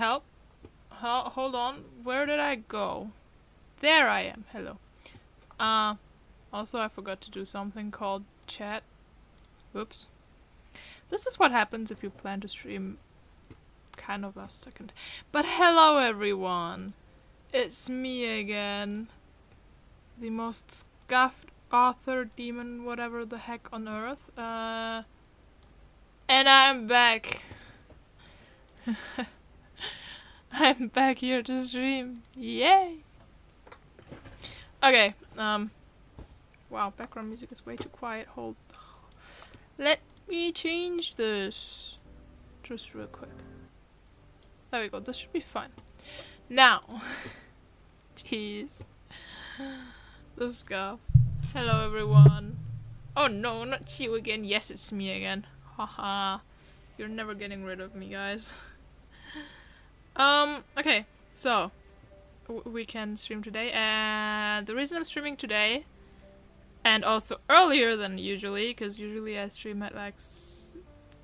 help? Hold on. Where did I go? There I am. Hello. Also I forgot to do something called chat. Oops. This is what happens if you plan to stream kind of last second. But hello everyone! It's me again. The most scuffed author, demon, whatever the heck on earth. And I'm back. I'm back here to stream. Yay! Okay, wow, background music is way too quiet. Hold. Let me change this. Just real quick. There we go, this should be fine. Now. Jeez. The scarf. Hello everyone. Oh no, not you again. Yes, it's me again. Haha. You're never getting rid of me, guys. Okay, so we can stream today, and the reason I'm streaming today, and also earlier than usually, because usually I stream at like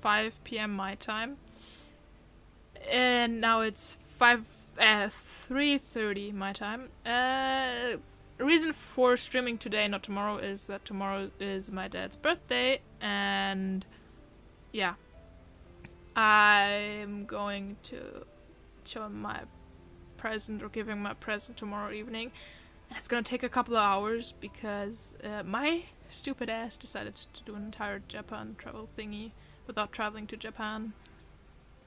5 p.m. my time, and now it's 3:30 my time. The reason for streaming today, not tomorrow, is that tomorrow is my dad's birthday, and yeah, I'm going to show him my present, or give him my present tomorrow evening, and it's gonna take a couple of hours because my stupid ass decided to do an entire Japan travel thingy without traveling to Japan.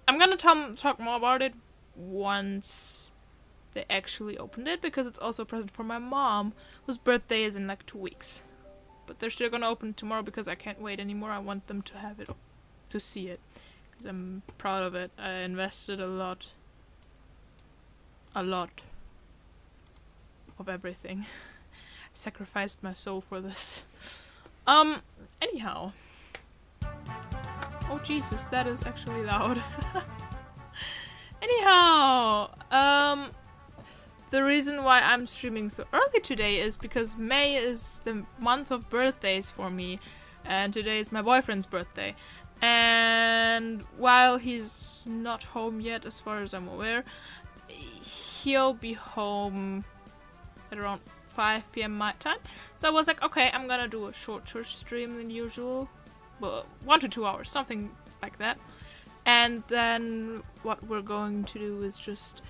I'm gonna talk more about it once they actually opened it, because it's also a present for my mom, whose birthday is in like 2 weeks. But they're still gonna open it tomorrow because I can't wait anymore. I want them to have it, to see it, because I'm proud of it. I invested a lot of everything. I sacrificed my soul for this. Anyhow. Oh Jesus, that is actually loud. Anyhow, the reason why I'm streaming so early today is because May is the month of birthdays for me, and today is my boyfriend's birthday. And while he's not home yet, as far as I'm aware, he'll be home at around 5 p.m. my time. So I was like, okay, I'm gonna do a shorter stream than usual. Well, 1 to 2 hours, something like that. And then what we're going to do is just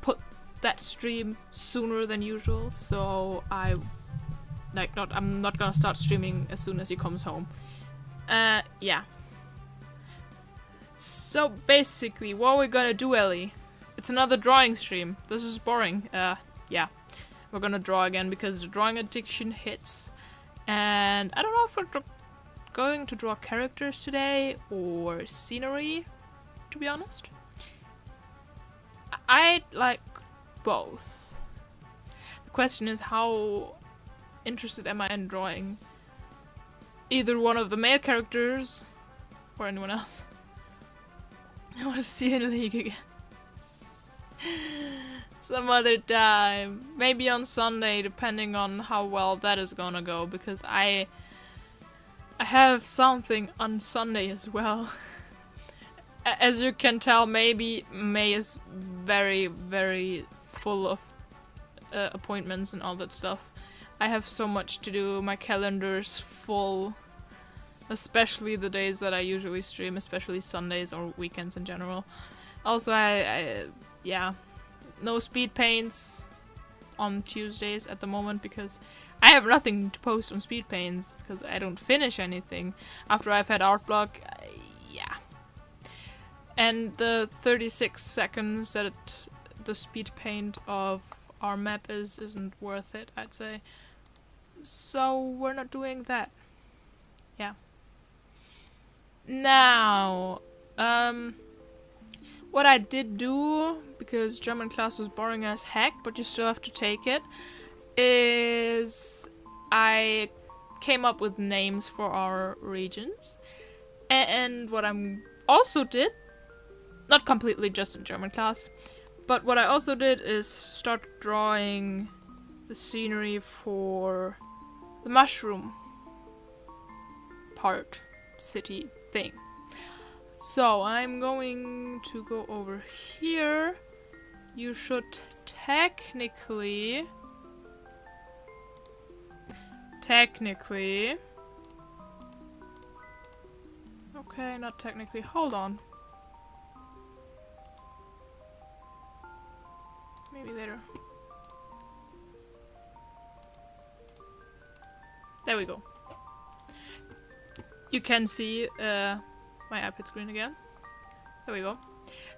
put that stream sooner than usual. So I'm not gonna start streaming as soon as he comes home. Yeah. So basically, what we're gonna do, Ellie? It's another drawing stream. This is boring. Yeah. We're gonna draw again because the drawing addiction hits. And I don't know if we're going to draw characters today or scenery, to be honest. I like both. The question is, how interested am I in drawing either one of the male characters or anyone else? I want to see you in League again. Some other time. Maybe on Sunday, depending on how well that is gonna go, because I have something on Sunday as well. As you can tell, maybe May is very, very full of appointments and all that stuff. I have so much to do, my calendar's full. Especially the days that I usually stream, especially Sundays or weekends in general. Also, yeah, no speed paints on Tuesdays at the moment because I have nothing to post on speed paints because I don't finish anything after I've had art block. Yeah. And the 36 seconds that the speed paint of our map isn't worth it, I'd say. So we're not doing that. Yeah. Now, what I did do, because German class was boring as heck, but you still have to take it, is I came up with names for our regions. And what I also did, not completely just in German class, but what I also did is start drawing the scenery for the mushroom part city thing. So I'm going to go over here. You should technically... Okay, not technically. Hold on. Maybe later. There we go. You can see my iPad screen again. There we go.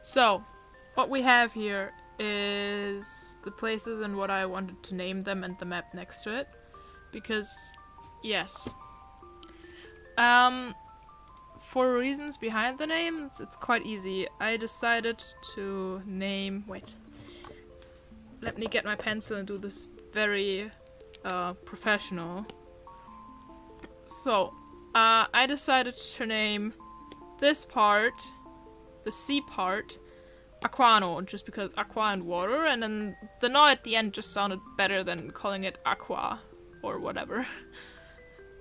So, what we have here is the places and what I wanted to name them and the map next to it. Because, yes. For reasons behind the names, it's quite easy. I decided to name... Wait. Let me get my pencil and do this very professional. So, I decided to name this part, the sea part, Aquano, just because aqua and water, and then the no at the end just sounded better than calling it aqua, or whatever.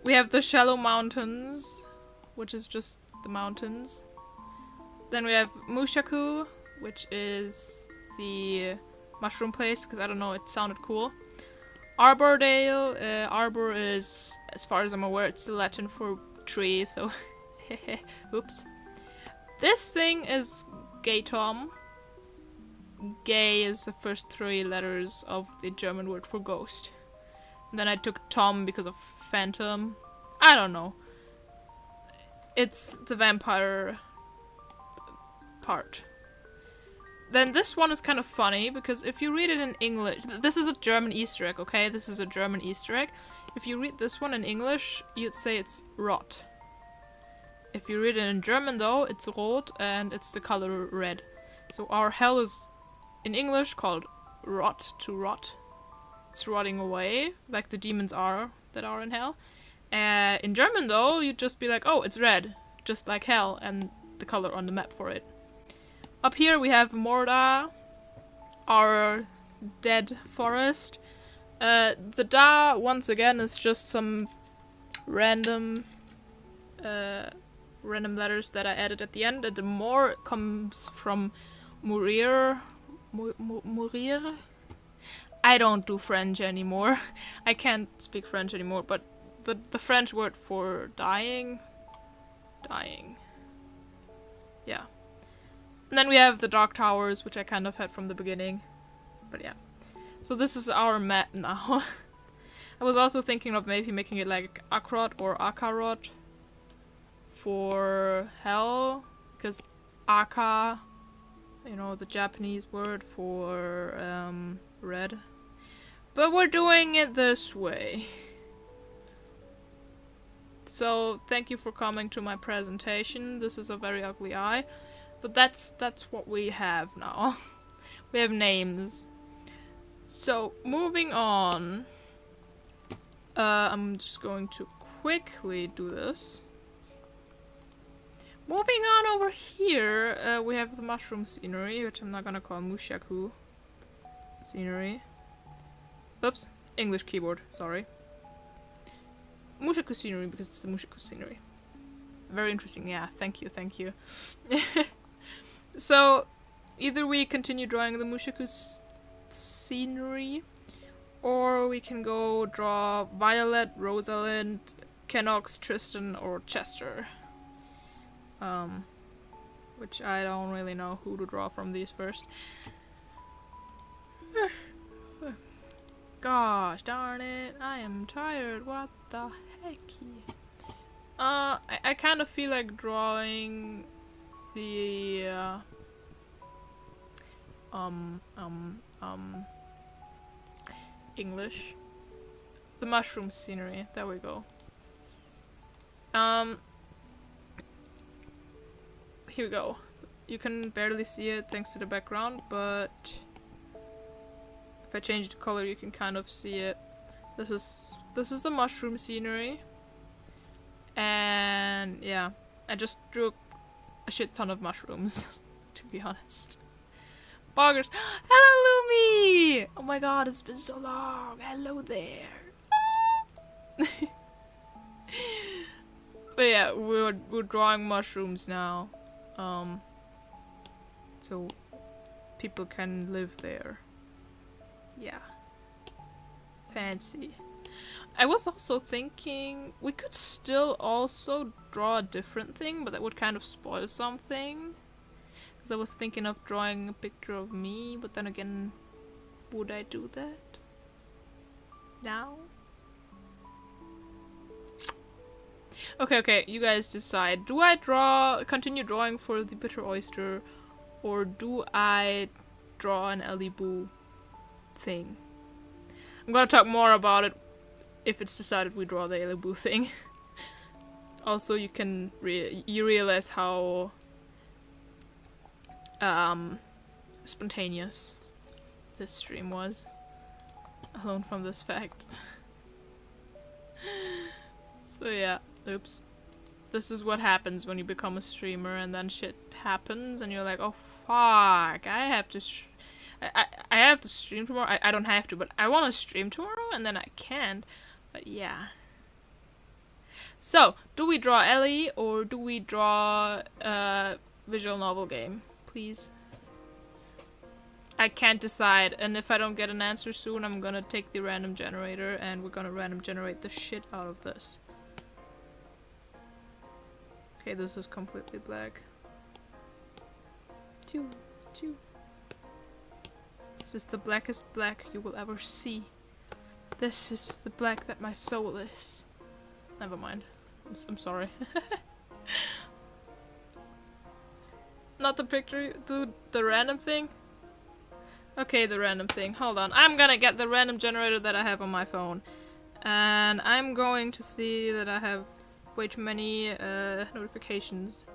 We have the shallow mountains, which is just the mountains. Then we have Mushaku, which is the mushroom place, because I don't know, it sounded cool. Arbordale, arbor is, as far as I'm aware, it's the Latin for tree, so oops. This thing is Gay Tom. Gay is the first 3 letters of the German word for ghost. And then I took Tom because of phantom. I don't know. It's the vampire part. Then this one is kind of funny, because if you read it in English... This is a German Easter egg, okay? This is a German Easter egg. If you read this one in English, you'd say it's rot. If you read it in German, though, it's rot, and it's the color red. So our hell is, in English, called rot, to rot. It's rotting away, like the demons are, that are in hell. In German, though, you'd just be like, oh, it's red, just like hell, and the color on the map for it. Up here we have Morda, our dead forest. The Da, once again, is just some random letters that I added at the end, and the more comes from Mourir. Mourir? I don't do French anymore. I can't speak French anymore, but the French word for dying. Yeah. And then we have the Dark Towers, which I kind of had from the beginning. But yeah. So this is our map now. I was also thinking of maybe making it like Akrot or Akarot for hell, because Aka, you know, the Japanese word for red. But we're doing it this way. So thank you for coming to my presentation. This is a very ugly eye. But that's what we have now. We have names. So, moving on. I'm just going to quickly do this. Moving on over here, we have the mushroom scenery, which I'm not gonna call Mushaku scenery. Oops, English keyboard, sorry. Mushaku scenery, because it's the Mushaku scenery. Very interesting, yeah, thank you. So, either we continue drawing the Mushaku scenery, or we can go draw Violet, Rosalind, Kenox, Tristan, or Chester. Which I don't really know who to draw from these first. Gosh darn it, I am tired, what the heck? I kind of feel like drawing the English. The mushroom scenery, there we go. Here we go. You can barely see it thanks to the background, but if I change the color you can kind of see it. This is the mushroom scenery. And yeah, I just drew a shit ton of mushrooms, to be honest. Boggers. Hello, Lumi! Oh my god, it's been so long. Hello there. But yeah, we're drawing mushrooms now. So people can live there. Yeah. Fancy. I was also thinking we could still also draw a different thing, but that would kind of spoil something. Because I was thinking of drawing a picture of me, but then again, would I do that now? Okay, you guys decide. Do I continue drawing for the bitter oyster, or do I draw an Ellie Boo thing? I'm gonna talk more about it if it's decided we draw the Ellie Boo thing. Also, you can you realize how spontaneous this stream was, alone from this fact. So yeah, oops. This is what happens when you become a streamer and then shit happens and you're like, oh fuck, I have to I have to stream tomorrow. I don't have to, but I want to stream tomorrow and then I can't. But yeah. So, do we draw Ellie or do we draw a visual novel game? Please. I can't decide, and if I don't get an answer soon, I'm gonna take the random generator and we're gonna random generate the shit out of this. Okay, this is completely black. Choo, choo. This is the blackest black you will ever see. This is the black that my soul is. Never mind. I'm sorry. Not the picture, the random thing? Okay, the random thing. Hold on. I'm gonna get the random generator that I have on my phone. And I'm going to see that I have way too many notifications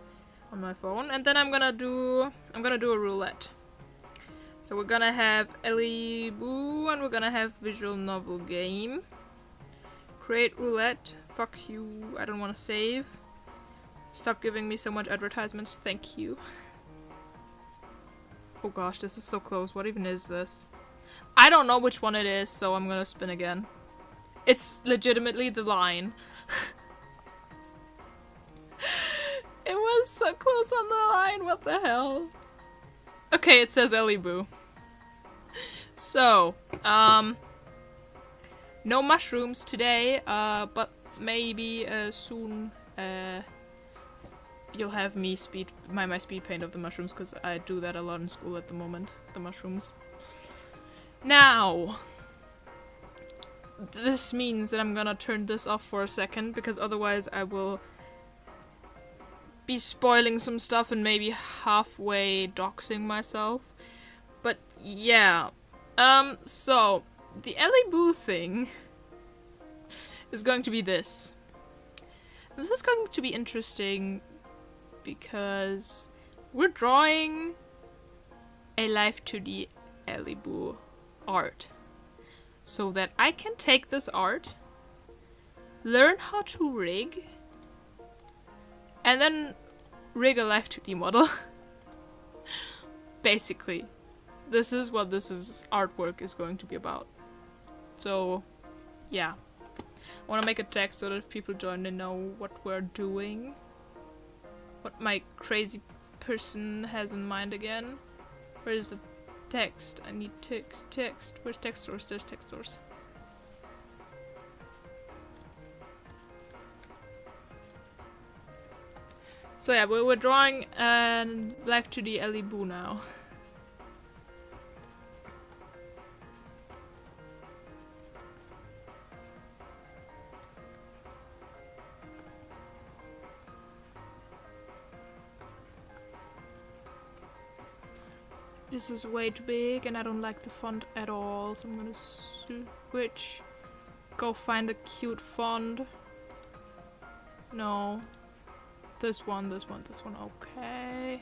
on my phone. And then I'm gonna do a roulette. So we're gonna have Ellie Boo and we're gonna have visual novel game. Create roulette. Fuck you. I don't want to save. Stop giving me so much advertisements. Thank you. Oh gosh, this is so close. What even is this? I don't know which one it is, so I'm gonna spin again. It's legitimately the line. It was so close on the line. What the hell? Okay, it says Ellie Boo. So, no mushrooms today, but maybe soon you'll have me my speed paint of the mushrooms, because I do that a lot in school at the moment, the mushrooms. Now, this means that I'm gonna turn this off for a second, because otherwise I will be spoiling some stuff and maybe halfway doxing myself. But yeah, so the Ellie Boo thing is going to be this. This is going to be interesting because we're drawing a Life 2D Ellie Boo art. So that I can take this art, learn how to rig, and then rig a Life 2D model. Basically. This is what artwork is going to be about. So, yeah. I want to make a text so that if people join, they know what we're doing. What my crazy person has in mind again. Where is the text? I need text. Where's text source? There's text source. So yeah, we're drawing a Life 2D Ellie Boo now. This is way too big and I don't like the font at all, so I'm gonna switch. Go find a cute font. No. This one. Okay.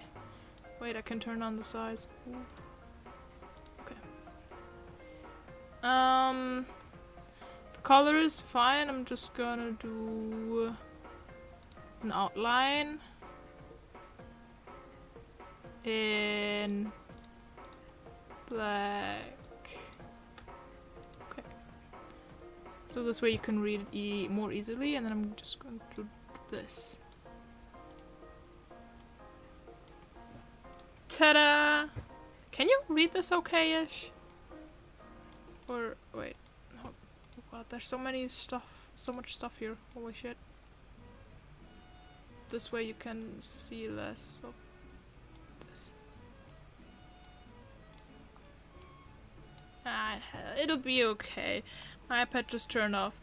Wait, I can turn on the size. Ooh. Okay. The color is fine. I'm just gonna do an outline in black. Okay. So this way you can read it more easily, and then I'm just going to do this. Ta-da! Can you read this okay-ish? Or wait, oh god, there's so much stuff here. Holy shit. This way you can see less of this. Ah, it'll be okay. My iPad just turned off.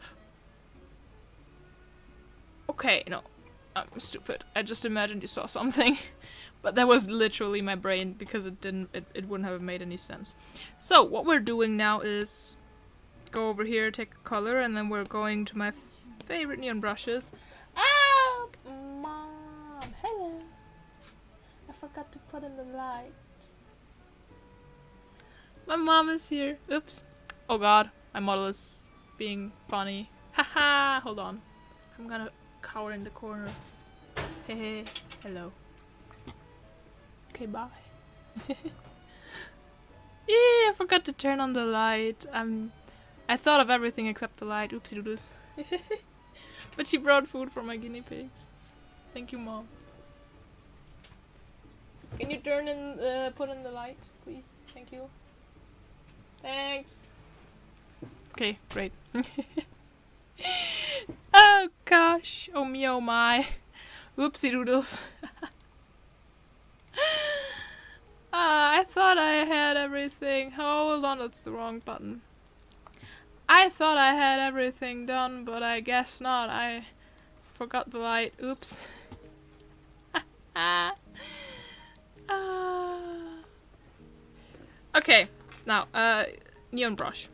Okay, no. I'm stupid. I just imagined you saw something. But that was literally my brain because it wouldn't have made any sense. So, what we're doing now is go over here, take a color, and then we're going to my favorite neon brushes. Ah! Mom! Hello! I forgot to put in the light. My mom is here. Oops. Oh god, my model is being funny. Haha! Hold on. I'm gonna cower in the corner. Hey, hey. Hello. Okay, bye. Yeah, I forgot to turn on the light. I thought of everything except the light. Oopsie doodles. But she brought food for my guinea pigs. Thank you, Mom. Can you turn in, put in the light, please? Thank you. Thanks. Okay, great. Oh gosh. Oh me, oh my. Oopsie doodles. I thought I had everything. Oh, hold on, that's the wrong button. I thought I had everything done, but I guess not. I forgot the light. Oops. Okay, now, neon brush.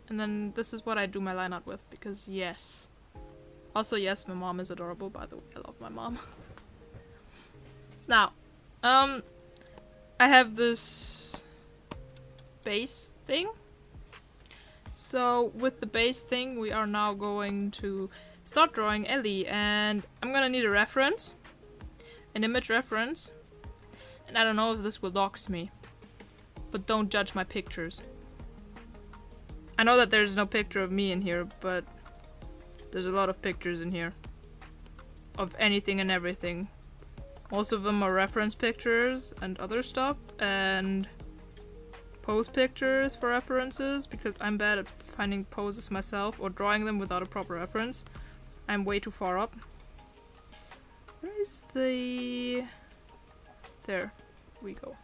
And then this is what I do my line art with, because yes. Also, yes, my mom is adorable, by the way. I love my mom. Now, I have this base thing. So with the base thing, we are now going to start drawing Ellie, and I'm gonna need a reference, an image reference, and I don't know if this will dox me, but don't judge my pictures. I know that there's no picture of me in here, but there's a lot of pictures in here of anything and everything. Most of them are reference pictures and other stuff, and pose pictures for references, because I'm bad at finding poses myself or drawing them without a proper reference. I'm way too far up. Where is the... There we go.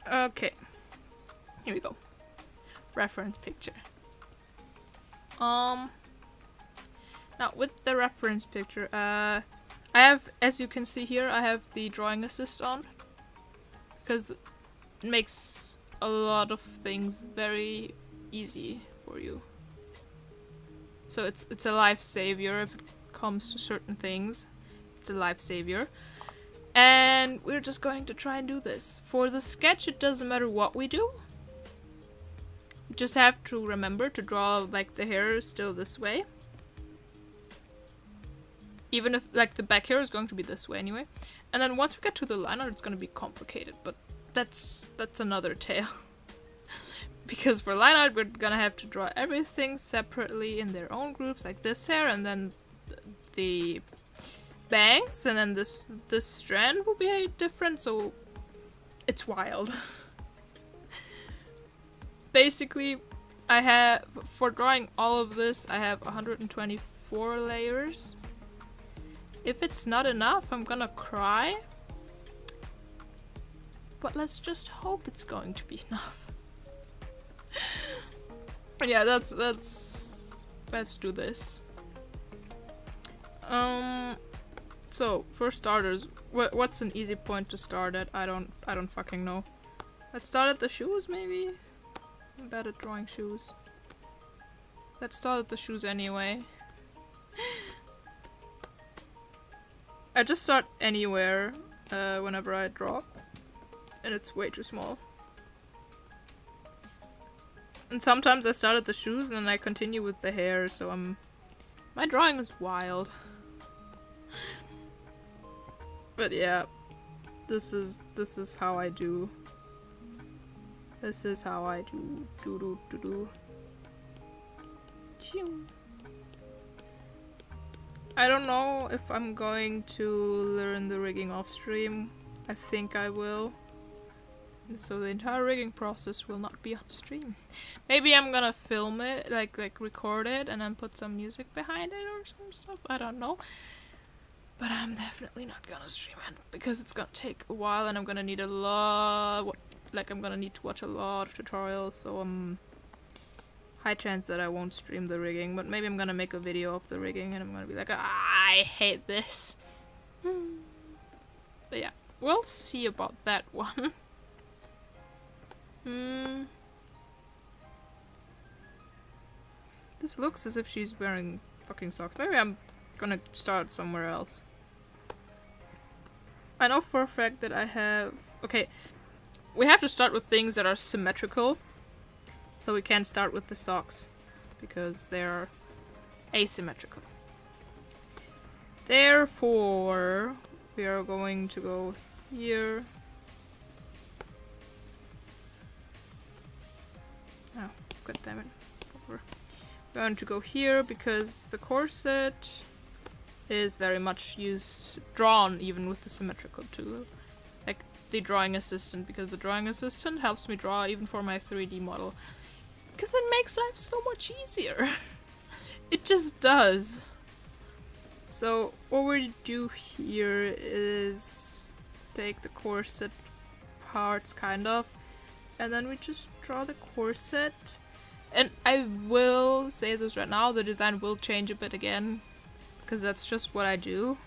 Okay. Here we go. Reference picture. Now with the reference picture, I have, as you can see here, I have the drawing assist on, because it makes a lot of things very easy for you. So it's a lifesaver if it comes to certain things. It's a lifesaver. And we're just going to try and do this. For the sketch, it doesn't matter what we do. You just have to remember to draw like the hair is still this way. Even if like the back hair is going to be this way anyway. And then once we get to the line art, it's going to be complicated, but that's another tale. Because for line art, we're gonna have to draw everything separately in their own groups, like this hair, and then the bangs, and then this strand will be different, so it's wild. Basically, I have, for drawing all of this, I have 124 layers. If it's not enough, I'm gonna cry. But let's just hope it's going to be enough. Yeah, let's do this. So for starters, what's an easy point to start at? I don't fucking know. Let's start at the shoes, maybe? I'm bad at drawing shoes. Let's start at the shoes anyway. I just start anywhere whenever I draw, and it's way too small. And sometimes I start at the shoes and then I continue with the hair, so my drawing is wild. But yeah, this is how I do. This is how I do. I don't know if I'm going to learn the rigging off stream I think I will. And so the entire rigging process will not be on stream. Maybe I'm gonna film it, like record it, and then put some music behind it or some stuff. I don't know. But I'm definitely not gonna stream it because it's gonna take a while, and I'm gonna need a lot. I'm gonna need to watch a lot of tutorials. So high chance that I won't stream the rigging. But maybe I'm gonna make a video of the rigging, and I'm gonna be like, I hate this. But yeah, we'll see about that one. This looks as if she's wearing fucking socks. Maybe I'm gonna start somewhere else. I know for a fact that I have... Okay, we have to start with things that are symmetrical. So we can't start with the socks, because they're asymmetrical. Therefore, we are going to go here. Oh, god damn it. We're going to go here because the corset is very much drawn even with the symmetrical tool. Like the drawing assistant, because the drawing assistant helps me draw even for my 3D model. Because it makes life so much easier. It just does. So what we do here is take the corset parts kind of, and then we just draw the corset. And I will say this right now, the design will change a bit again, because that's just what I do.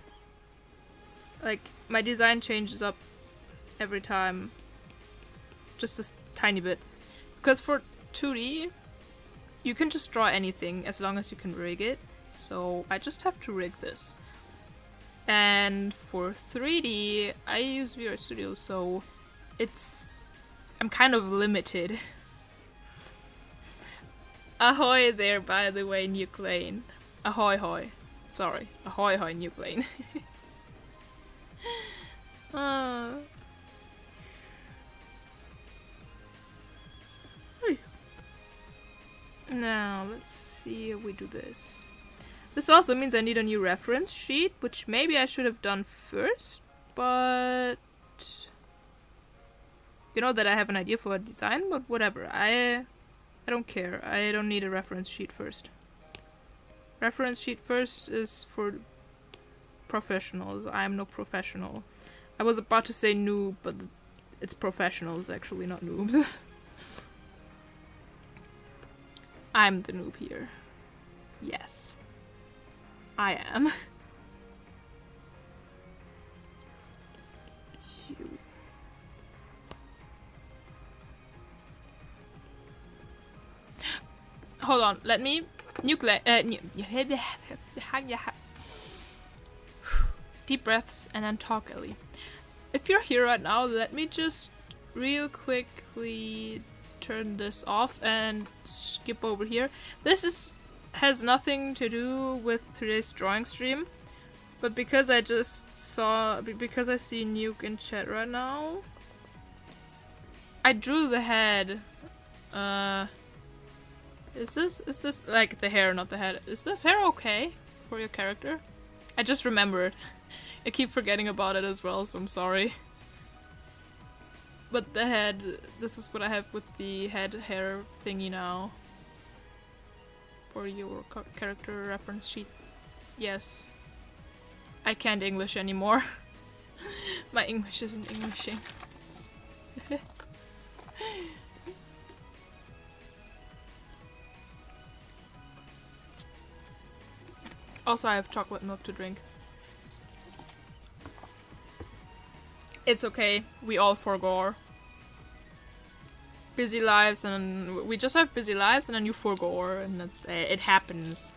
Like, my design changes up every time, just a tiny bit. Because for 2D, you can just draw anything as long as you can rig it. So I just have to rig this. And for 3D, I use VR Studio, so I'm kind of limited. Ahoy there, by the way, Nuke Lane. Ahoy hoy. Sorry. Ahoy hoy, Nuke Lane. Now, let's see how we do this. This also means I need a new reference sheet, which maybe I should have done first, but... You know that I have an idea for a design, but whatever. I don't care. I don't need a reference sheet first. Reference sheet first is for professionals. I am no professional. I was about to say noob, but it's professionals actually, not noobs. I'm the noob here. Yes. I am. Hold on, let me deep breaths and then talk, Ellie. If you're here right now, let me just real quickly turn this off and skip over here. This has nothing to do with today's drawing stream, but because I see Nuke in chat right now, I drew the head. Is this like the hair, not the head? Is this hair okay for your character? I just remembered. I keep forgetting about it as well, so I'm sorry. But the head, this is what I have with the head hair thingy now. For your character reference sheet. Yes. I can't English anymore. My English isn't Englishing. Also, I have chocolate milk to drink. It's okay, we all forgo. Busy lives, and we just have busy lives, and then you forgo, and it happens.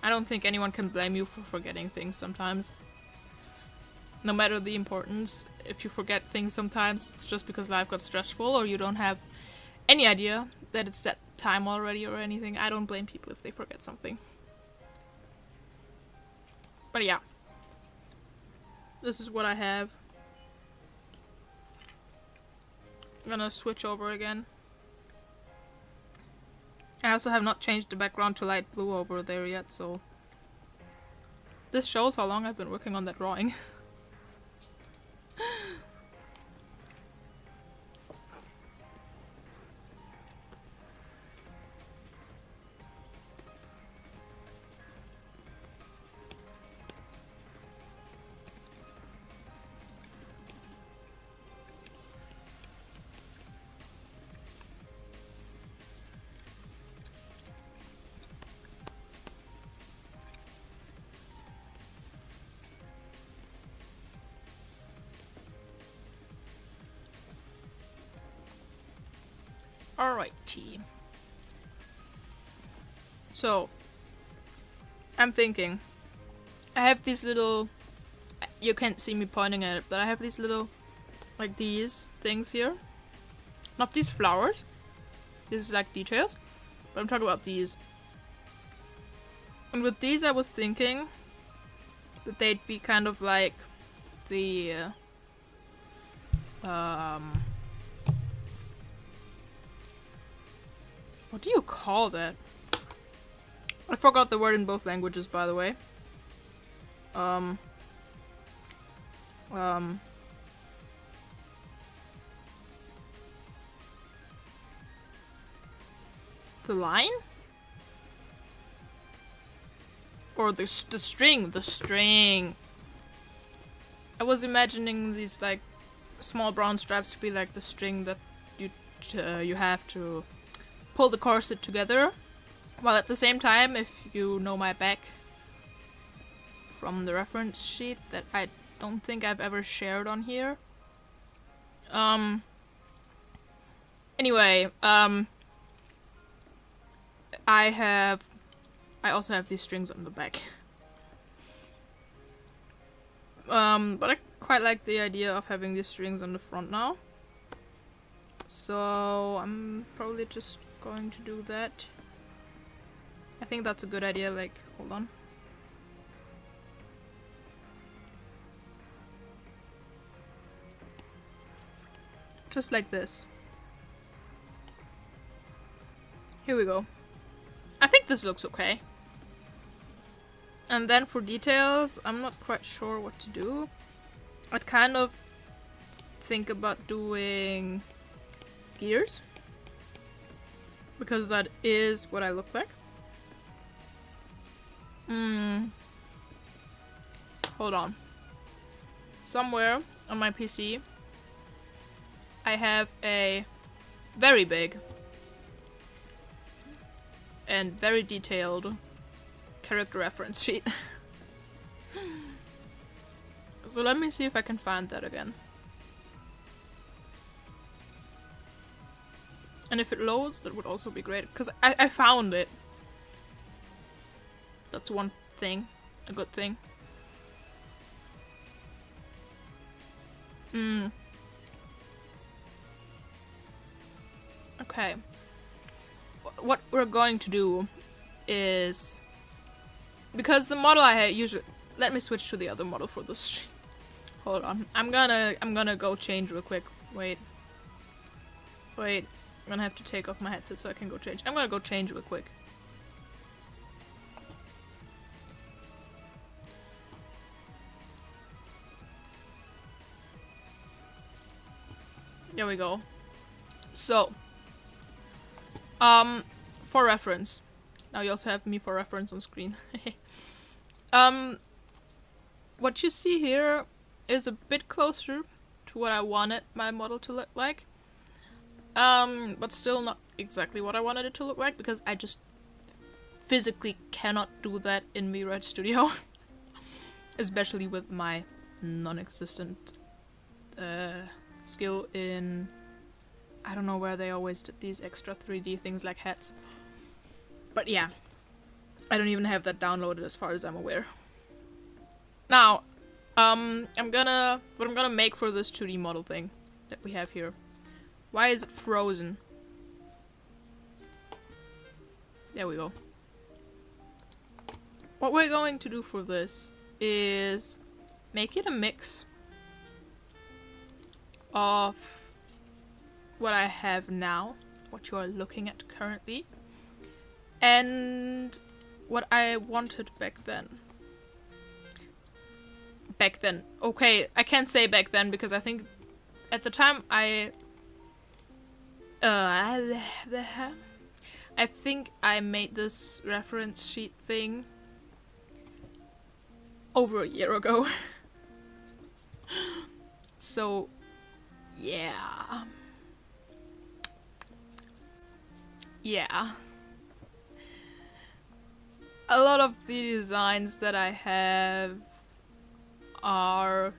I don't think anyone can blame you for forgetting things sometimes. No matter the importance, if you forget things sometimes, it's just because life got stressful, or you don't have any idea that it's that time already or anything. I don't blame people if they forget something. But yeah. This is what I have. I'm gonna switch over again. I also have not changed the background to light blue over there yet, so... This shows how long I've been working on that drawing. Alrighty. So, I'm thinking, I have these little, you can't see me pointing at it, but I have these little, like these things here. Not these flowers. This is like details, but I'm talking about these. And with these I was thinking that they'd be kind of like the, what do you call that? I forgot the word in both languages, by the way. The line? Or the string? The string! I was imagining these, like, small brown straps to be like the string that you have to pull the corset together. While at the same time, if you know my back from the reference sheet that I don't think I've ever shared on here. Anyway, I also have these strings on the back. But I quite like the idea of having these strings on the front now. So I'm probably just going to do that. I think that's a good idea, like, hold on. Just like this. Here we go. I think this looks okay. And then for details, I'm not quite sure what to do. I'd kind of think about doing gears, because that is what I look like. Hold on. Somewhere on my PC, I have a very big and very detailed character reference sheet. So let me see if I can find that again. And if it loads, that would also be great, because I found it. That's one thing, a good thing. Okay. What we're going to do is, because the model I usually, let me switch to the other model for this stream. Hold on. I'm gonna go change real quick. Wait. I'm gonna have to take off my headset so I can go change. I'm gonna go change real quick. There we go. So, for reference. Now you also have me for reference on screen. What you see here is a bit closer to what I wanted my model to look like. But still not exactly what I wanted it to look like, because I just physically cannot do that in VRED Studio. Especially with my non-existent skill in... I don't know where they always did these extra 3D things like hats. But yeah, I don't even have that downloaded as far as I'm aware. Now, what I'm gonna make for this 2D model thing that we have here. Why is it frozen? There we go. What we're going to do for this is make it a mix of what I have now, what you are looking at currently, and what I wanted back then. Okay, I can't say back then because I think at the time I think I made this reference sheet thing over a year ago. So, yeah. Yeah. A lot of the designs that I have are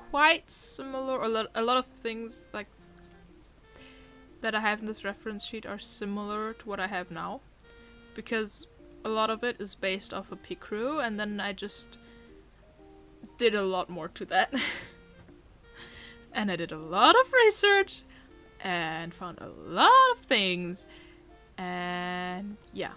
quite similar. A lot of things, like, that I have in this reference sheet are similar to what I have now, because a lot of it is based off of Picrew, and then I just did a lot more to that. And I did a lot of research and found a lot of things, and yeah.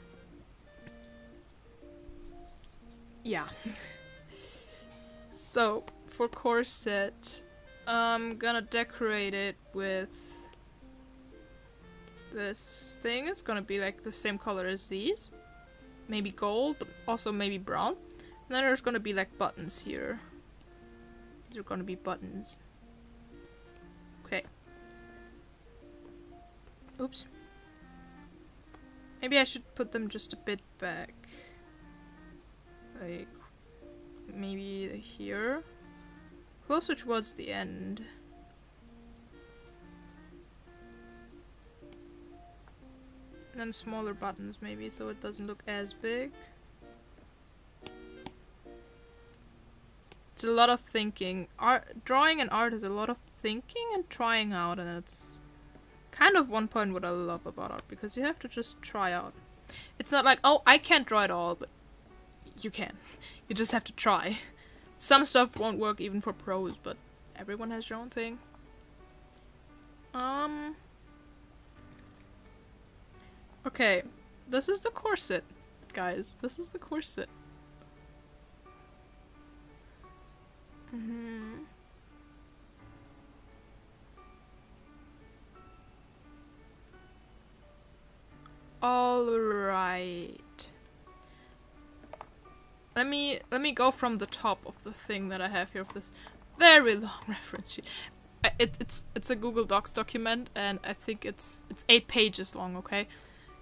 So for corset, I'm gonna decorate it with this thing. It's gonna be like the same color as these, maybe gold, but also maybe brown. And then there's gonna be like buttons here. These are gonna be buttons. Okay. Oops. Maybe I should put them just a bit back. Like, maybe here. Closer towards the end. And then smaller buttons maybe, so it doesn't look as big. It's a lot of thinking. Drawing and art is a lot of thinking and trying out, and it's kind of one point what I love about art, because you have to just try out. It's not like, oh, I can't draw it all, but you can. You just have to try. Some stuff won't work even for pros, but everyone has their own thing. Okay, this is the corset, guys. This is the corset. All right. Let me go from the top of the thing that I have here of this very long reference sheet. It's a Google Docs document, and I think it's 8 pages long. Okay,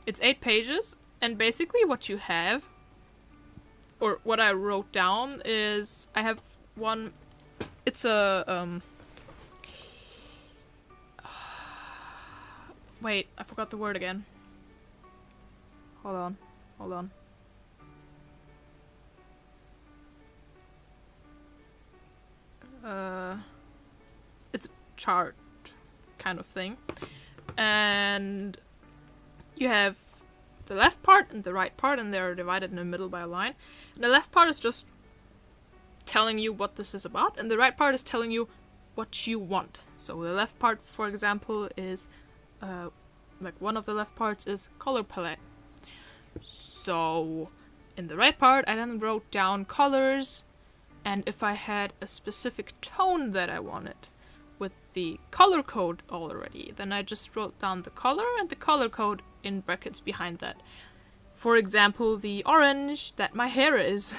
it's 8 pages, and basically what you have, or what I wrote down, is I have one. It's a wait, I forgot the word again. Hold on. It's a chart kind of thing, and you have the left part and the right part, and they're divided in the middle by a line. And the left part is just telling you what this is about, and the right part is telling you what you want. So the left part, for example, is like one of the left parts is color palette. So in the right part I then wrote down colors, and if I had a specific tone that I wanted with the color code already, then I just wrote down the color and the color code in brackets behind that. For example, the orange that my hair is.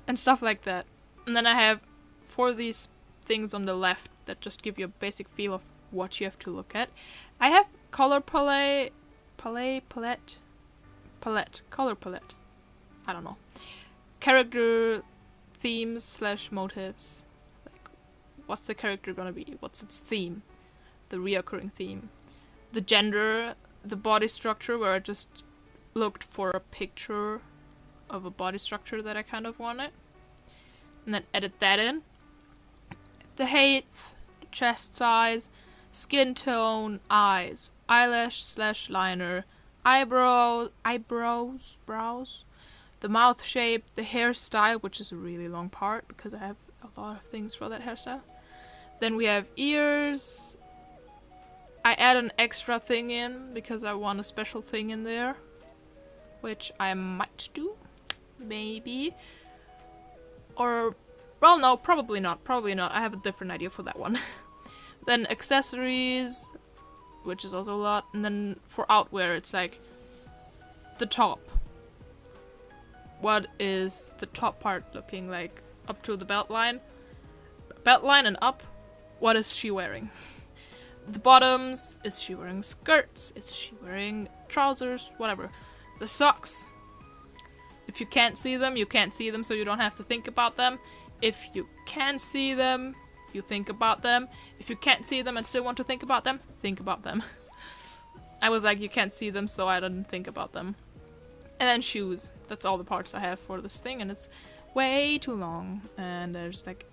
And stuff like that. And then I have 4 of these things on the left that just give you a basic feel of what you have to look at. I have color palette. I don't know. Character themes / motives. Like, what's the character gonna be? What's its theme? The reoccurring theme. The gender, the body structure, where I just looked for a picture of a body structure that I kind of wanted. And then edit that in. The height, the chest size, skin tone, eyes, eyelash / liner, eyebrows, the mouth shape, the hairstyle, which is a really long part because I have a lot of things for that hairstyle. Then we have ears. I add an extra thing in because I want a special thing in there, which I might do, maybe. Or, well, no, probably not. I have a different idea for that one. Then accessories, which is also a lot. And then for outwear, it's like the top. What is the top part looking like up to the belt line? Belt line and up, what is she wearing? The bottoms, is she wearing skirts? Is she wearing trousers? Whatever. The socks. If you can't see them, you can't see them, so you don't have to think about them. If you can see them, you think about them. If you can't see them and still want to think about them, think about them. I was like, you can't see them, so I didn't think about them. And then shoes. That's all the parts I have for this thing, and it's way too long. And there's like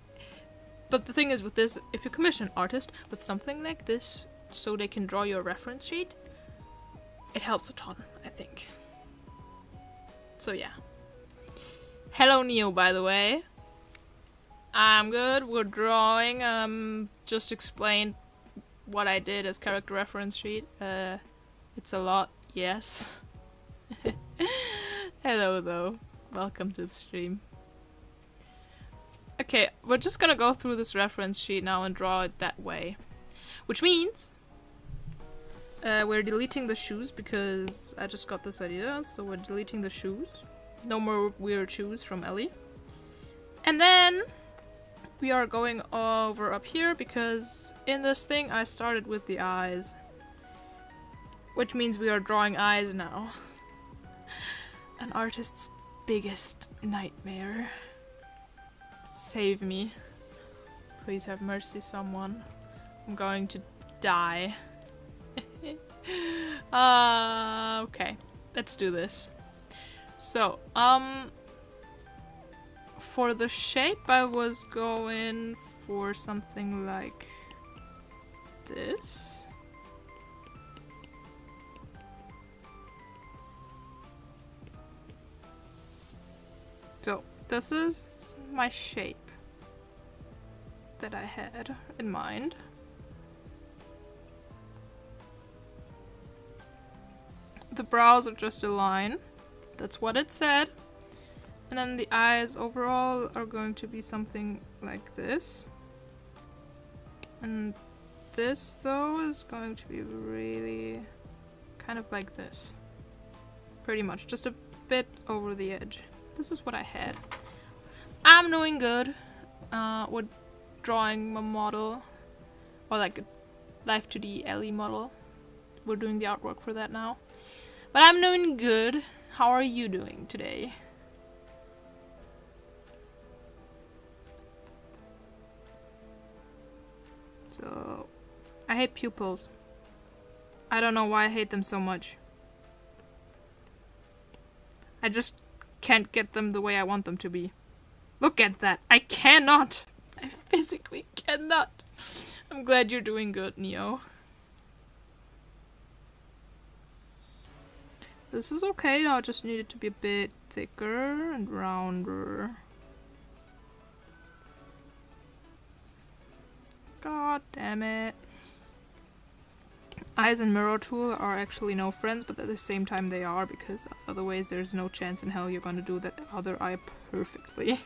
But the thing is with this, if you commission an artist with something like this so they can draw your reference sheet, it helps a ton, I think. So yeah. Hello Neo, by the way. I'm good, we're drawing, just explained what I did as character reference sheet. It's a lot, yes. Hello though, welcome to the stream. Okay, we're just gonna go through this reference sheet now and draw it that way. Which means we're deleting the shoes because I just got this idea, so we're deleting the shoes. No more weird shoes from Ellie. And then we are going over up here because in this thing I started with the eyes. Which means we are drawing eyes now. An artist's biggest nightmare. Save me. Please have mercy, someone. I'm going to die. Okay. Let's do this. So, for the shape I was going for something like this. So, this is my shape that I had in mind. The brows are just a line. That's what it said. And then the eyes overall are going to be something like this. And this, though, is going to be really kind of like this. Pretty much, just a bit over the edge. This is what I had. I'm doing good. We're drawing my model, or like a Life 2D Ellie model. We're doing the artwork for that now. But I'm doing good. How are you doing today? So, I hate pupils. I don't know why I hate them so much. I just can't get them the way I want them to be. Look at that. I cannot. I physically cannot. I'm glad you're doing good, Neo. This is okay now, I just need it to be a bit thicker and rounder. God damn it. Eyes and mirror tool are actually no friends, but at the same time they are, because otherwise there's no chance in hell you're gonna do that other eye perfectly.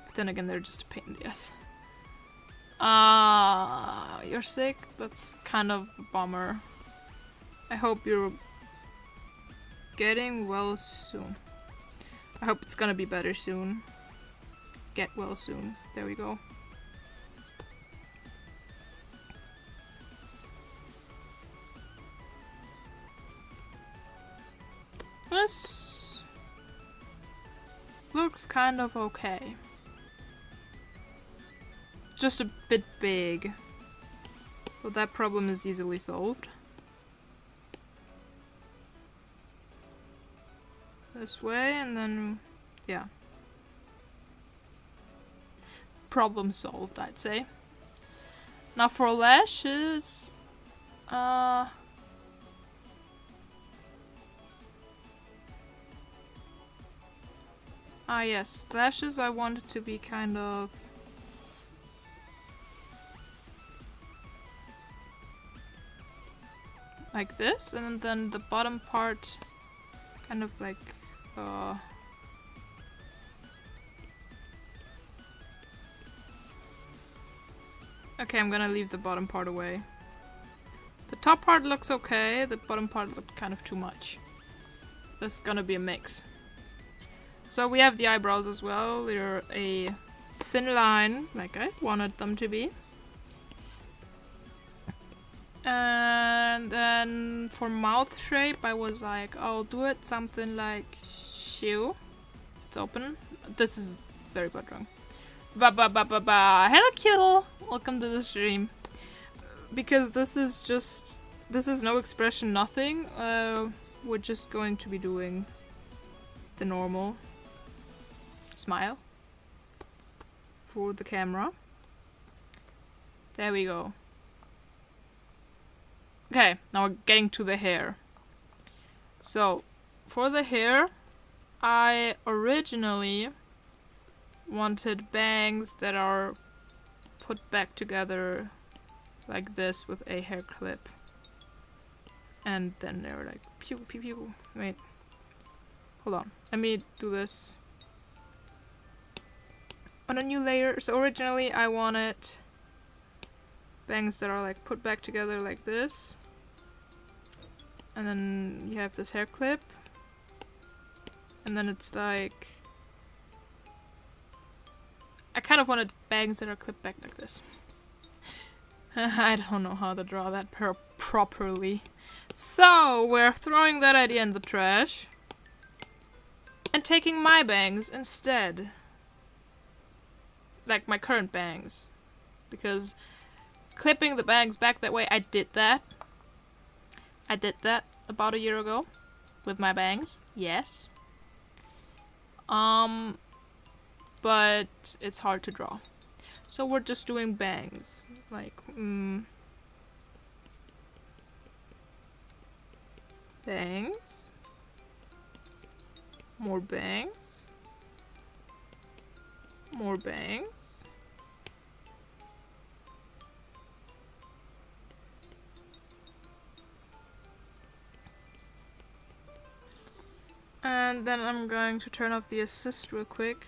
But then again, they're just a pain in the ass. You're sick? That's kind of a bummer. I hope you're getting well soon. I hope it's gonna be better soon. Get well soon. There we go. This looks kind of okay. Just a bit big. But that problem is easily solved. This way, and then, yeah. Problem solved, I'd say. Now for lashes, yes, lashes I want it to be kind of like this, and then the bottom part kind of like okay, I'm gonna leave the bottom part away. The top part looks okay, the bottom part looked kind of too much. This is gonna be a mix. So we have the eyebrows as well. They're a thin line, like I wanted them to be. And then for mouth shape, I was like, I'll do it something like shoe. It's open. This is very bad wrong. Hello, Kittle. Welcome to the stream. Because this is no expression, nothing. We're just going to be doing the normal smile for the camera. There we go. Okay, now we're getting to the hair. So, for the hair, I originally wanted bangs that are put back together like this with a hair clip. And then they're like pew pew pew. Wait. Hold on. Let me do this on a new layer. So originally I wanted bangs that are like put back together like this. And then you have this hair clip. And then it's like... I kind of wanted bangs that are clipped back like this. I don't know how to draw that properly. So, we're throwing that idea in the trash. And taking my bangs instead. Like my current bangs. Because clipping the bangs back that way, I did that. I did that about a year ago. With my bangs. Yes. But it's hard to draw. So we're just doing bangs. Like, bangs. More bangs. More bangs. And then I'm going to turn off the assist real quick.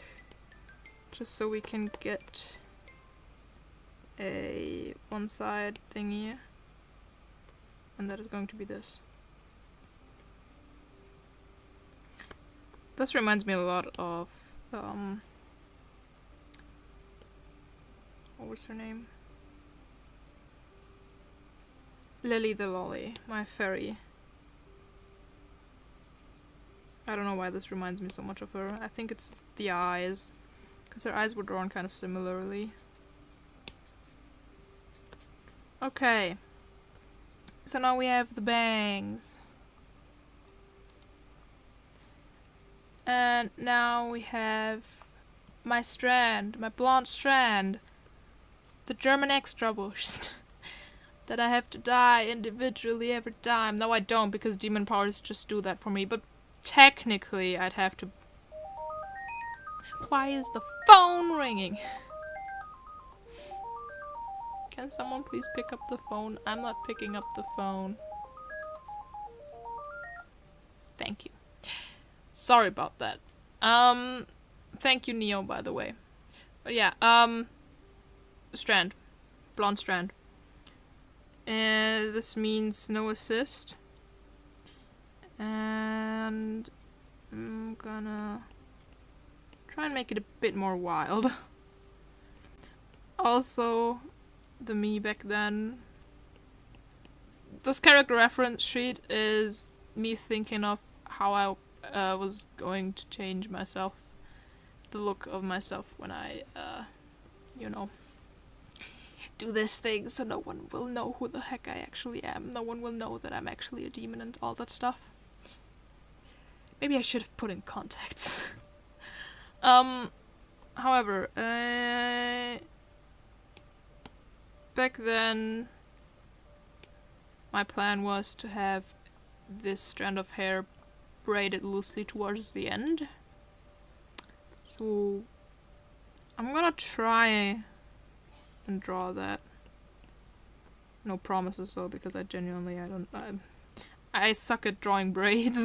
Just so we can get a one side thingy. And that is going to be this. This reminds me a lot of what was her name? Lily the Lolly, my fairy. I don't know why this reminds me so much of her. I think it's the eyes. Because her eyes were drawn kind of similarly. Okay. So now we have the bangs. And now we have my strand, my blonde strand. The German Extrawurst. That I have to dye individually every time. No, I don't, because demon powers just do that for me. But technically, I'd have to... Why is the phone ringing? Can someone please pick up the phone? I'm not picking up the phone. Thank you. Sorry about that. Thank you, Neo, by the way. But yeah, strand. Blonde strand. And this means no assist. And I'm gonna try and make it a bit more wild. Also, the me back then. This character reference sheet is me thinking of how I was going to change myself. The look of myself when I, you know, do this thing so no one will know who the heck I actually am. No one will know that I'm actually a demon and all that stuff. Maybe I should have put in contacts. However, back then, my plan was to have this strand of hair braided loosely towards the end. So, I'm gonna try and draw that. No promises though, because I genuinely, I suck at drawing braids.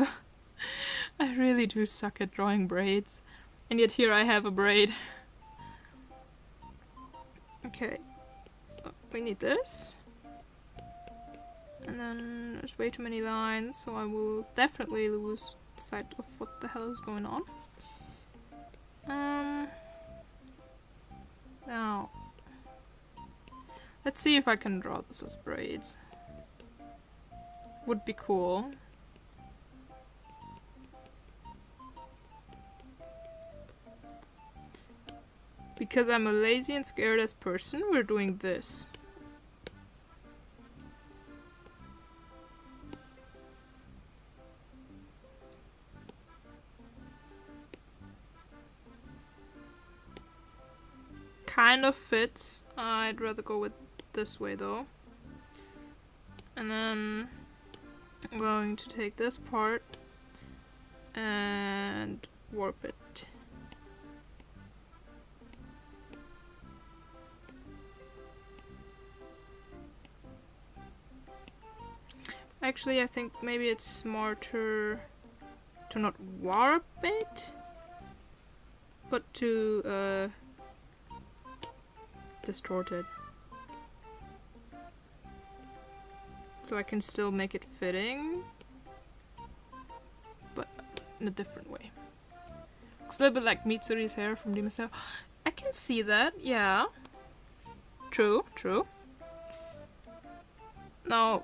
I really do suck at drawing braids. And yet here I have a braid. Okay, so we need this. And then there's way too many lines, so I will definitely lose sight of what the hell is going on. Now, let's see if I can draw this as braids. Would be cool. Because I'm a lazy and scared ass person, we're doing this. Kind of fits. I'd rather go with this way though. And then I'm going to take this part and warp it. Actually, I think maybe it's smarter to not warp it, but to distort it. So I can still make it fitting, but in a different way. Looks a little bit like Mitsuri's hair from Demon Slayer. I can see that, yeah. True, true. Now,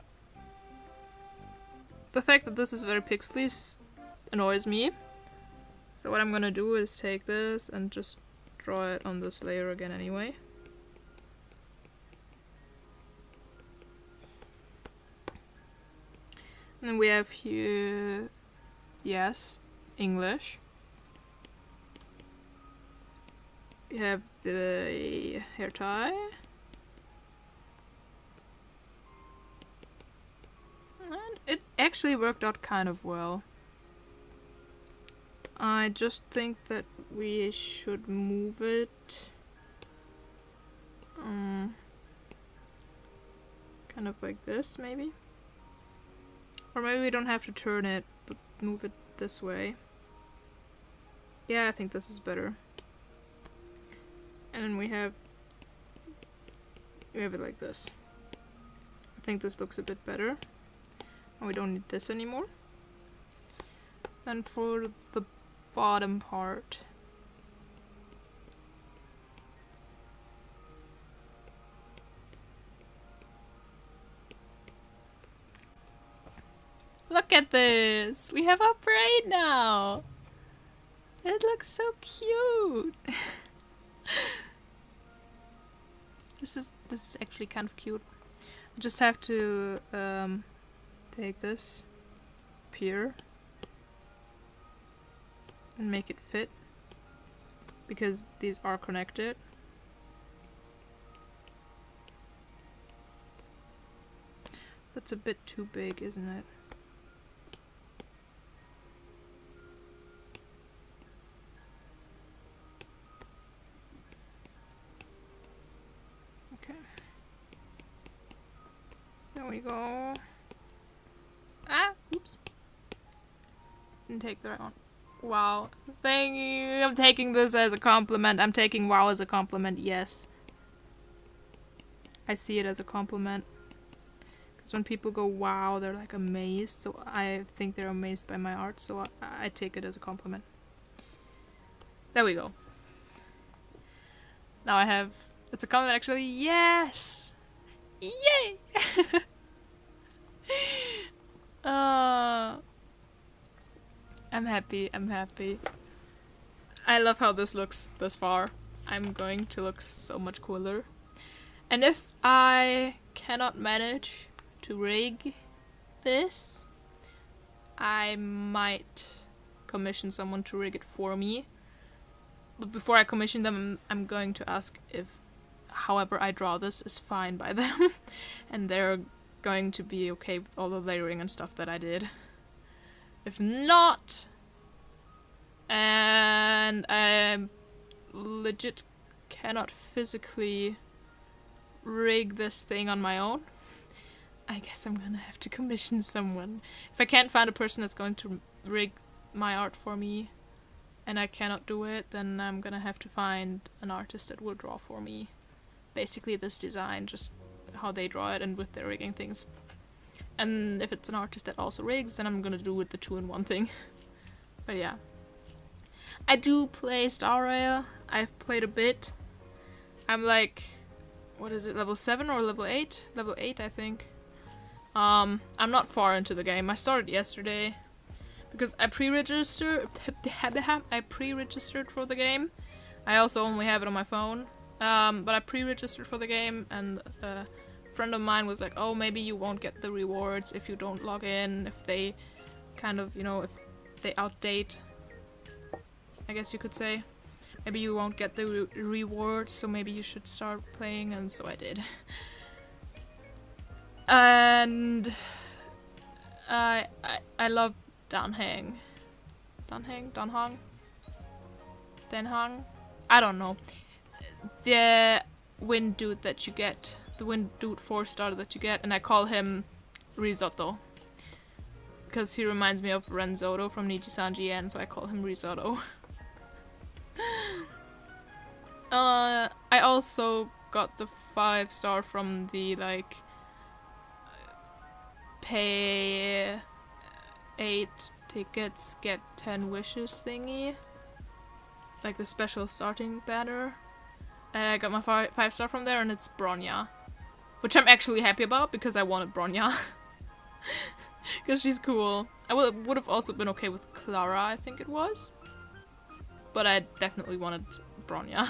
the fact that this is very pixely annoys me. So what I'm gonna do is take this and just draw it on this layer again anyway. And then we have here, yes, English. We have the hair tie. And it actually worked out kind of well. I just think that we should move it kind of like this, maybe. Or maybe we don't have to turn it, but move it this way. Yeah, I think this is better. And then we have it like this. I think this looks a bit better. And we don't need this anymore. Then for the bottom part, look at this! We have a braid now! It looks so cute! This is actually kind of cute. I just have to take this up here and make it fit, because these are connected. That's a bit too big, isn't it? Okay. There we go. Ah! Oops. Didn't take the right one. Wow. Thank you. I'm taking this as a compliment. I'm taking wow as a compliment, yes. I see it as a compliment. Because when people go wow, they're like amazed. So I think they're amazed by my art. So I take it as a compliment. There we go. Now I have... It's a compliment actually. Yes! Yay! I'm happy, I'm happy. I love how this looks thus far. I'm going to look so much cooler. And if I cannot manage to rig this, I might commission someone to rig it for me. But before I commission them, I'm going to ask if however I draw this is fine by them. And they're going to be okay with all the layering and stuff that I did. If not, and I legit cannot physically rig this thing on my own, I guess I'm gonna have to commission someone. If I can't find a person that's going to rig my art for me, and I cannot do it, then I'm gonna have to find an artist that will draw for me. Basically this design, just how they draw it and with their rigging things. And if it's an artist that also rigs, then I'm gonna do it the 2-in-1 thing. But yeah. I do play Star Rail. I've played a bit. I'm like, what is it, level 7 or level 8? Level 8, I think. I'm not far into the game. I started yesterday because I pre-registered. I pre-registered for the game. I also only have it on my phone. But I pre-registered for the game, and a friend of mine was like, oh, maybe you won't get the rewards if you don't log in, if they kind of, you know, if they outdate, I guess you could say. Maybe you won't get the rewards, so maybe you should start playing, and so I did. And I love Danhang. Danhang? Danhang? I don't know. The wind dude that you get. The wind dude 4-star that you get. And I call him Risotto. Because he reminds me of Renzoto from Nijisanji-en, so I call him Risotto. I also got the 5-star from the, like, pay 8 tickets, get 10 wishes thingy. Like the special starting banner. I got my 5-star from there, and it's Bronya. Which I'm actually happy about, because I wanted Bronya. Because she's cool. I would have also been okay with Clara, I think it was. But I definitely wanted Bronya.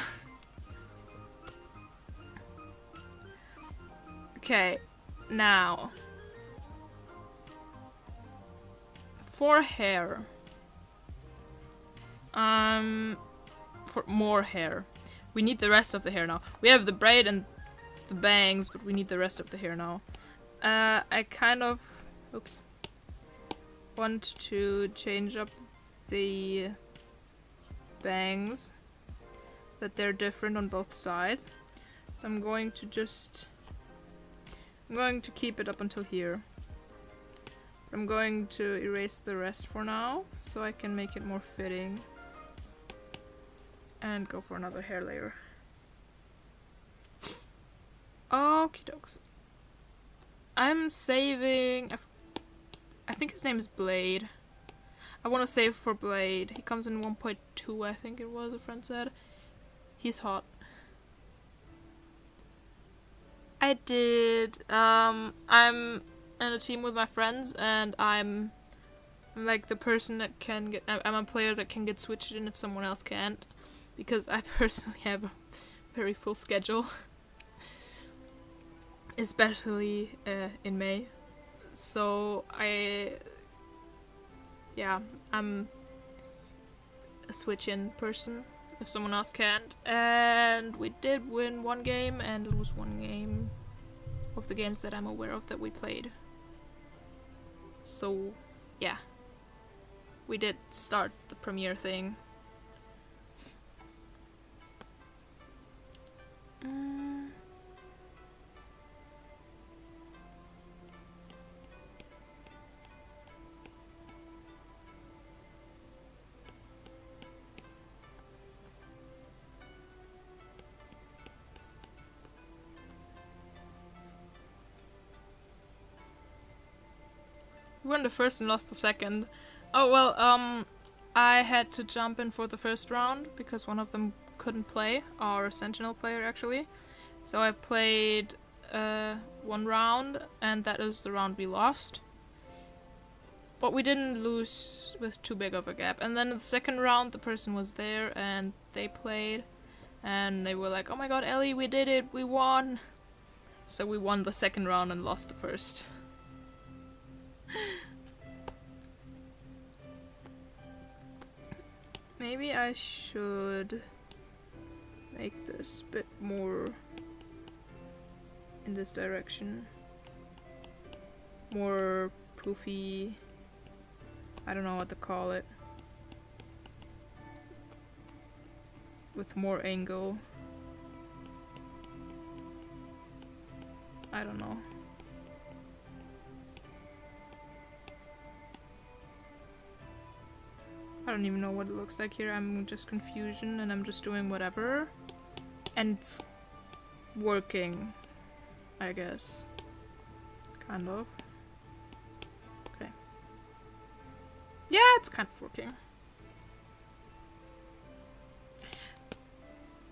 Okay, now. For hair. For more hair. We need the rest of the hair now. We have the braid and the bangs, but we need the rest of the hair now. I kind of... Oops. Want to change up the bangs. That they're different on both sides. So I'm going to just... I'm going to keep it up until here. I'm going to erase the rest for now, so I can make it more fitting. And go for another hair layer. Okie dokes. I'm saving... I think his name is Blade. I want to save for Blade. He comes in 1.2, I think it was, a friend said. He's hot. I did. I'm in a team with my friends, and I'm like the person that can get... I'm a player that can get switched in if someone else can't. Because I personally have a very full schedule. Especially in May. So I'm a switch-in person if someone else can't. And we did win one game and lose one game of the games that I'm aware of that we played. So, yeah. We did start the premiere thing. We won the first and lost the second. Oh well, I had to jump in for the first round because one of them couldn't play, our Sentinel player actually. So I played one round, and that is the round we lost. But we didn't lose with too big of a gap. And then in the second round, the person was there, and they played. And they were like, oh my god, Ellie, we did it, we won! So we won the second round and lost the first. Maybe I should make this a bit more in this direction. More poofy. I don't know what to call it. With more angle. I don't know. I don't even know what it looks like here. I'm just confusion and I'm just doing whatever. And it's working, I guess. Kind of. Okay. Yeah, it's kind of working.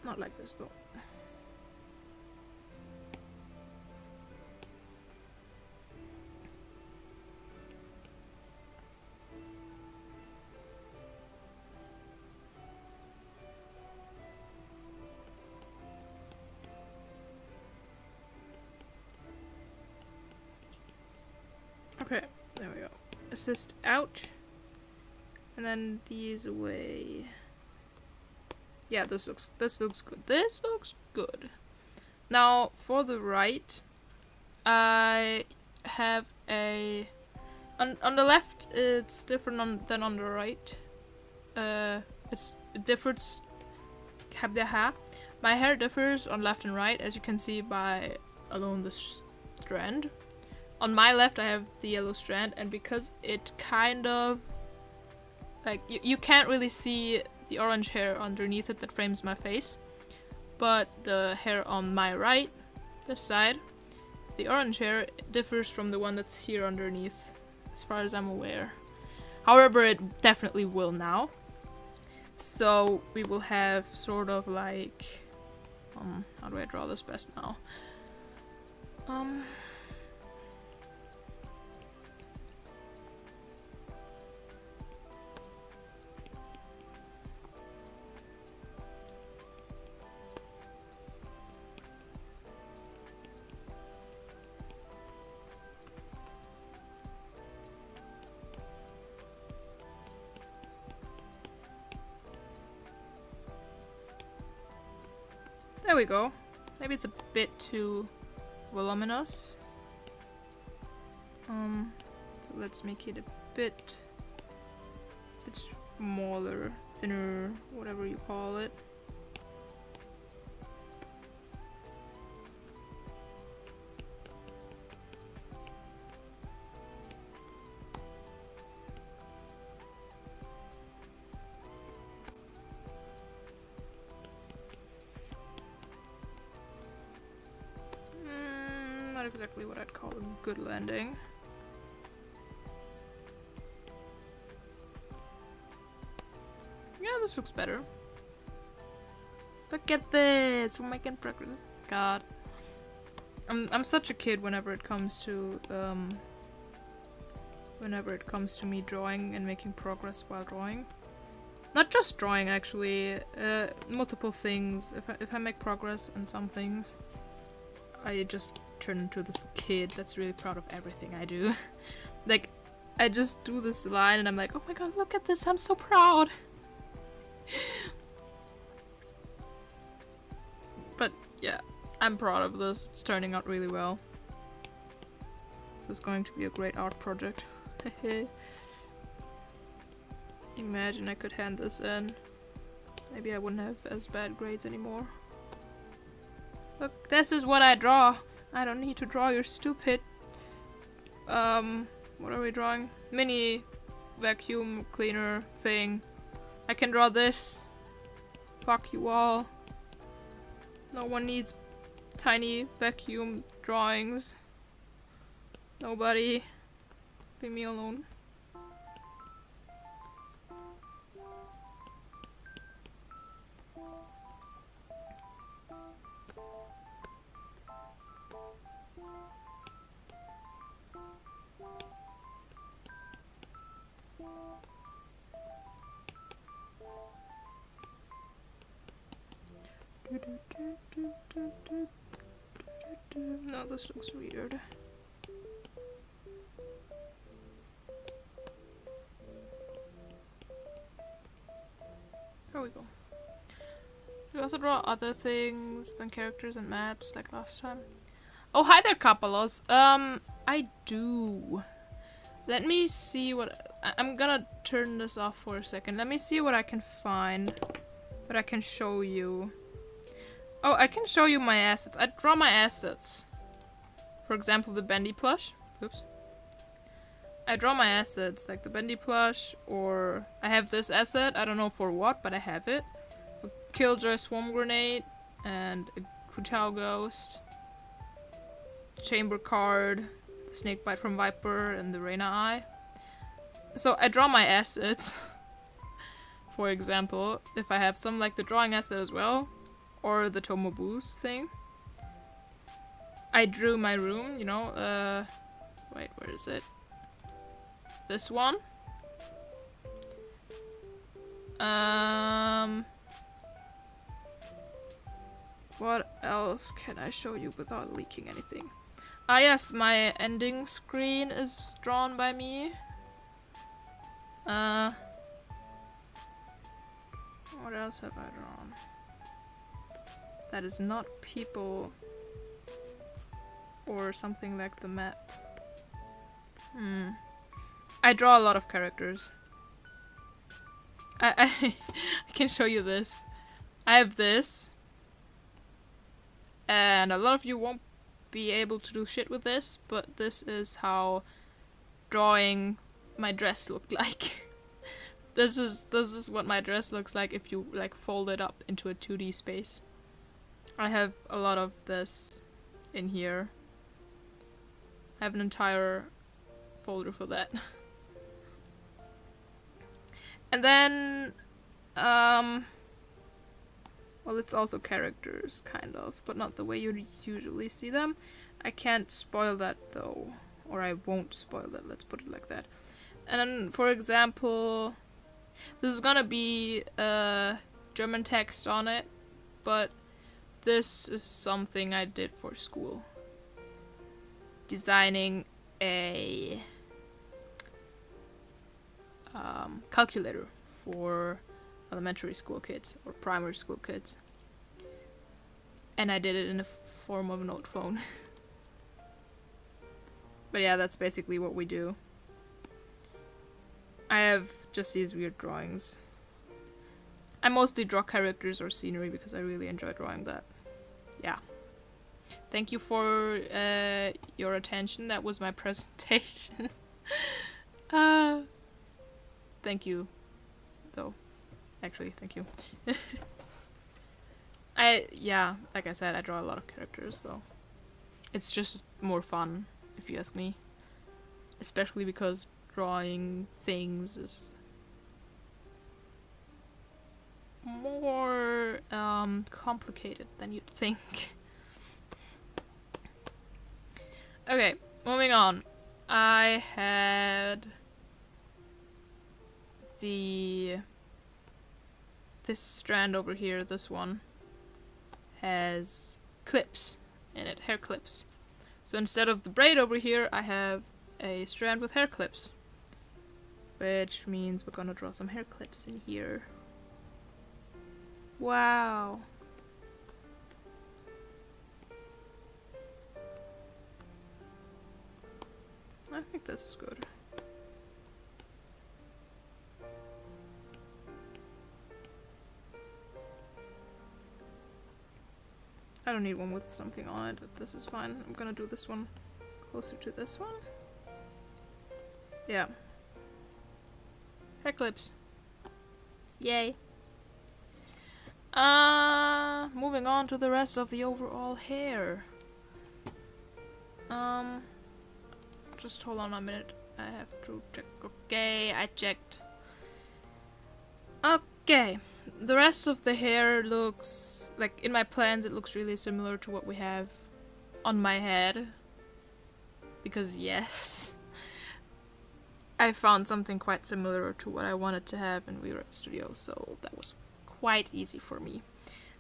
Not like this though. Okay, there we go. Assist out. And then these away. Yeah, this looks good. This looks good. Now for the right, have a... On the left, it's different than on the right. It differs... have their hair. My hair differs on left and right, as you can see by along the strand. On my left I have the yellow strand, and because it kind of... like, you can't really see the orange hair underneath it that frames my face. But the hair on my right, this side, the orange hair differs from the one that's here underneath, as far as I'm aware. However, it definitely will now. So we will have sort of like... how do I draw this best now? There we go. Maybe it's a bit too voluminous. So let's make it a bit smaller, thinner, whatever you call it. Not exactly what I'd call a good landing. Yeah, this looks better. Look at this! We're making progress. God. I'm such a kid whenever it comes to me drawing and making progress while drawing. Not just drawing, actually. Multiple things. If I make progress on some things, I just turn into this kid that's really proud of everything I do. Like, I just do this line and I'm like, oh my god, look at this, I'm so proud. But yeah, I'm proud of this. It's turning out really well. This is going to be a great art project. Imagine I could hand this in. Maybe I wouldn't have as bad grades anymore. Look, this is what I draw. I don't need to draw your stupid... what are we drawing? Mini vacuum cleaner thing. I can draw this. Fuck you all. No one needs tiny vacuum drawings. Nobody. Leave me alone. No, this looks weird. There we go. We also draw other things than characters and maps like last time. Oh, hi there, Kapalos. I do. Let me see what... I'm gonna turn this off for a second. Let me see what I can find that I can show you. Oh, I can show you my assets. I draw my assets. For example, the bendy plush. Oops. I draw my assets, like the bendy plush, or I have this asset. I don't know for what, but I have it. The Killjoy Swarm Grenade, and a Kutao Ghost, Chamber card, Snakebite from Viper, and the Reina Eye. So I draw my assets. For example, if I have some like the drawing asset as well, or the Tomobu's thing. I drew my room, you know, wait, where is it? This one. What else can I show you without leaking anything? Ah yes, my ending screen is drawn by me. What else have I drawn? That is not people or something like the map. I draw a lot of characters. I can show you this. I have this. And a lot of you won't be able to do shit with this, but this is how drawing my dress looked like. This is what my dress looks like if you like fold it up into a 2D space. I have a lot of this in here. I have an entire folder for that. And then well, it's also characters, kind of, but not the way you usually see them. I can't spoil that, though. Or I won't spoil that, let's put it like that. And then, for example, this is gonna be German text on it, but this is something I did for school. Designing a calculator for elementary school kids or primary school kids, and I did it in the form of a note phone. But yeah, that's basically what we do. I have just these weird drawings. I mostly draw characters or scenery because I really enjoy drawing that. Yeah. Thank you for your attention. That was my presentation. Thank you, though. Actually, thank you. Yeah, like I said, I draw a lot of characters, though. It's just more fun, if you ask me. Especially because drawing things is more complicated than you'd think. Okay, moving on. I had this strand over here, this one, has clips in it, hair clips. So instead of the braid over here, I have a strand with hair clips. Which means we're gonna draw some hair clips in here. Wow. I think this is good. I don't need one with something on it, but this is fine. I'm gonna do this one closer to this one. Yeah. Hair clips. Yay. Moving on to the rest of the overall hair. Just hold on a minute. I have to check. Okay, I checked. Okay. The rest of the hair looks, like, in my plans it looks really similar to what we have on my head. Because yes, I found something quite similar to what I wanted to have in We Wrote Studio, so that was quite easy for me.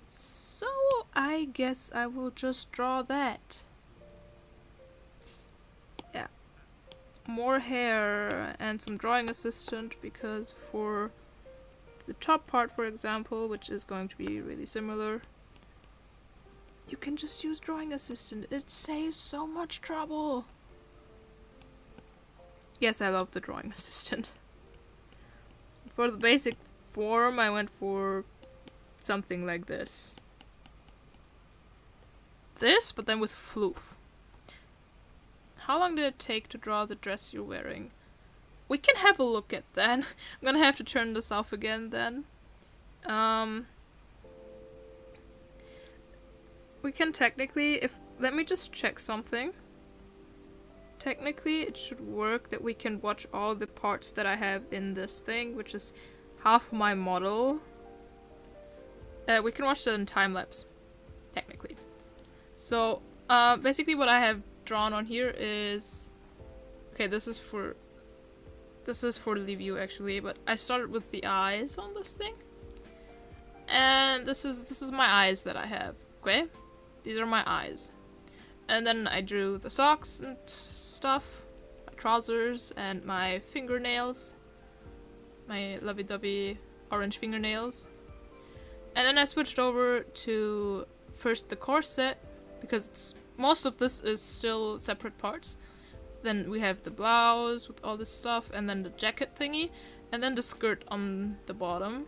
So I guess I will just draw that. Yeah. More hair and some drawing assistant, because for the top part, for example, which is going to be really similar, you can just use drawing assistant. It saves so much trouble. Yes, I love the drawing assistant. For the basic form, I went for something like this. This, but then with floof. How long did it take to draw the dress you're wearing? We can have a look at that. I'm gonna have to turn this off again then. We can technically, let me just check something. Technically, it should work that we can watch all the parts that I have in this thing, which is half my model. We can watch that in time-lapse, technically. So, basically what I have drawn on here is... Okay, this is for the view actually, but I started with the eyes on this thing. And this is my eyes that I have, okay? These are my eyes. And then I drew the socks and stuff, my trousers and my fingernails, my lovey-dovey orange fingernails. And then I switched over to first the corset, because most of this is still separate parts. Then we have the blouse with all this stuff, and then the jacket thingy, and then the skirt on the bottom.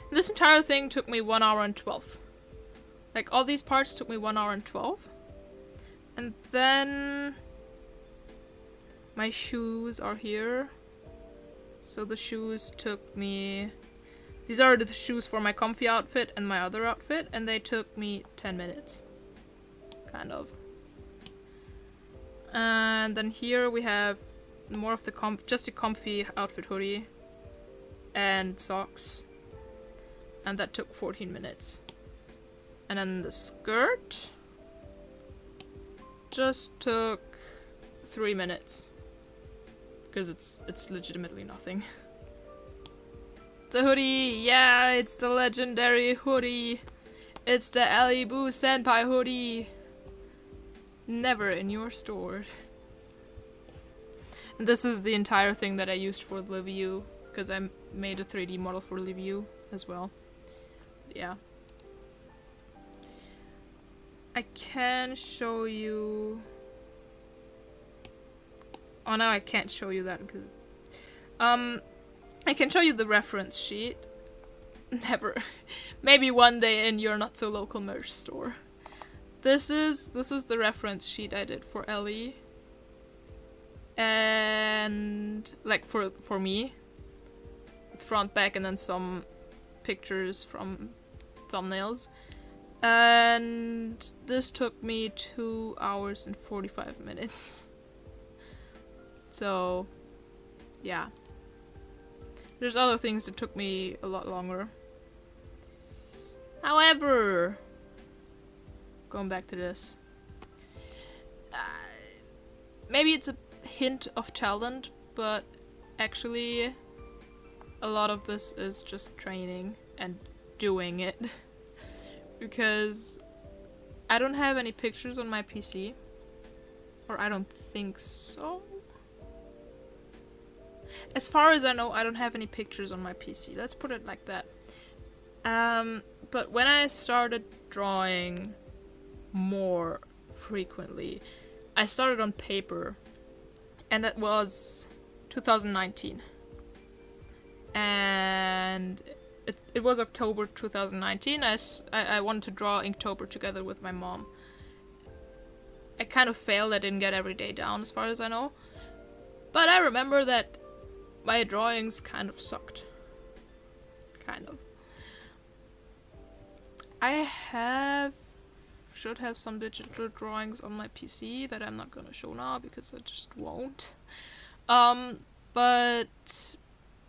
And this entire thing took me 1 hour and 12. Like, all these parts took me 1 hour and 12. And then my shoes are here. So the shoes took me... These are the shoes for my comfy outfit and my other outfit, and they took me 10 minutes. Kind of. And then here we have more of the just a comfy outfit hoodie and socks. And that took 14 minutes. And then the skirt just took 3 minutes. Because it's legitimately nothing. The hoodie, yeah, it's the legendary hoodie. It's the Ellie Boo Senpai hoodie. Never in your store. And this is the entire thing that I used for the review, because I made a 3D model for the review as well. Yeah. I can show you... Oh no, I can't show you that because... I can show you the reference sheet. Never. Maybe one day in your not so local merch store. This is the reference sheet I did for Ellie. And like for me. With front, back, and then some pictures from thumbnails. And this took me 2 hours and 45 minutes. So, yeah. There's other things that took me a lot longer. However, going back to this. Maybe it's a hint of talent, but actually a lot of this is just training and doing it. Because I don't have any pictures on my PC. Or I don't think so. As far as I know, I don't have any pictures on my PC. Let's put it like that. But when I started drawing more frequently, I started on paper. And that was 2019. And it was October 2019. I wanted to draw Inktober together with my mom. I kind of failed. I didn't get every day down as far as I know. But I remember that my drawings kind of sucked. Kind of. I should have some digital drawings on my PC that I'm not gonna show now because I just won't. But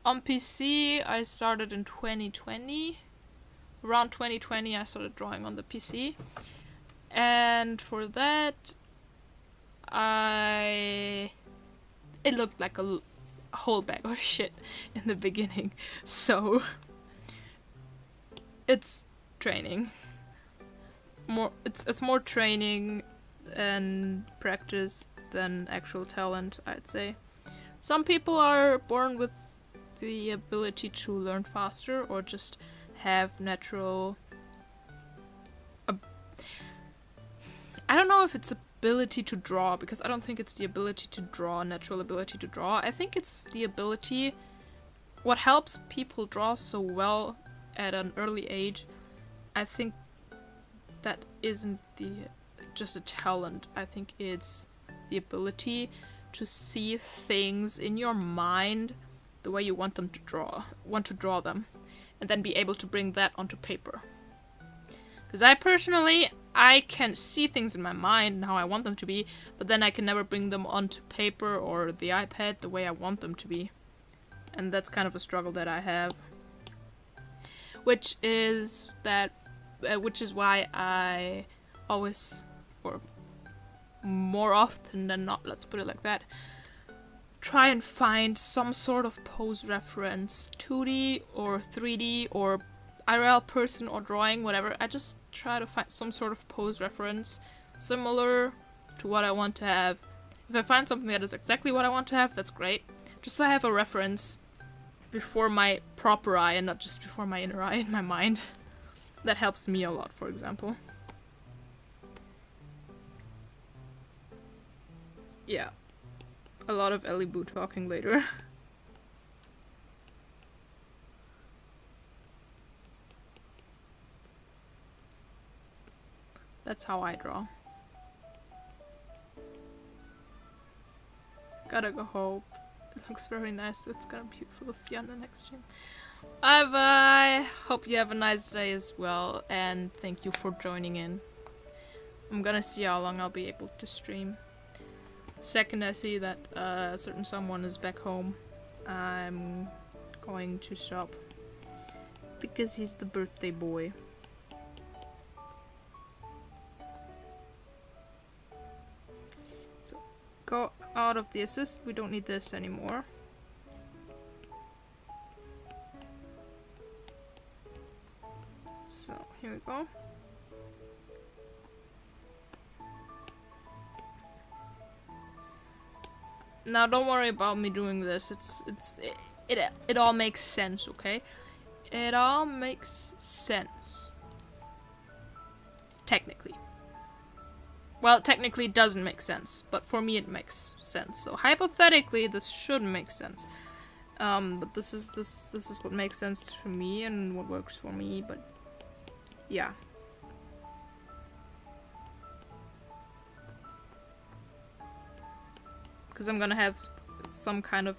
on PC I started in 2020. Around 2020 I started drawing on the PC. And for that it looked like a whole bag of shit in the beginning, so it's training. It's more training and practice than actual talent, I'd say. Some people are born with the ability to learn faster or just have natural... I don't know if it's ability to draw, because I don't think it's the ability to draw, natural ability to draw. I think it's the ability... What helps people draw so well at an early age, I think that isn't just a talent. I think it's the ability to see things in your mind the way you want to draw them, and then be able to bring that onto paper. Because I can see things in my mind and how I want them to be, but then I can never bring them onto paper or the iPad the way I want them to be. And that's kind of a struggle that I have. Which is why I always, or more often than not, let's put it like that, try and find some sort of pose reference, 2D or 3D or IRL person or drawing, whatever. I just try to find some sort of pose reference similar to what I want to have. If I find something that is exactly what I want to have, that's great. Just so I have a reference before my proper eye and not just before my inner eye in my mind. That helps me a lot, for example. yeah, a lot of Ellie Boo talking later. That's how I draw. Gotta go home. It looks very nice, so it's gonna be beautiful. See you on the next stream. Bye bye! Hope you have a nice day as well, and thank you for joining in. I'm gonna see how long I'll be able to stream. The second I see that a certain someone is back home, I'm going to stop. Because he's the birthday boy. So, go out of the assist. We don't need this anymore. So, here we go. Now, don't worry about me doing this. It all makes sense, okay? It all makes sense. Technically. Well, technically it doesn't make sense, but for me it makes sense. So hypothetically, this should make sense. But this is what makes sense for me and what works for me. But yeah. Because I'm gonna have some kind of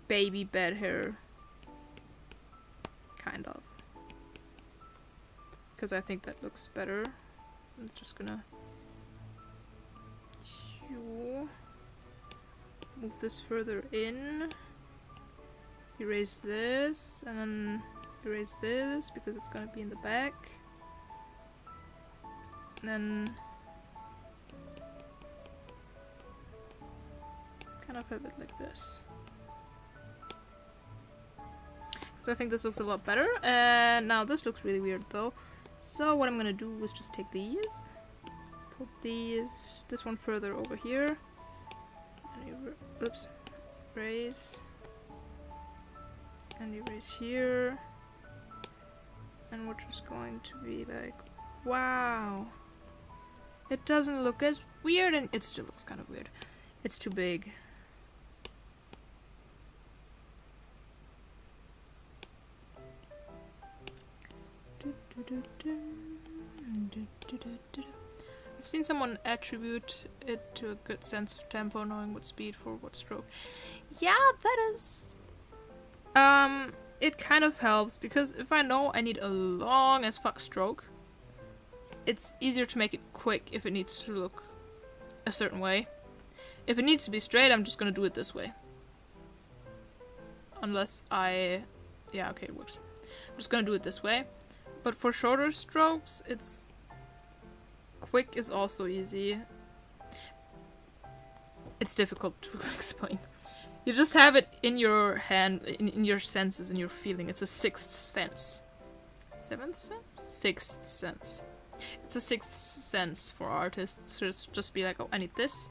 baby bed hair. Kind of. Because I think that looks better. I'm just gonna move this further in. Erase this, and then erase this because it's gonna be in the back. And then kind of have it like this. So I think this looks a lot better. And now this looks really weird though. So what I'm gonna do is just take these, put this one further over here, and erase, and erase here, and we're just going to be like, wow, it doesn't look as weird, and it still looks kind of weird. It's too big. I've seen someone attribute it to a good sense of tempo, knowing what speed for what stroke. Yeah, that is... it kind of helps, because if I know I need a long as fuck stroke, it's easier to make it quick if it needs to look a certain way. If it needs to be straight, I'm just gonna do it this way. Unless I... yeah, okay, it works. I'm just gonna do it this way. But for shorter strokes, it's... quick is also easy. It's difficult to explain. You just have it in your hand, in your senses, in your feeling. It's a sixth sense. Seventh sense? Sixth sense. It's a sixth sense for artists to just be like, oh, I need this,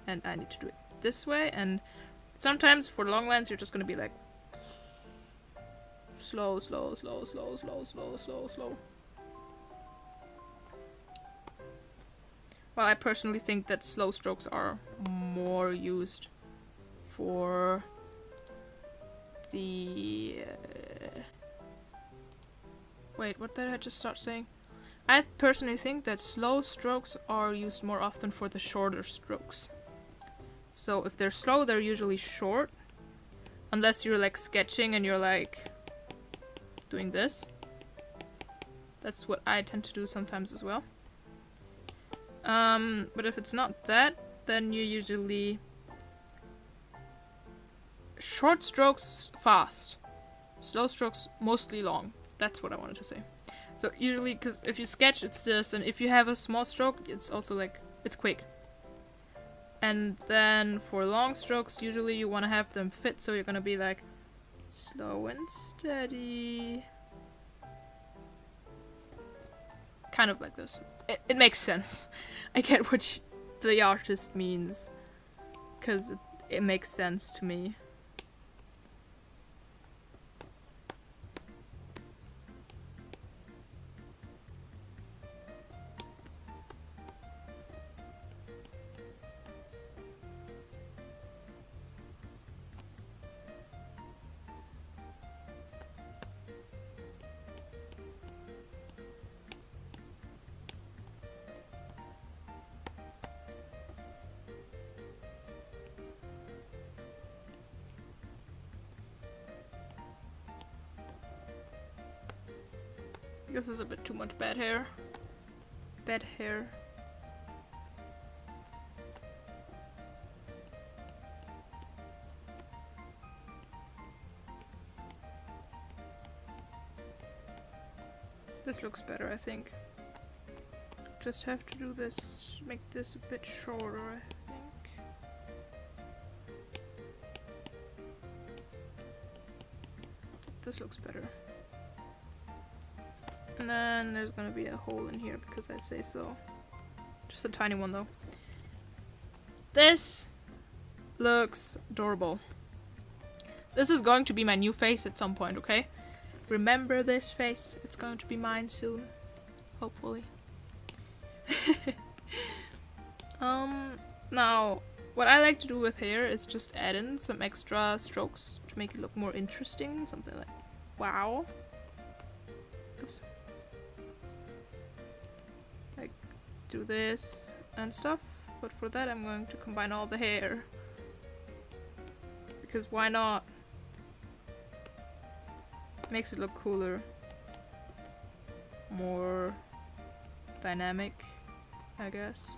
and I need to do it this way, and sometimes for long lines you're just gonna be like, slow, slow, slow, slow, slow, slow, slow, slow. Well, I personally think that slow strokes are more used for the... wait, what did I just start saying? I personally think that slow strokes are used more often for the shorter strokes. So if they're slow, they're usually short. Unless you're like sketching and you're like doing this. That's what I tend to do sometimes as well. But if it's not that, then you usually... short strokes fast. Slow strokes mostly long. That's what I wanted to say. So usually, because if you sketch, it's this, and if you have a small stroke, it's also like, it's quick. And then for long strokes, usually you want to have them fit, so you're gonna be like, slow and steady. Kind of like this. It makes sense. I get what the artist means, because it makes sense to me. This is a bit too much bad hair. Bad hair. This looks better, I think. Just have to do this, make this a bit shorter, I think. This looks better. And then there's gonna be a hole in here because I say so. Just a tiny one though. This looks adorable. This is going to be my new face at some point, okay? Remember this face? It's going to be mine soon. Hopefully. Now, what I like to do with hair is just add in some extra strokes to make it look more interesting. Something like, wow. Oops. Like, do this and stuff. But for that, I'm going to combine all the hair. Because why not? Makes it look cooler. More dynamic, I guess.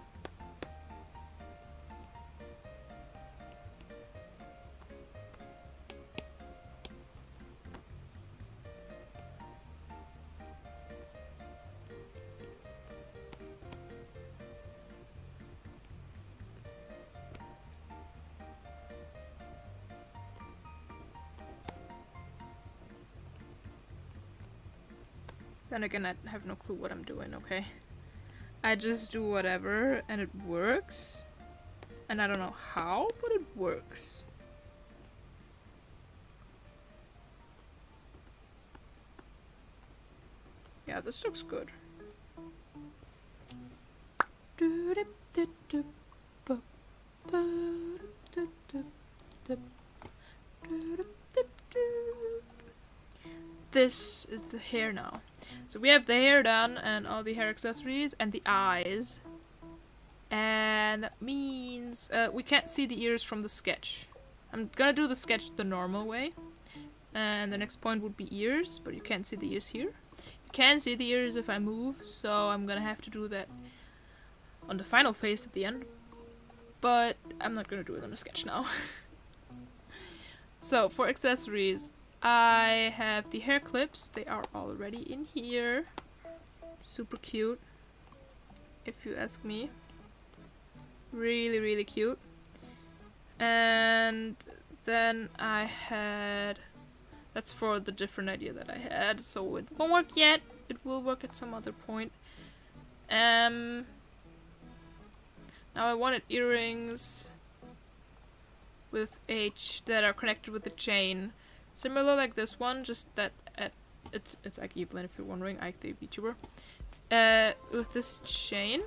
Then again, I have no clue what I'm doing, okay? I just do whatever and it works. And I don't know how, but it works. Yeah, this looks good. This is the hair now. So we have the hair done and all the hair accessories and the eyes. And that means we can't see the ears from the sketch. I'm gonna do the sketch the normal way. And the next point would be ears, but you can't see the ears here. You can see the ears if I move, so I'm gonna have to do that on the final face at the end. But I'm not gonna do it on the sketch now. So for accessories, I have the hair clips. They are already in here. Super cute, if you ask me. Really, really cute. And then I had... That's for the different idea that I had, so it won't work yet. It will work at some other point. Now I wanted earrings with H that are connected with the chain. Similar like this one, just that it's isekai'd, if you're wondering, Ike the VTuber. With this chain.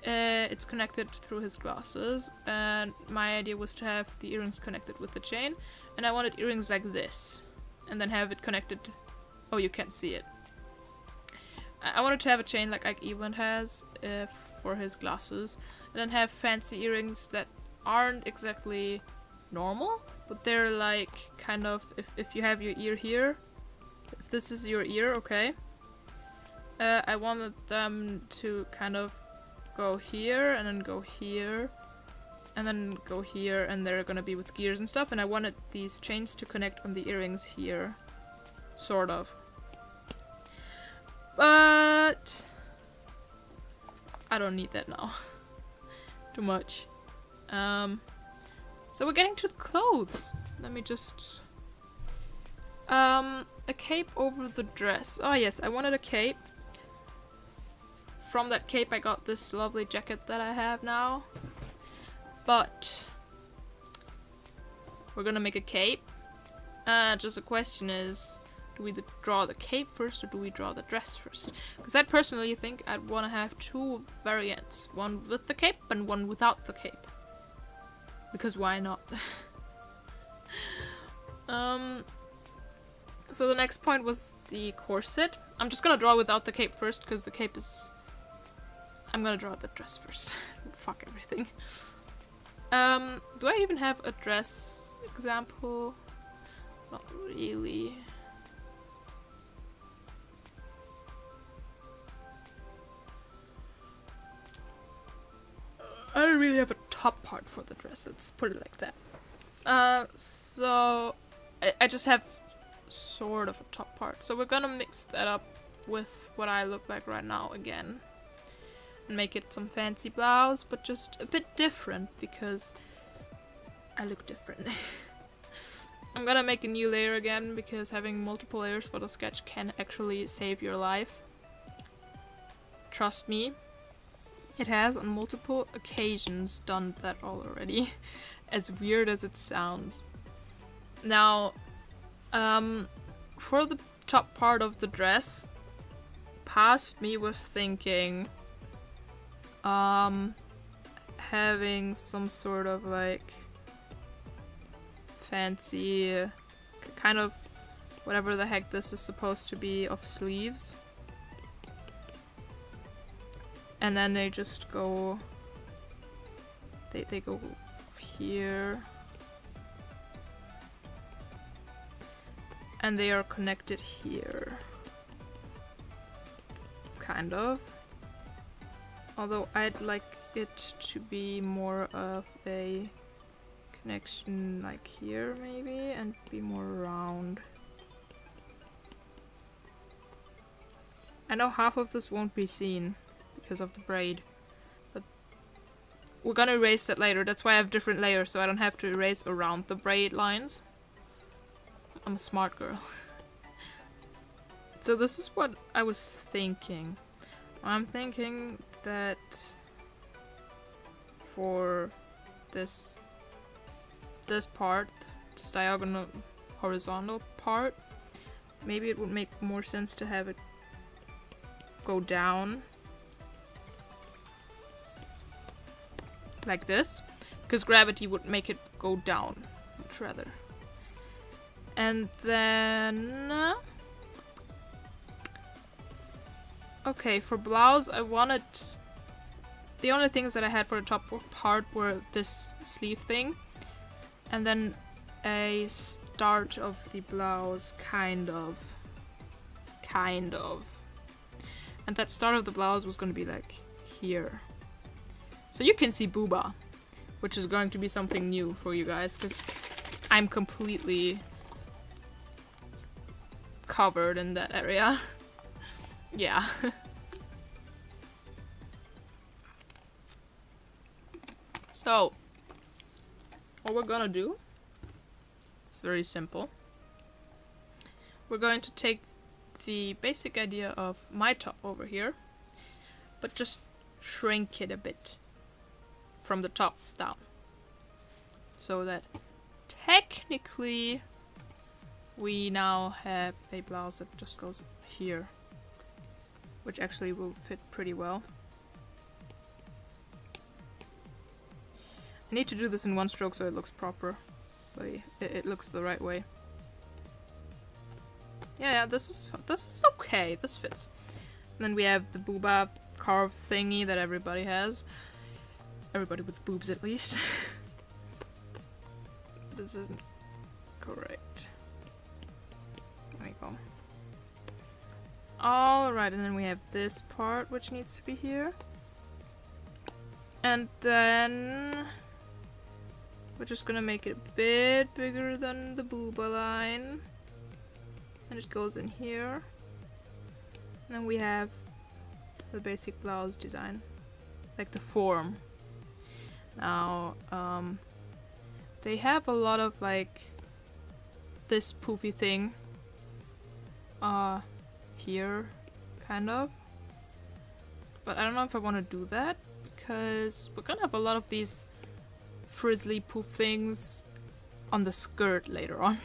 It's connected through his glasses, and my idea was to have the earrings connected with the chain, and I wanted earrings like this, and then have it connected. Oh, you can't see it. I wanted to have a chain like isekai'd has for his glasses, and then have fancy earrings that aren't exactly normal, but they're like kind of, if you have your ear here, if this is your ear, okay, I wanted them to kind of go here and then go here and then go here, and they're gonna be with gears and stuff, and I wanted these chains to connect on the earrings here, sort of, but I don't need that now. Too much. So we're getting to the clothes. Let me just... a cape over the dress. Oh yes, I wanted a cape. From that cape I got this lovely jacket that I have now. But... we're gonna make a cape. Just the question is, do we draw the cape first or do we draw the dress first? Because I personally think I'd want to have two variants. One with the cape and one without the cape. Because why not? So the next point was the corset. I'm just gonna draw without the cape first, because the cape is... I'm gonna draw the dress first. Fuck everything. Do I even have a dress example? Not really. really have a top part for the dress, let's put it like that. So I just have sort of a top part. So we're gonna mix that up with what I look like right now again. And make it some fancy blouse, but just a bit different because I look different. I'm gonna make a new layer again because having multiple layers for the sketch can actually save your life. Trust me, it has on multiple occasions done that already, as weird as it sounds. Now, for the top part of the dress, past me was thinking having some sort of like fancy kind of whatever the heck this is supposed to be of sleeves. And then they just go, they go here. And they are connected here. Kind of. Although I'd like it to be more of a connection like here maybe, and be more round. I know half of this won't be seen because of the braid, but we're gonna erase that later. That's why I have different layers, so I don't have to erase around the braid lines. I'm a smart girl. So this is what I was thinking. I'm thinking that for this part, this diagonal horizontal part, maybe it would make more sense to have it go down like this, because gravity would make it go down much rather. And then okay, for blouse I wanted, the only things that I had for the top part were this sleeve thing and then a start of the blouse, kind of. And that start of the blouse was going to be like here. So you can see booba, which is going to be something new for you guys because I'm completely covered in that area. Yeah. So, what we're gonna do is very simple. We're going to take the basic idea of my top over here, but just shrink it a bit from the top down. So that technically we now have a blouse that just goes here, which actually will fit pretty well. I need to do this in one stroke so it looks proper. So it looks the right way. Yeah, this is okay. This fits. And then we have the booba carve thingy that everybody has. Everybody with boobs, at least. This isn't correct. There we go. Alright, and then we have this part which needs to be here. And then we're just gonna make it a bit bigger than the booba line. And it goes in here. And then we have the basic blouse design. Like the form. Now, they have a lot of like this poofy thing here, kind of. But I don't know if I want to do that because we're gonna have a lot of these frizzly poof things on the skirt later on.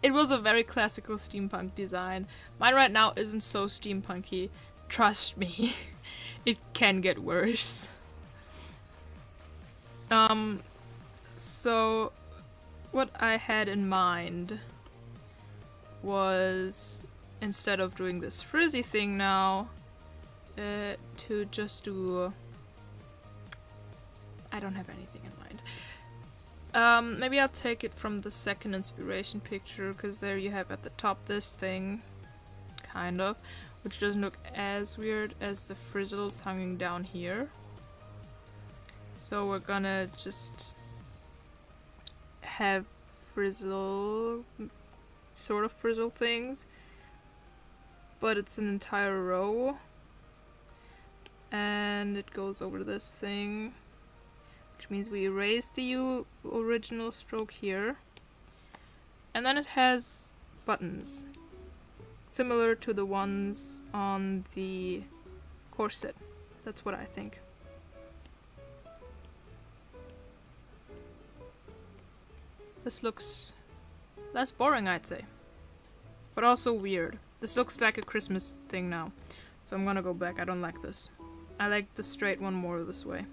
It was a very classical steampunk design. Mine right now isn't so steampunky. Trust me, it can get worse. So what I had in mind was, instead of doing this frizzy thing now, to just do... I don't have anything in mind. Maybe I'll take it from the second inspiration picture, because there you have at the top this thing, kind of, which doesn't look as weird as the frizzles hanging down here. So we're gonna just have frizzle, sort of frizzle things, but it's an entire row, and it goes over this thing, which means we erase the original stroke here, and then it has buttons similar to the ones on the corset. That's what I think. This looks less boring, I'd say, but also weird. This looks like a Christmas thing now, so I'm gonna go back. I don't like this. I like the straight one more this way.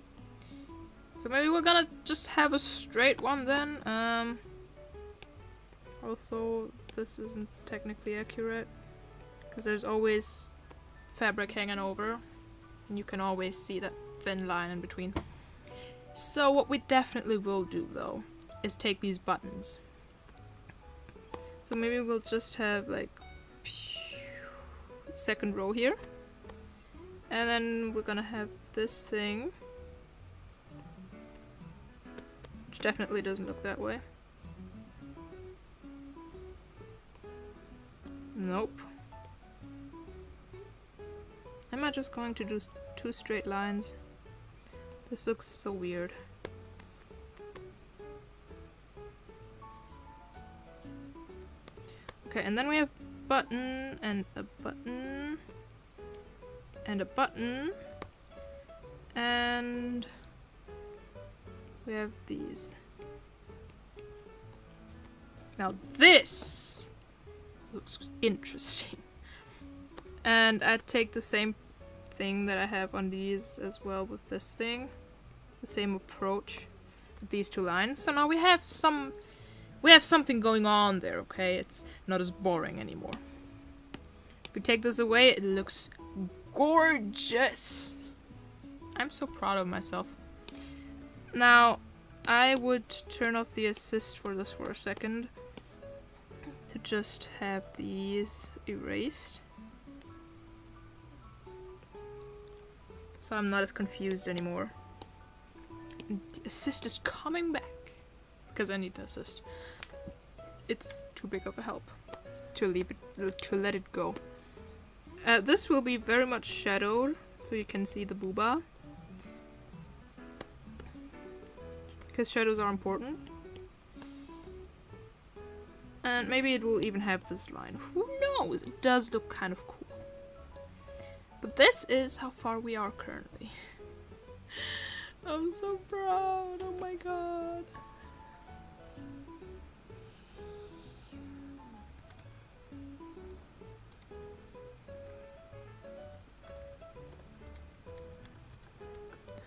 So maybe we're gonna just have a straight one then. Also, this isn't technically accurate, because there's always fabric hanging over, and you can always see that thin line in between. So what we definitely will do, though, is take these buttons. So maybe we'll just have, like, second row here. And then we're gonna have this thing, which definitely doesn't look that way. Nope. Am I just going to do two straight lines? This looks so weird. Okay, and then we have button and a button and a button, and we have these. Now this looks interesting. And I take the same thing that I have on these as well with this thing. The same approach with these two lines. So now we have something going on there, okay? It's not as boring anymore. If we take this away, it looks gorgeous. I'm so proud of myself. Now, I would turn off the assist for this for a second to just have these erased, so I'm not as confused anymore. And the assist is coming back because I need the assist. It's too big of a help to let it go. This will be very much shadowed, so you can see the booba, because shadows are important. And maybe it will even have this line. Who knows? It does look kind of cool. But this is how far we are currently. I'm so proud. Oh my god.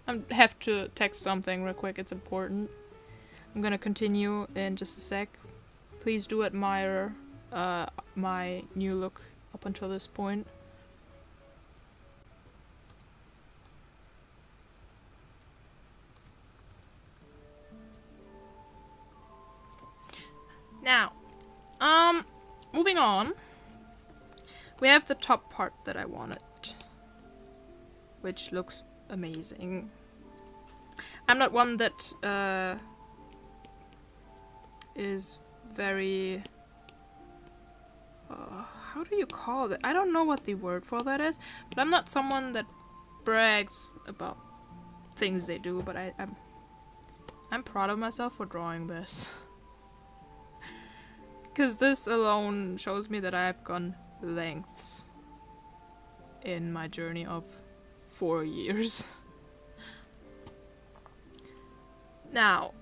I have to text something real quick. It's important. I'm gonna continue in just a sec. Please do admire my new look up until this point. Now, moving on. We have the top part that I wanted, which looks amazing. I'm not one that is very how do you call it? I don't know what the word for that is, but I'm not someone that brags about things they do, but I'm proud of myself for drawing this. Because this alone shows me that I have gone lengths in my journey of 4 years. Now,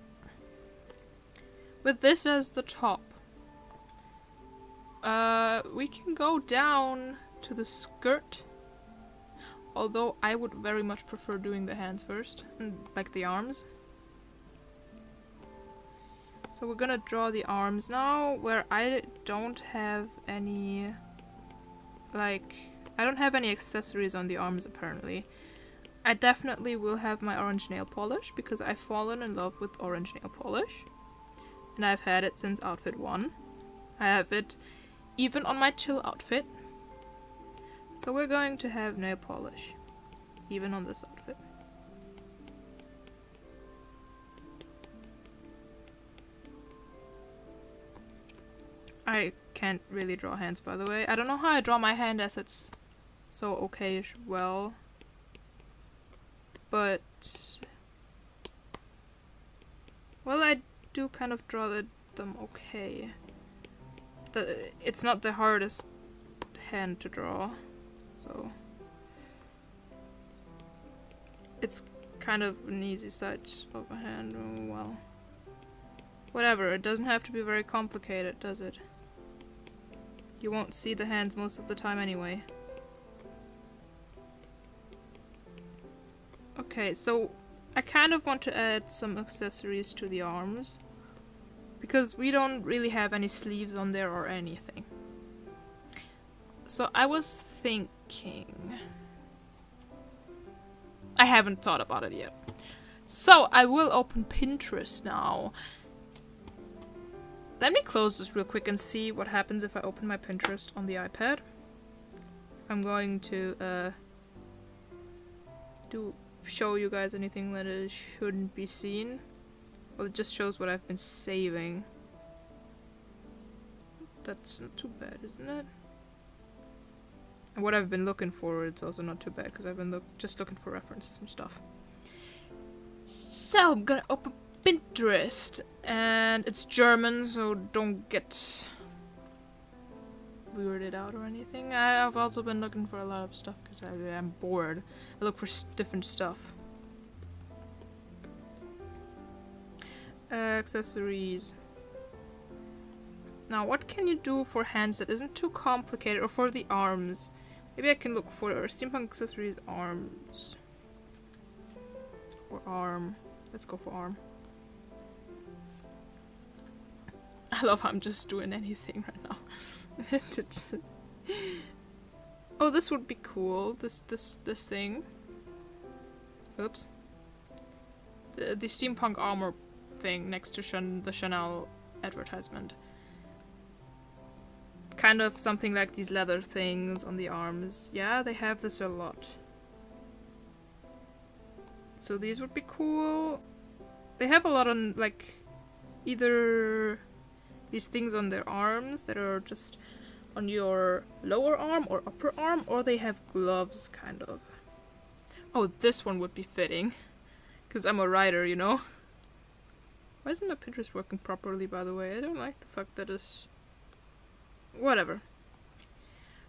with this as the top, we can go down to the skirt, although I would very much prefer doing the hands first, and like the arms. So we're gonna draw the arms now, where I don't have any, like, I don't have any accessories on the arms apparently. I definitely will have my orange nail polish, because I've fallen in love with orange nail polish. And I've had it since outfit 1. I have it even on my chill outfit. So we're going to have nail polish, even on this outfit. I can't really draw hands, by the way. I don't know how I draw my hand as it's so okay-ish well. But... well, I do kind of draw them okay. It's not the hardest hand to draw, so... it's kind of an easy side of a hand. Oh, well. Whatever, it doesn't have to be very complicated, does it? You won't see the hands most of the time anyway. Okay, so I kind of want to add some accessories to the arms. Because we don't really have any sleeves on there or anything. So I was thinking... I haven't thought about it yet. So I will open Pinterest now. Let me close this real quick and see what happens if I open my Pinterest on the iPad. I'm going to show you guys anything that it shouldn't be seen. Well, it just shows what I've been saving. That's not too bad, isn't it? And what I've been looking for, it's also not too bad, because I've been just looking for references and stuff. So, I'm gonna open Pinterest, and it's German, so don't get weirded out or anything. I've also been looking for a lot of stuff, because I'm bored. I look for different stuff. Accessories. Now, what can you do for hands that isn't too complicated, or for the arms? Maybe I can look for steampunk accessories arms. Or arm. Let's go for arm. I love how I'm just doing anything right now. Oh, this would be cool. This thing. Oops. The steampunk armor thing next to the Chanel advertisement. Kind of something like these leather things on the arms. Yeah, they have this a lot. So these would be cool. They have a lot on, like, either these things on their arms that are just on your lower arm or upper arm, or they have gloves, kind of. Oh, this one would be fitting. Because I'm a writer, you know? Why isn't my Pinterest working properly, by the way? I don't like the fact that it's... whatever.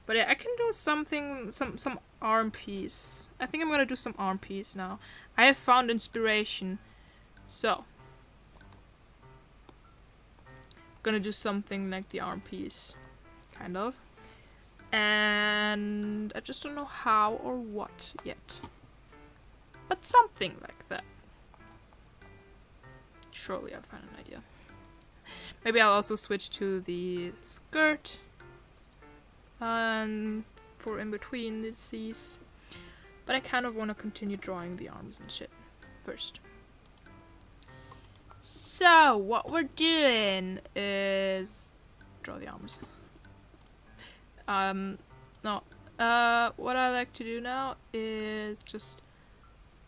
But yeah, I can do something, some arm piece. I think I'm gonna do some arm piece now. I have found inspiration. So. Gonna do something like the arm piece. Kind of. And I just don't know how or what yet. But something like that. Surely I'll find an idea. Maybe I'll also switch to the skirt. For in between the C's. But I kind of want to continue drawing the arms and shit first. So, what we're doing is draw the arms. No. What I like to do now is just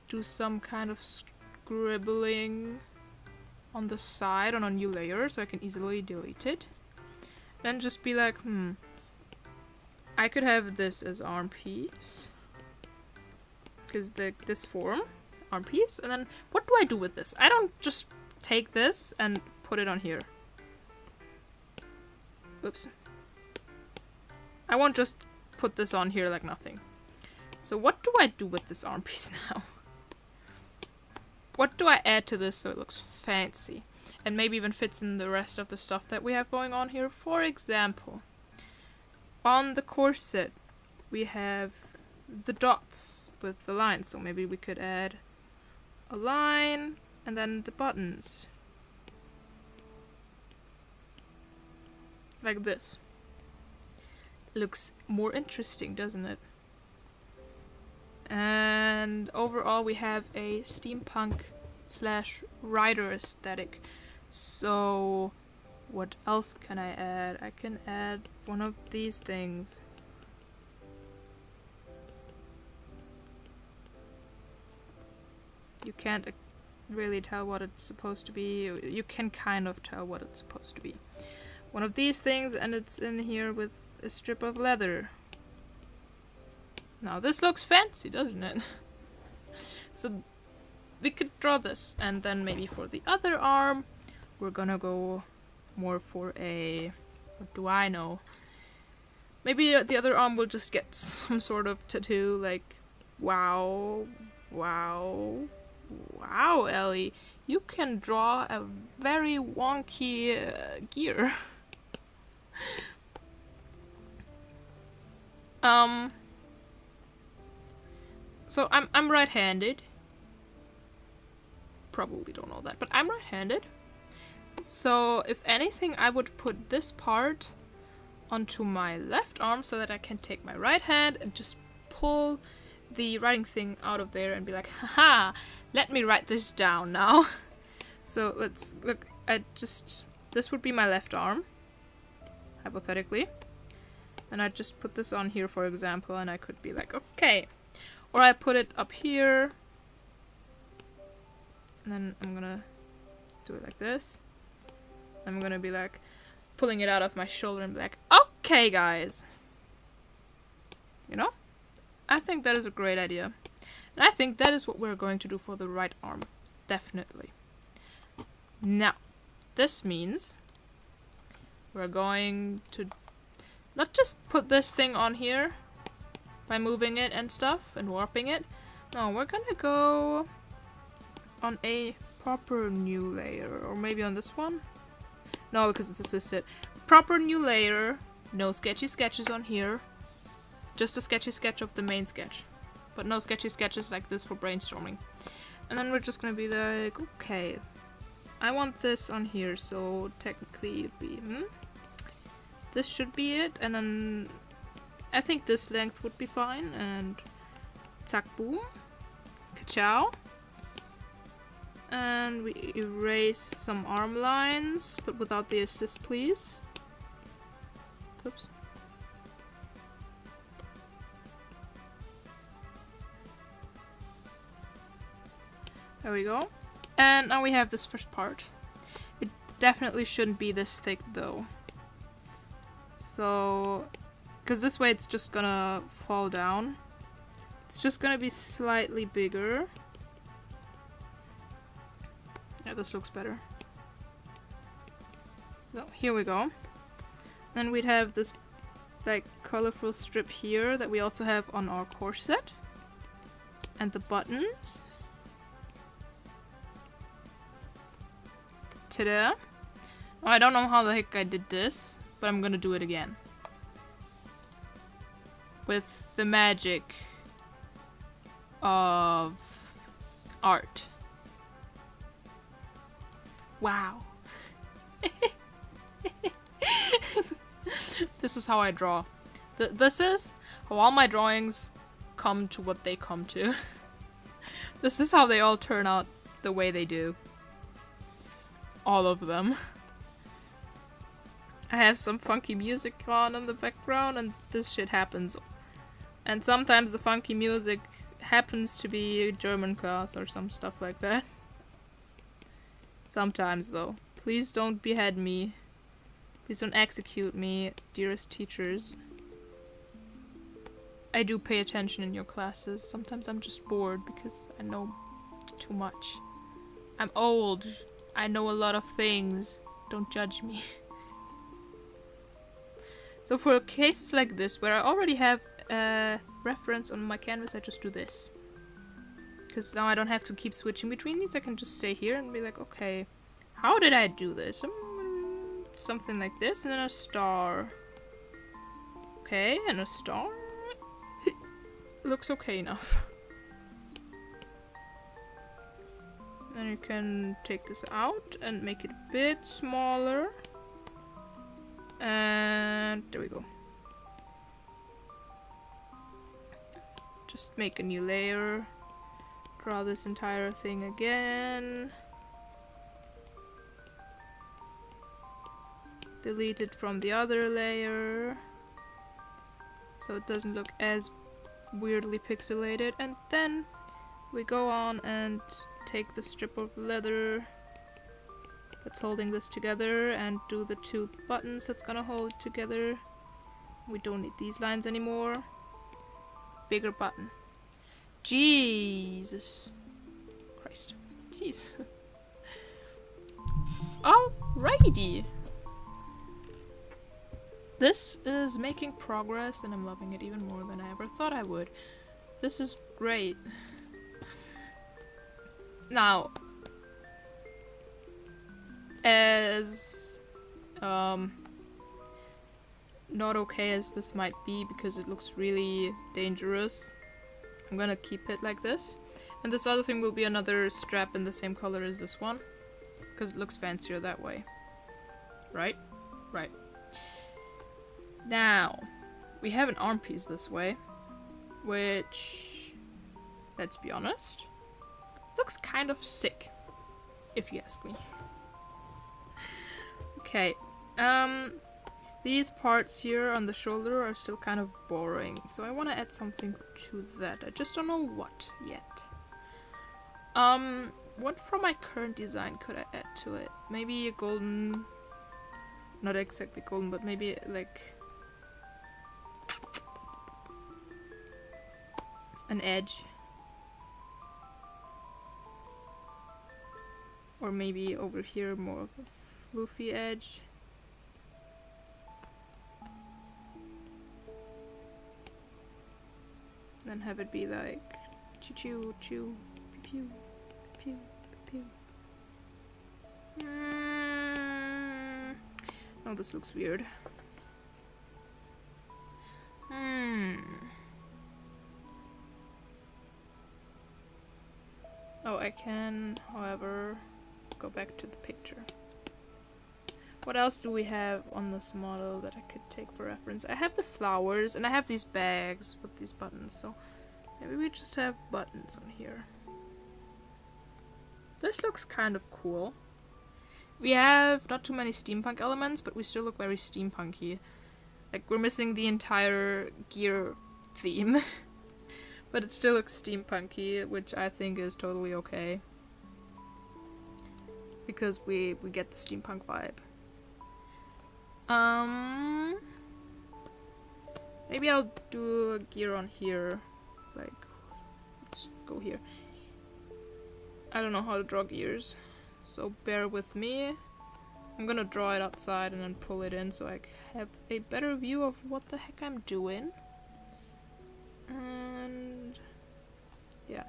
do some kind of scribbling on the side on a new layer so I can easily delete it. Then just be like, I could have this as arm piece. Because this form, arm piece, and then what do I do with this? I don't just take this and put it on here. Oops. I won't just put this on here like nothing. So what do I do with this arm piece now? What do I add to this so it looks fancy? And maybe even fits in the rest of the stuff that we have going on here. For example, on the corset, we have the dots with the lines. So maybe we could add a line and then the buttons. Like this. Looks more interesting, doesn't it? And overall we have a steampunk / writer aesthetic. So what else can I add? I can add one of these things. You can't really tell what it's supposed to be. You can kind of tell what it's supposed to be. one of these things, and it's in here with a strip of leather. Now this looks fancy, doesn't it? So we could draw this, and then maybe for the other arm, we're gonna go more for a... what do I know? Maybe the other arm will just get some sort of tattoo, like, wow, wow, wow, Ellie, you can draw a very wonky gear. So I'm right-handed. Probably don't know that, but I'm right-handed. So if anything, I would put this part onto my left arm so that I can take my right hand and just pull the writing thing out of there and be like, haha, let me write this down now. So let's look at just, this would be my left arm, hypothetically. And I just put this on here, for example, and I could be like, okay. Or I put it up here. And then I'm gonna do it like this. I'm gonna be like, pulling it out of my shoulder and be like, okay, guys. You know? I think that is a great idea. And I think that is what we're going to do for the right arm. Definitely. Now, this means we're going to not just put this thing on here by moving it and stuff and warping it. No, we're gonna go on a proper new layer, or maybe on this one. No, because it's assisted. Proper new layer, no sketchy sketches on here. Just a sketchy sketch of the main sketch. But no sketchy sketches like this for brainstorming. And then we're just gonna be like, okay, I want this on here, so technically it'd be, this should be it, and then I think this length would be fine, and zack boom, ka-chow. And we erase some arm lines, but without the assist, please. Oops. There we go. And now we have this first part. It definitely shouldn't be this thick though. So, because this way it's just gonna fall down. It's just gonna be slightly bigger. Yeah, this looks better. So, here we go. Then we'd have this like colorful strip here that we also have on our corset. And the buttons. Ta-da! Oh, I don't know how the heck I did this, but I'm gonna do it again. With the magic of art. Wow. This is how I draw. This is how all my drawings come to what they come to. This is how they all turn out the way they do. All of them. I have some funky music on in the background and this shit happens. And sometimes the funky music happens to be a German class or some stuff like that. Sometimes though. Please don't behead me. Please don't execute me, dearest teachers. I do pay attention in your classes. Sometimes I'm just bored because I know too much. I'm old. I know a lot of things. Don't judge me. So for cases like this, where I already have a reference on my canvas, I just do this. Because now I don't have to keep switching between these. I can just stay here and be like, okay, how did I do this? Something like this, and then a star. Okay, and a star. Looks okay enough. Then you can take this out and make it a bit smaller. And there we go. Just make a new layer. Draw this entire thing again. Delete it from the other layer. So it doesn't look as weirdly pixelated. And then we go on and take the strip of leather that's holding this together, and do the 2 buttons that's gonna hold it together. We don't need these lines anymore. Bigger button. Jesus Christ. Jeez. Alrighty. This is making progress, and I'm loving it even more than I ever thought I would. This is great. Now, as not okay as this might be, because it looks really dangerous, I'm gonna keep it like this. And this other thing will be another strap in the same color as this one, because it looks fancier that way. Right? Right. Now, we have an arm piece this way, which, let's be honest, looks kind of sick, if you ask me. Okay, these parts here on the shoulder are still kind of boring, so I want to add something to that. I just don't know what yet. What from my current design could I add to it? Maybe a golden, not exactly golden, but maybe like an edge. Or maybe over here more of a floofy edge. Then have it be like choo choo choo pew pew pew pew. Oh, this looks weird. Oh, I can, however, go back to the picture. What else do we have on this model that I could take for reference? I have the flowers, and I have these bags with these buttons, so maybe we just have buttons on here. This looks kind of cool. We have not too many steampunk elements, but we still look very steampunky. Like, we're missing the entire gear theme. But it still looks steampunky, which I think is totally okay. Because we get the steampunk vibe. Maybe I'll do a gear on here. Like, let's go here. I don't know how to draw gears, so bear with me. I'm gonna draw it outside and then pull it in so I have a better view of what the heck I'm doing. And yeah.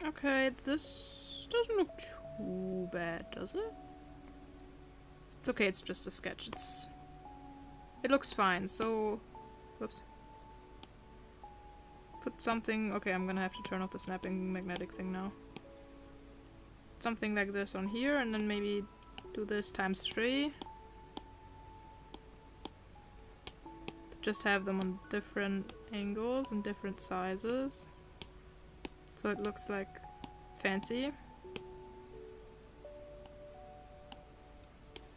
Okay, this doesn't look too bad, does it? It's okay, it's just a sketch. It looks fine, so whoops. Put something, okay, I'm gonna have to turn off the snapping magnetic thing now. Something like this on here, and then maybe do this times 3. Just have them on different angles and different sizes. So it looks like fancy.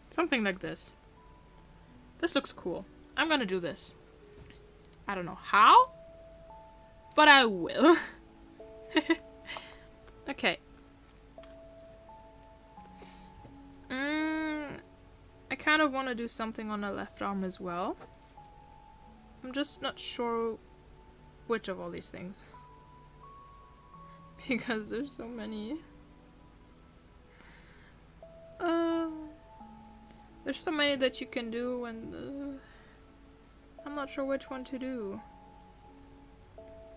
Something like this. This looks cool. I'm gonna do this. I don't know how, but I will. Okay. I kind of want to do something on the left arm as well. I'm just not sure which of all these things. Because there's so many. There's so many that you can do, and I'm not sure which one to do.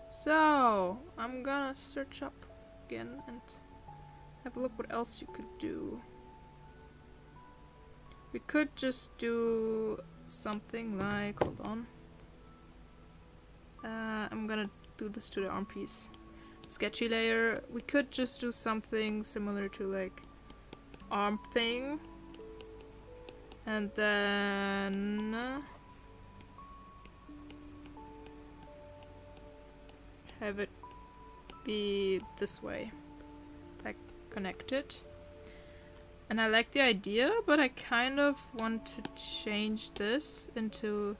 So, I'm gonna search up again and have a look what else you could do. We could just do something like, hold on. I'm gonna do this to the arm piece. Sketchy layer. We could just do something similar to like arm thing. And then have it be this way, like connected. And I like the idea, but I kind of want to change this into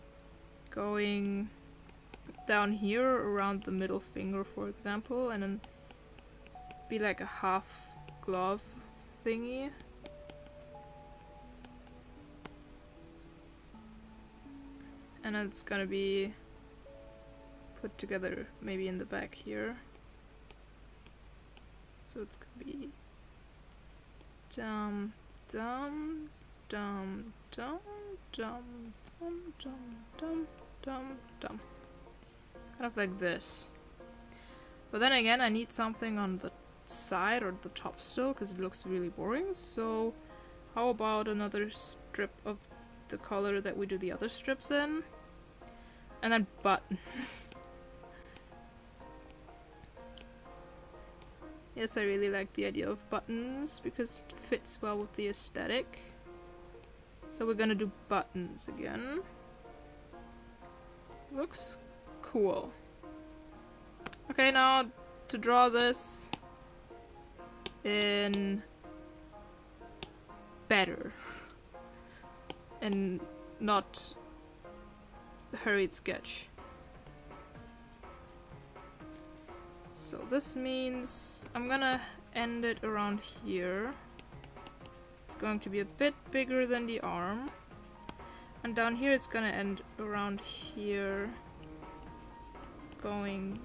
going down here around the middle finger, for example, and then be like a half glove thingy. And then it's gonna be put together maybe in the back here. So it's gonna be dum dum dum dum dum dum dum dum dum dum. Kind of like this. But then again, I need something on the side or the top still, because it looks really boring. So how about another strip of the color that we do the other strips in? And then buttons. Yes, I really like the idea of buttons because it fits well with the aesthetic. So we're gonna do buttons again. Looks cool. Okay, now to draw this in better and not hurried sketch. So this means I'm gonna end it around here. It's going to be a bit bigger than the arm. And down here it's gonna end around here. Going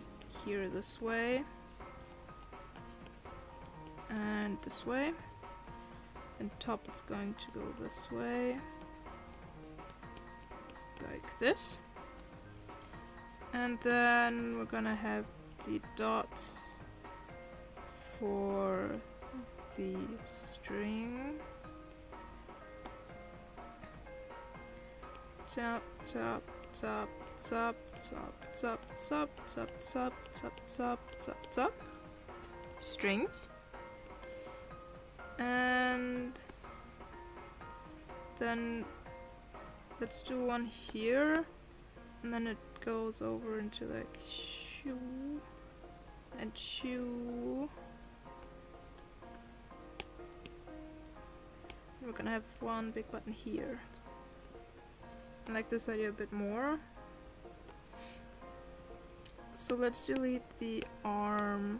here this way. And this way. And top it's going to go this way. Like this. And then we're gonna have the dots for the string. Tap, tap, tap, tap, tap, tap, tap, tap, tap, tap, tap, tap, tap. Strings. And then let's do one here, and then it goes over into like shoe and shoe. We're gonna have one big button here. I like this idea a bit more. So let's delete the arm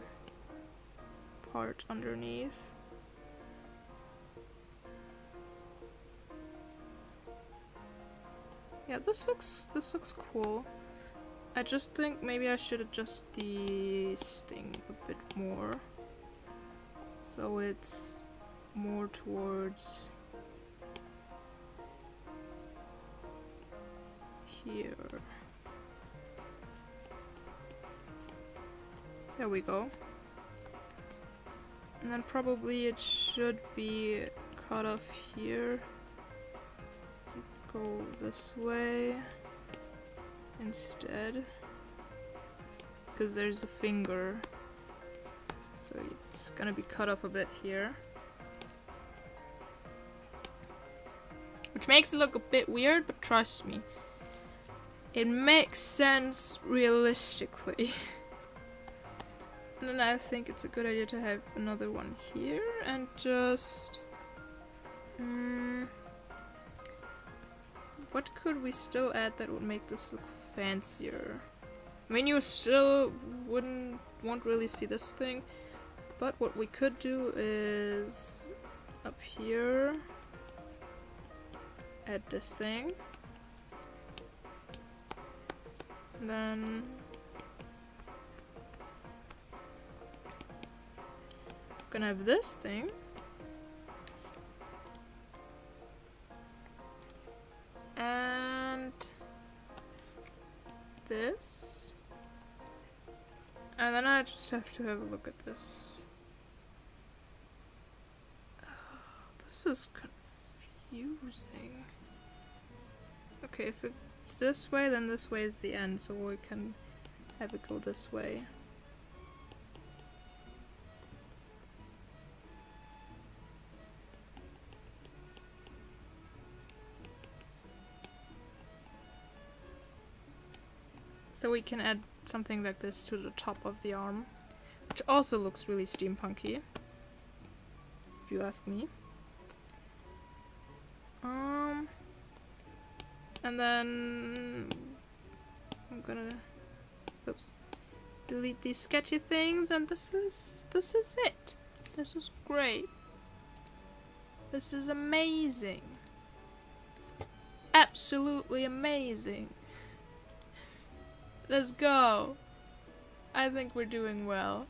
part underneath. Yeah, this looks cool. I just think maybe I should adjust this thing a bit more. So it's more towards here. There we go. And then probably it should be cut off here. Go this way instead, because there's the finger, so it's gonna be cut off a bit here, which makes it look a bit weird, but trust me, it makes sense realistically. And then I think it's a good idea to have another one here and just what could we still add that would make this look fancier? I mean, you still won't really see this thing, but what we could do is up here add this thing, and then I'm gonna have this thing. And this. And then I just have to have a look at this. This is confusing. Okay, if it's this way, then this way is the end, so we can have it go this way. So we can add something like this to the top of the arm, which also looks really steampunky, if you ask me. And then I'm gonna, oops, delete these sketchy things, and this is it. This is great. This is amazing. Absolutely amazing. Let's go. I think we're doing well.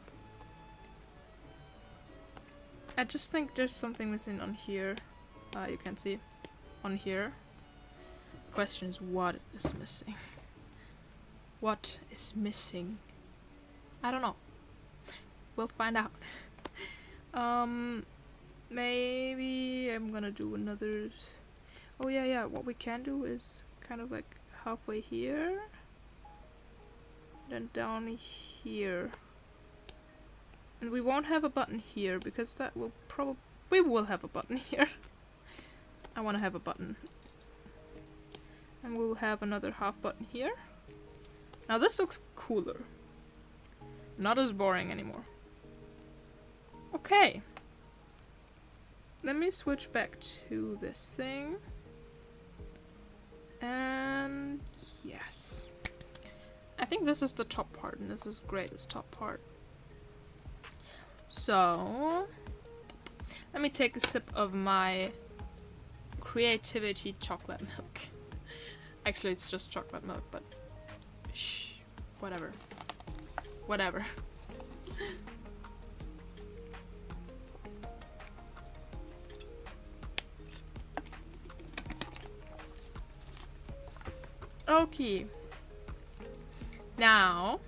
I just think there's something missing on here. You can see on here. The question is, what is missing? What is missing? I don't know. We'll find out. Maybe I'm gonna do another. Oh yeah. What we can do is kind of like halfway here, then down here. And we won't have a button here because that will probably, we will have a button here. I want to have a button. And we'll have another half button here. Now this looks cooler. Not as boring anymore. Okay. Let me switch back to this thing. And yes. I think this is the top part, and this is great, this top part. So, let me take a sip of my creativity chocolate milk. Actually, it's just chocolate milk, but shh, whatever. Whatever. Okay. Now,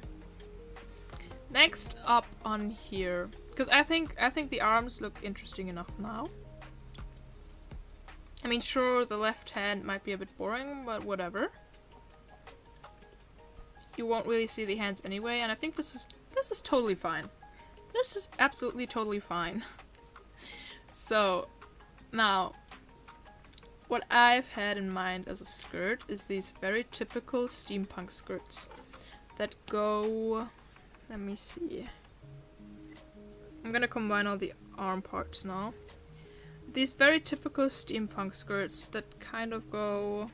next up on here, because I think the arms look interesting enough now. I mean, sure, the left hand might be a bit boring, but whatever. You won't really see the hands anyway, and I think this is totally fine. This is absolutely totally fine. So, now, what I've had in mind as a skirt is these very typical steampunk skirts that go, let me see. I'm gonna combine all the arm parts now. These very typical steampunk skirts that kind of go,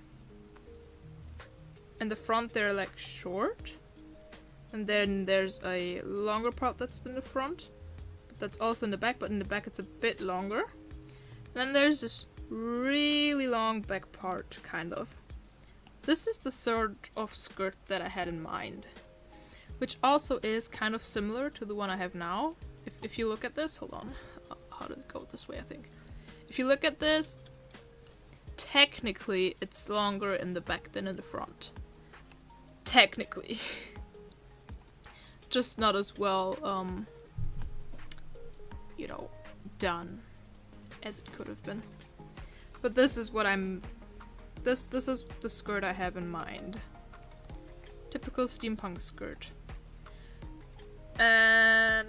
in the front they're like short, and then there's a longer part that's in the front, but that's also in the back, but in the back it's a bit longer. And then there's this really long back part, kind of. This is the sort of skirt that I had in mind, which also is kind of similar to the one I have now. If you look at this, hold on, how did it go this way, I think. If you look at this, technically it's longer in the back than in the front. Technically. Just not as well, you know, done as it could have been. But this is what this is the skirt I have in mind. Typical steampunk skirt. And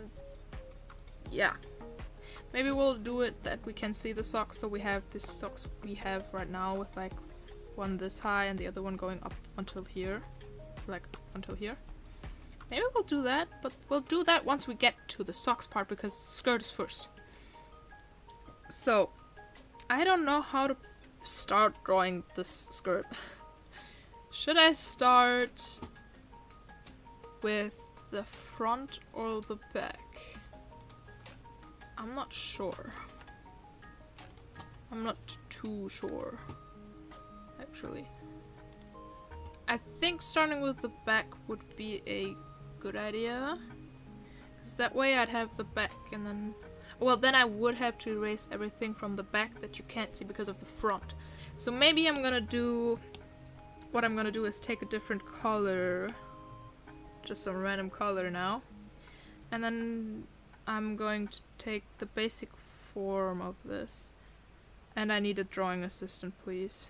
yeah. Maybe we'll do it that we can see the socks, so we have the socks we have right now with like one this high and the other one going up until here. Like until here. Maybe we'll do that, but we'll do that once we get to the socks part because skirt is first. So, I don't know how to start drawing this skirt. Should I start with the front or the back? I'm not sure. I'm not too sure, actually. I think starting with the back would be a good idea. Because that way I'd have the back and then... Well, then I would have to erase everything from the back that you can't see because of the front. So maybe I'm gonna do... What I'm gonna do is take a different color. Just some random color now. And then I'm going to take the basic form of this. And I need a drawing assistant, please.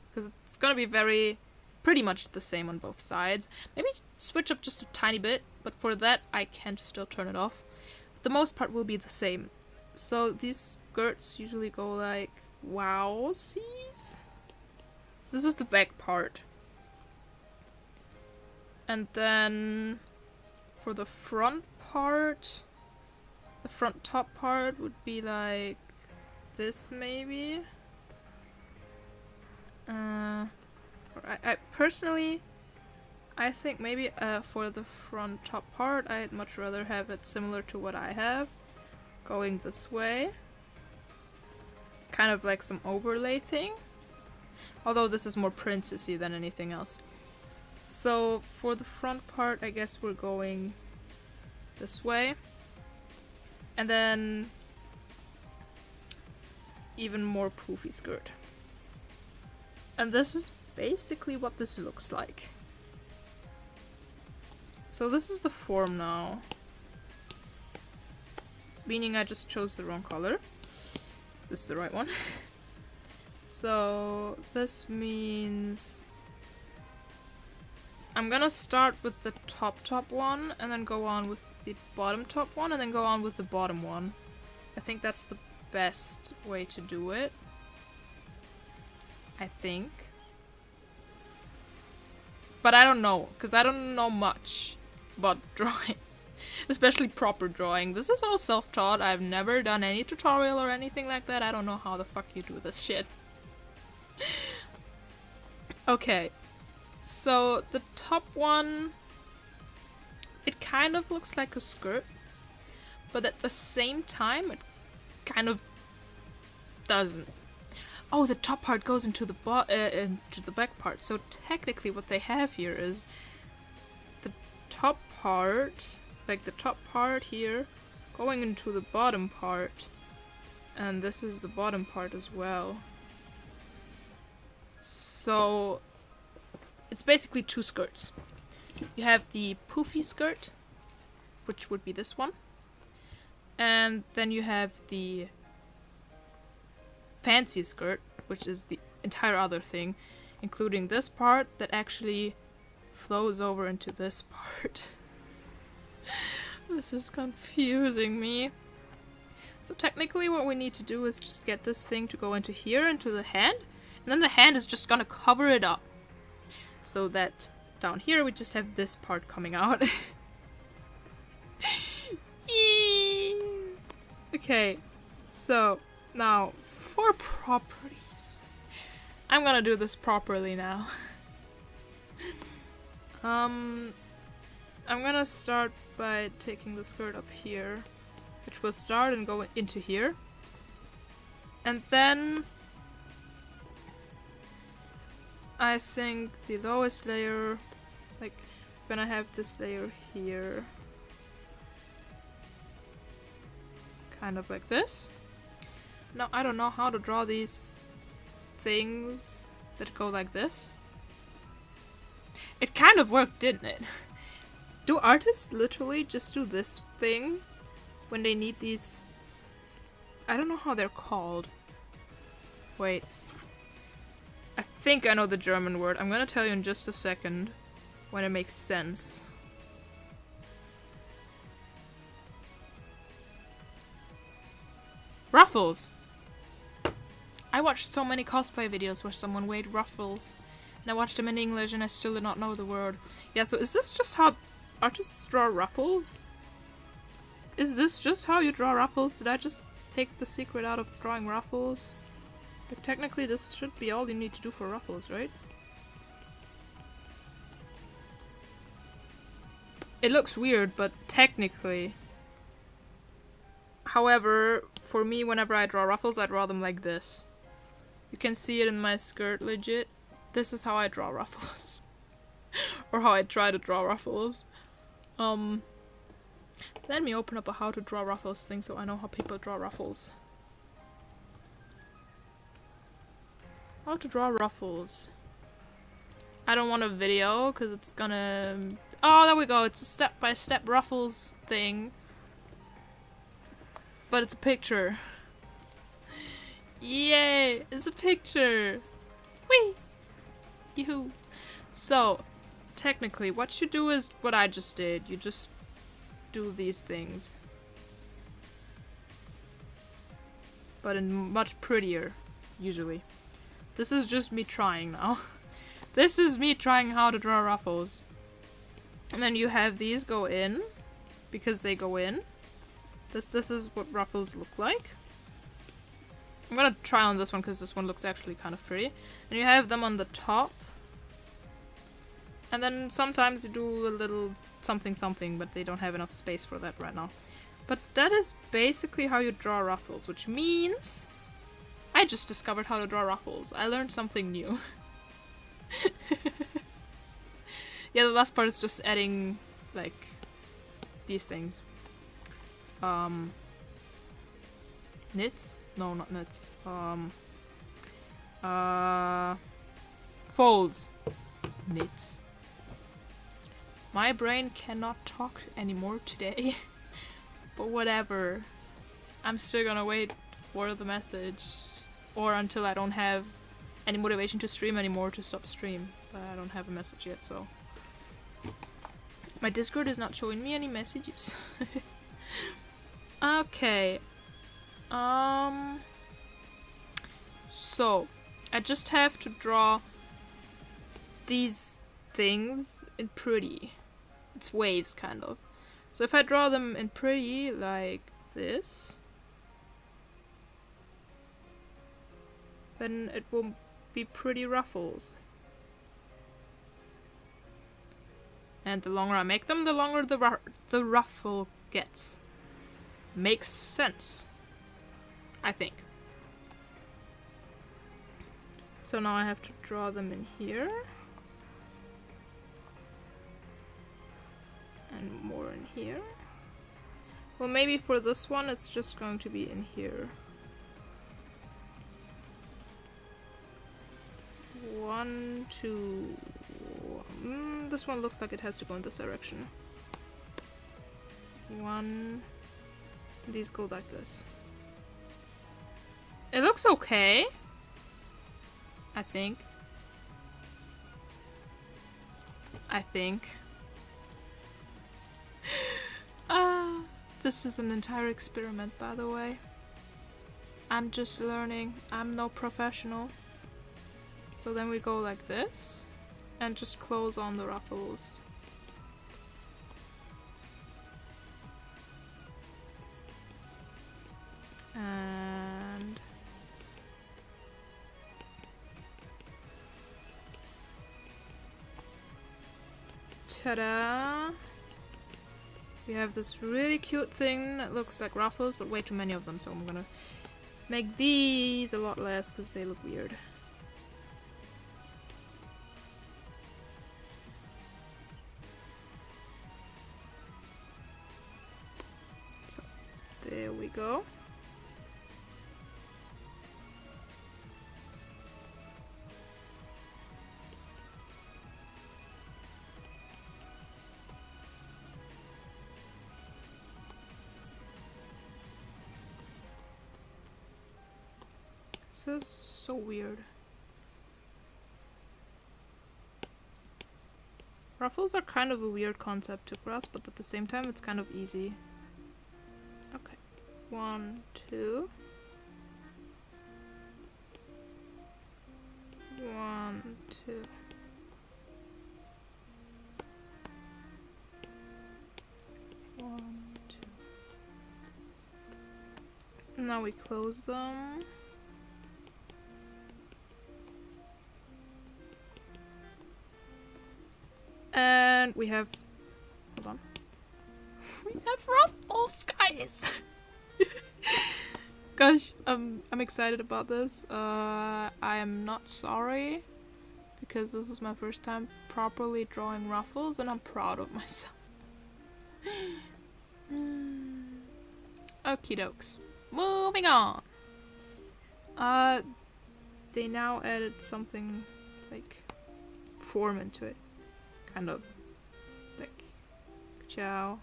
Because it's gonna be pretty much the same on both sides. Maybe switch up just a tiny bit, but for that I can still turn it off. The most part will be the same. So these skirts usually go like wowsies. This is the back part. And then for the front part, the front top part would be like this maybe. I personally, I think maybe for the front top part, I'd much rather have it similar to what I have, going this way. Kind of like some overlay thing. Although this is more princessy than anything else. So for the front part, I guess we're going this way. And then even more poofy skirt. And this is basically what this looks like. So this is the form now. Meaning I just chose the wrong color. This is the right one. So this means I'm gonna start with the top one and then go on with the bottom top one and then go on with the bottom one. I think that's the best way to do it. I think. But I don't know, because I don't know much about drawing. Especially proper drawing. This is all self-taught. I've never done any tutorial or anything like that. I don't know how the fuck you do this shit. Okay. So the top one, it kind of looks like a skirt, but at the same time it kind of doesn't. Oh, the top part goes into the into the back part. So technically what they have here is the top part, like the top part here, going into the bottom part, and this is the bottom part as well. So it's basically two skirts. You have the poofy skirt, which would be this one, and then you have the fancy skirt, which is the entire other thing, including this part that actually flows over into this part. This is confusing me. So technically what we need to do is just get this thing to go into here, into the hand, and then the hand is just gonna cover it up. So that down here we just have this part coming out. Okay, so now for properties. I'm gonna do this properly now. I'm gonna start by taking the skirt up here, which will start and go into here. And then I think the lowest layer, like, I'm gonna have this layer here. Kind of like this. Now, I don't know how to draw these things that go like this. It kind of worked, didn't it? Do artists literally just do this thing when they need these? I don't know how they're called. Wait. I think I know the German word. I'm gonna tell you in just a second when it makes sense. Ruffles! I watched so many cosplay videos where someone weighed ruffles, and I watched them in English and I still did not know the word. Yeah, so is this just how artists draw ruffles? Is this just how you draw ruffles? Did I just take the secret out of drawing ruffles? Like, technically this should be all you need to do for ruffles, right? It looks weird, but technically. However, for me, whenever I draw ruffles, I draw them like this. You can see it in my skirt, legit. This is how I draw ruffles. Or how I try to draw ruffles. Let me open up a how to draw ruffles thing so I know how people draw ruffles. How to draw ruffles. I don't want a video because it's gonna... Oh, there we go. It's a step-by-step ruffles thing. But it's a picture. Yay! It's a picture! Whee! Yoo-hoo! So, technically, what you do is what I just did. You just do these things. But in much prettier, usually. This is just me trying now. This is me trying how to draw ruffles. And then you have these go in, because they go in. This is what ruffles look like. I'm gonna try on this one because this one looks actually kind of pretty. And you have them on the top. And then sometimes you do a little something something, but they don't have enough space for that right now. But that is basically how you draw ruffles, which means I just discovered how to draw ruffles. I learned something new. Yeah, the last part is just adding, like, these things. Knits? No, not knits. Folds. Knits. My brain cannot talk anymore today. But whatever. I'm still gonna wait for the message. Or until I don't have any motivation to stream anymore to stop stream. But I don't have a message yet, so... My Discord is not showing me any messages. Okay. So, I just have to draw these things in pretty. It's waves, kind of. So if I draw them in pretty, like this, then it will be pretty ruffles. And the longer I make them, the longer the ruffle gets. Makes sense, I think. So now I have to draw them in here. And more in here. Well, maybe for this one it's just going to be in here. 1, 2... this one looks like it has to go in this direction. 1... These go like this. It looks okay. I think. This is an entire experiment, by the way. I'm just learning. I'm no professional. So then we go like this and just close on the ruffles. And ta-da! We have this really cute thing that looks like ruffles, but way too many of them, so I'm gonna make these a lot less because they look weird. So, there we go. This is so weird. Ruffles are kind of a weird concept to grasp, but at the same time it's kind of easy. Okay. 1, 2. 1, 2. Now we close them. And we have, hold on, we have ruffles, guys! Gosh, I'm excited about this. I am not sorry, because this is my first time properly drawing ruffles, and I'm proud of myself. Okie dokes. Moving on! They now added something, like, form into it. Kind of like ciao.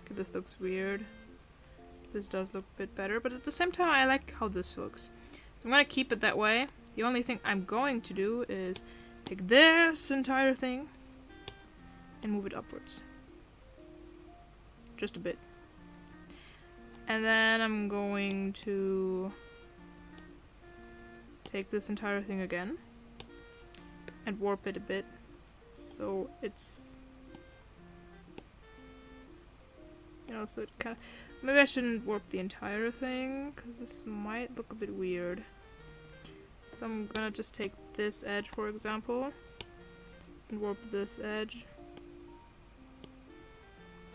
Okay, this looks weird. This does look a bit better, but at the same time I like how this looks. So I'm gonna keep it that way. The only thing I'm going to do is take this entire thing and move it upwards. Just a bit. And then I'm going to take this entire thing again and warp it a bit. So it's, you know, so it kind of Maybe I shouldn't warp the entire thing, because this might look a bit weird. So I'm gonna just take this edge, for example, and warp this edge.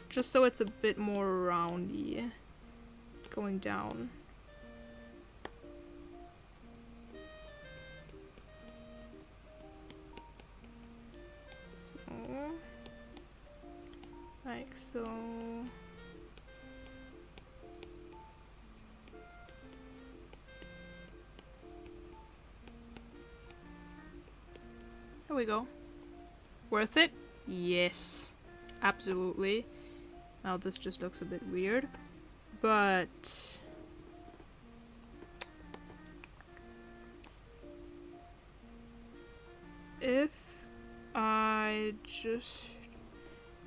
Just so it's a bit more roundy going down. So, like so. There we go. Worth it? Yes. Absolutely. Now this just looks a bit weird. But if I just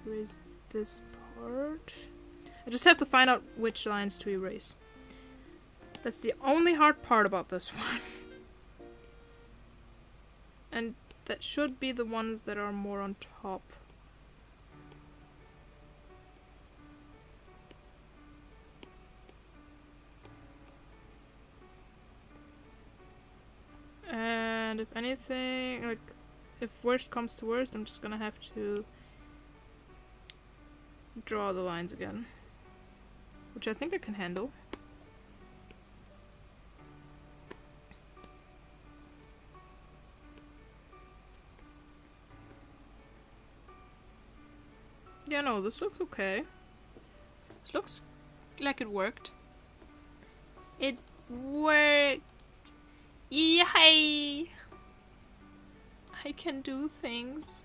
erase this part, I just have to find out which lines to erase. That's the only hard part about this one. And that should be the ones that are more on top. And if anything, like, if worst comes to worst, I'm just gonna have to draw the lines again. Which I think I can handle. Yeah, no, this looks okay. This looks like it worked. It worked! Yay! I can do things.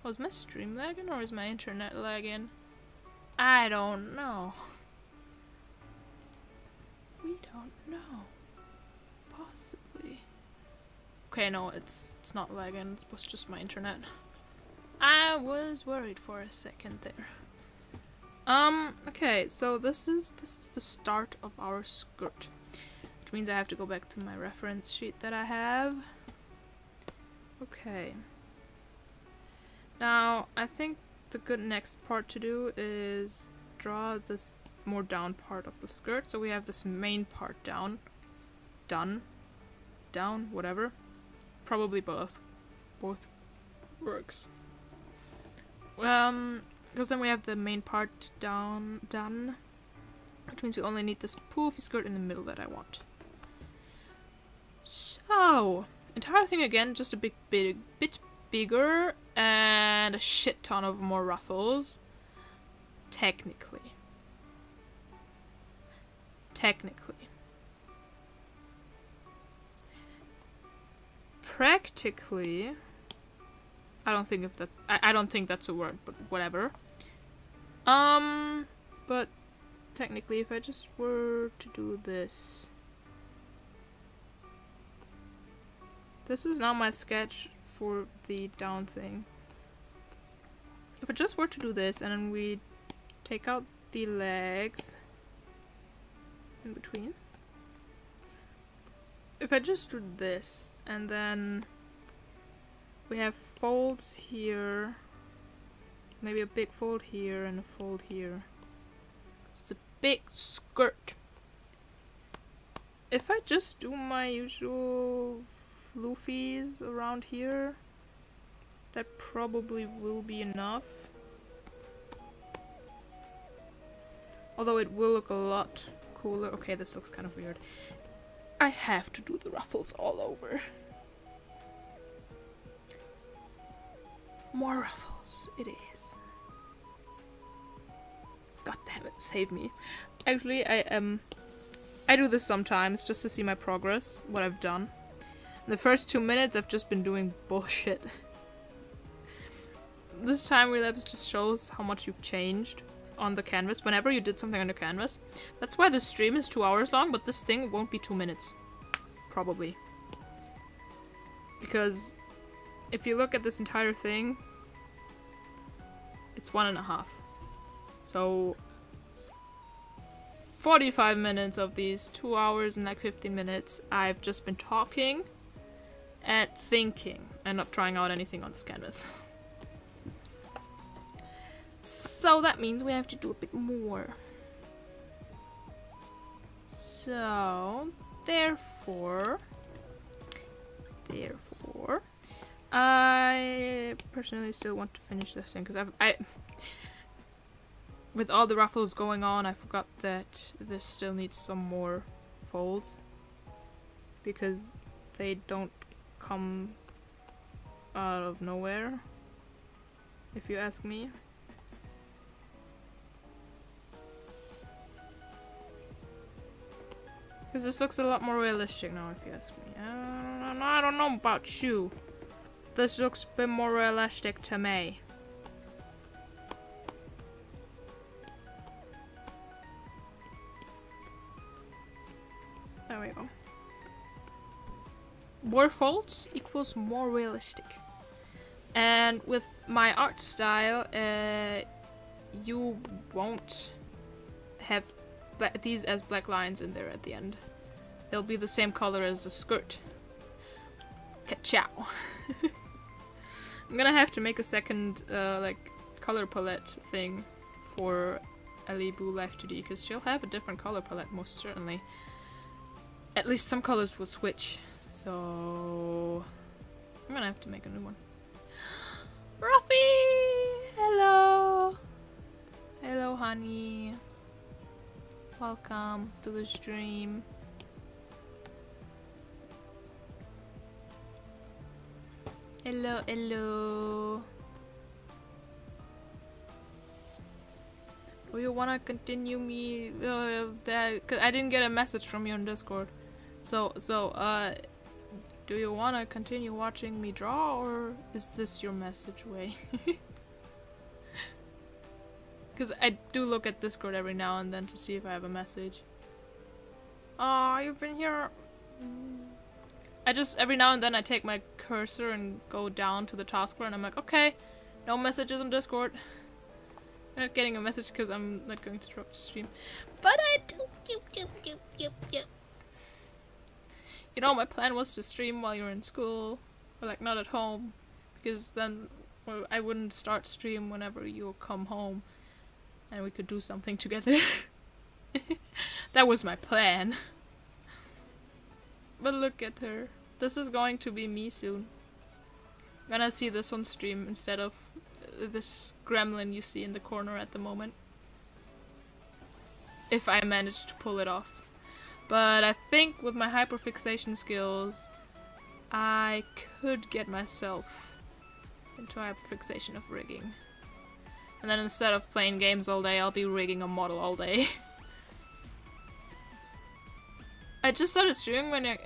Oh, is my stream lagging or is my internet lagging? I don't know. We don't know. Possibly. Okay, no, it's not lagging. It was just my internet. I was worried for a second there. Okay, so this is the start of our skirt. Which means I have to go back to my reference sheet that I have. Okay. Now, I think the good next part to do is draw this more down part of the skirt. So we have this main part down. Down, whatever. Probably both. Both works. Because then we have the main part done. Which means we only need this poofy skirt in the middle that I want. So, entire thing again, just a bit bigger and a shit ton of more ruffles. Technically. Practically, I don't think that's a word, but whatever. But technically, if I just were to do this. This is now my sketch for the down thing. If I just were to do this and then we take out the legs in between. If I just do this and then we have folds here, maybe a big fold here and a fold here. It's a big skirt. If I just do my usual floofies around here, that probably will be enough. Although it will look a lot cooler. Okay, this looks kind of weird. I have to do the ruffles all over. More ruffles, it is. God damn it, save me. Actually, I do this sometimes just to see my progress, what I've done. In the first 2 minutes, I've just been doing bullshit. This time relapse just shows how much you've changed on the canvas whenever you did something on the canvas. That's why the stream is 2 hours long, but this thing won't be 2 minutes. Probably. Because if you look at this entire thing, it's 1.5. So 45 minutes of these 2 hours and like 15 minutes, I've just been talking and thinking and not trying out anything on this canvas. So that means we have to do a bit more. So, therefore, I personally still want to finish this thing because with all the ruffles going on, I forgot that this still needs some more folds because they don't come out of nowhere, if you ask me. Because this looks a lot more realistic now, if you ask me. I don't know about you. This looks a bit more realistic to me. There we go. More folds equals more realistic. And with my art style, you won't have these as black lines in there at the end. They'll be the same color as the skirt. Ka-chow. I'm gonna have to make a second like color palette thing for Ellie Boo Live 2D because she'll have a different color palette most certainly. At least some colors will switch. So I'm gonna have to make a new one. Ruffy! Hello! Hello, honey. Welcome to the stream. Hello, hello. Oh, you wanna continue me? Cause I didn't get a message from you on Discord. So, do you wanna continue watching me draw, or is this your message way? Cause I do look at Discord every now and then to see if I have a message. Oh, you've been here. I just, every now and then I take my cursor and go down to the taskbar and I'm like, okay, no messages on Discord. I'm not getting a message because I'm not going to drop the stream. But I do. You know, my plan was to stream while you're in school, or like not at home, because then I wouldn't start stream whenever you come home, and we could do something together. That was my plan. But look at her. This is going to be me soon. I'm gonna see this on stream instead of this gremlin you see in the corner at the moment. If I manage to pull it off. But I think with my hyperfixation skills, I could get myself into hyperfixation of rigging. And then instead of playing games all day, I'll be rigging a model all day. I just started streaming when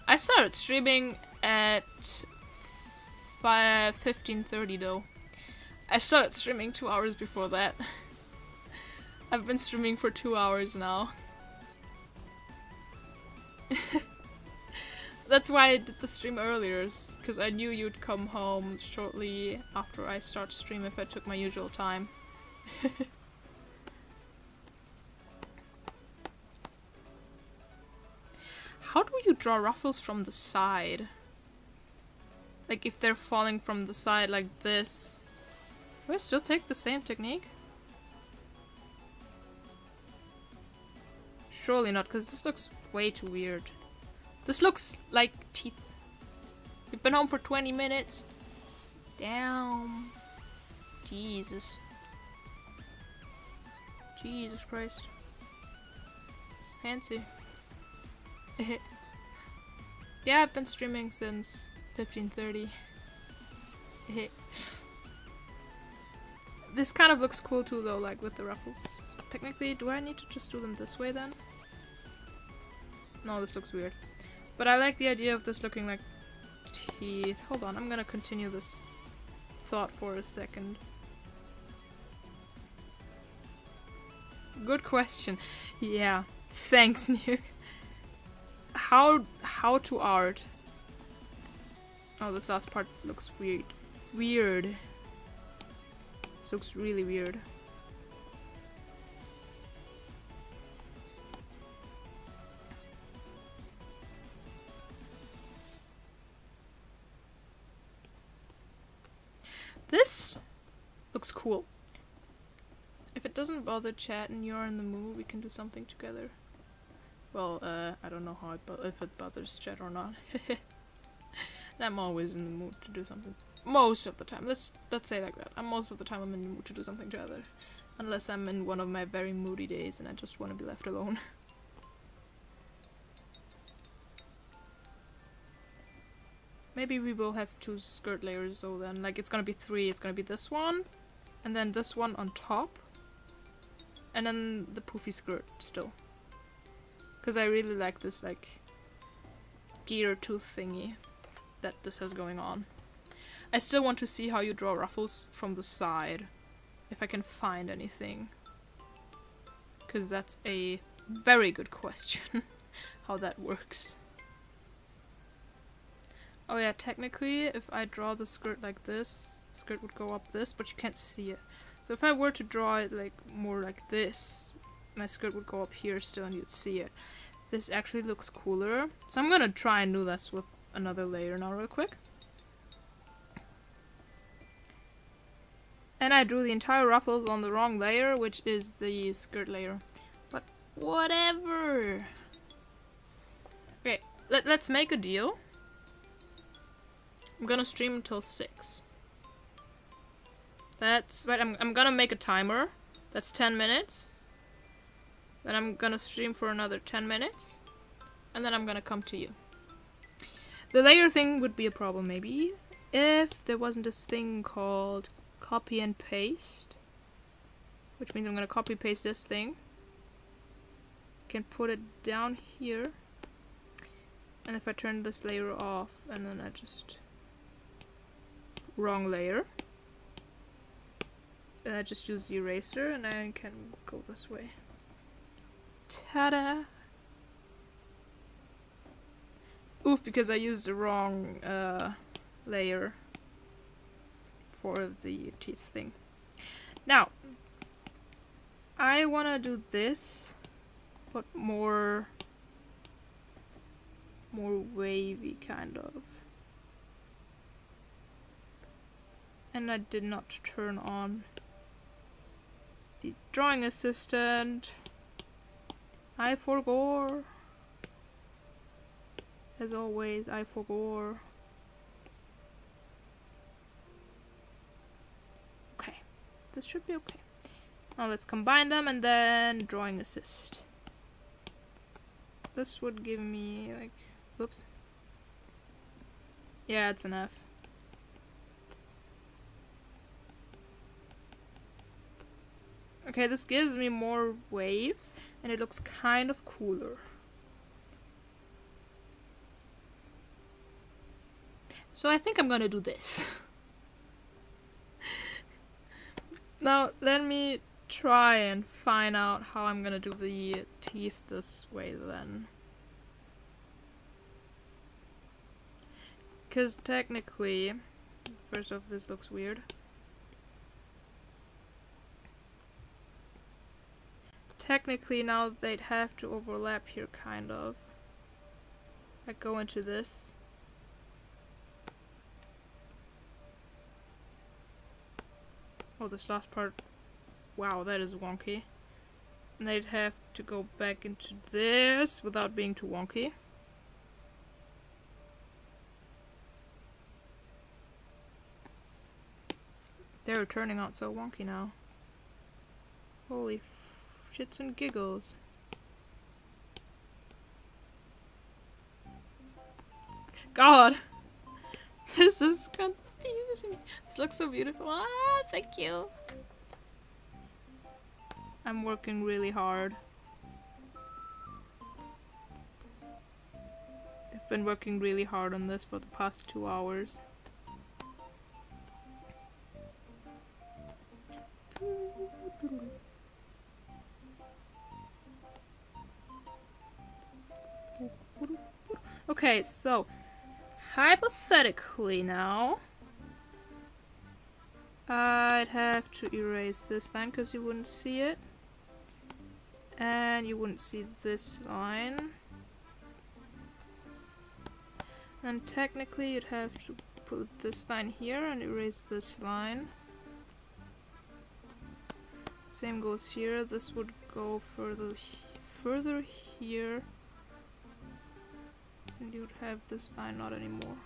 I started streaming at 15:30 though. I started streaming 2 hours before that. I've been streaming for 2 hours now. That's why I did the stream earlier, because I knew you'd come home shortly after I start stream if I took my usual time. How do you draw ruffles from the side? Like if they're falling from the side like this. Do I still take the same technique? Surely not, because this looks way too weird. This looks like teeth. We've been home for 20 minutes. Damn. Jesus. Jesus Christ. Fancy. Yeah, I've been streaming since 15:30. This kind of looks cool too though, like with the ruffles. Technically, do I need to just do them this way then? No, this looks weird. But I like the idea of this looking like teeth. Hold on, I'm gonna continue this thought for a second. Good question. Yeah, thanks, Nick. How to art? Oh, this last part looks weird. Weird. This looks really weird. This looks cool. If it doesn't bother chat and you're in the mood, we can do something together. Well, I don't know how if it bothers chat or not. I'm always in the mood to do something. Most of the time. Let's say like that. Most of the time I'm in the mood to do something together. Unless I'm in one of my very moody days and I just want to be left alone. Maybe we will have 2 skirt layers, so then like it's gonna be 3. It's gonna be this one, and then this one on top, and then the poofy skirt still. Because I really like this like gear tooth thingy that this has going on. I still want to see how you draw ruffles from the side, if I can find anything. Because that's a very good question, how that works. Oh yeah, technically, if I draw the skirt like this, the skirt would go up this, but you can't see it. So if I were to draw it like more like this, my skirt would go up here still and you'd see it. This actually looks cooler. So I'm gonna try and do this with another layer now real quick. And I drew the entire ruffles on the wrong layer, which is the skirt layer. But whatever! Okay, let's make a deal. I'm gonna stream until 6. That's right, I'm gonna make a timer. That's 10 minutes. Then I'm gonna stream for another 10 minutes. And then I'm gonna come to you. The layer thing would be a problem maybe if there wasn't this thing called copy and paste. Which means I'm gonna copy paste this thing. Can put it down here. And if I turn this layer off and then I just... wrong layer. And I just use the eraser and I can go this way. Ta-da! Oof, because I used the wrong layer for the teeth thing. Now, I wanna do this, but more wavy kind of. And I did not turn on the drawing assistant. I forgot. As always, I forgot. Okay, this should be okay. Now let's combine them and then drawing assist. This would give me like, whoops. Yeah, it's an F. Okay, this gives me more waves, and it looks kind of cooler. So I think I'm gonna do this. Now, let me try and find out how I'm gonna do the teeth this way then. Because technically, first off, this looks weird. Technically now they'd have to overlap here, kind of. I go into this. Oh, this last part. Wow, that is wonky. And they'd have to go back into this without being too wonky. They're turning out so wonky now. Holy shits and giggles. God! This is confusing. This looks so beautiful. Ah, thank you. I'm working really hard. I've been working really hard on this for the past 2 hours. Okay, so hypothetically now, I'd have to erase this line because you wouldn't see it, and you wouldn't see this line, and technically you'd have to put this line here and erase this line. Same goes here. This would go further here. you have this line, not anymore.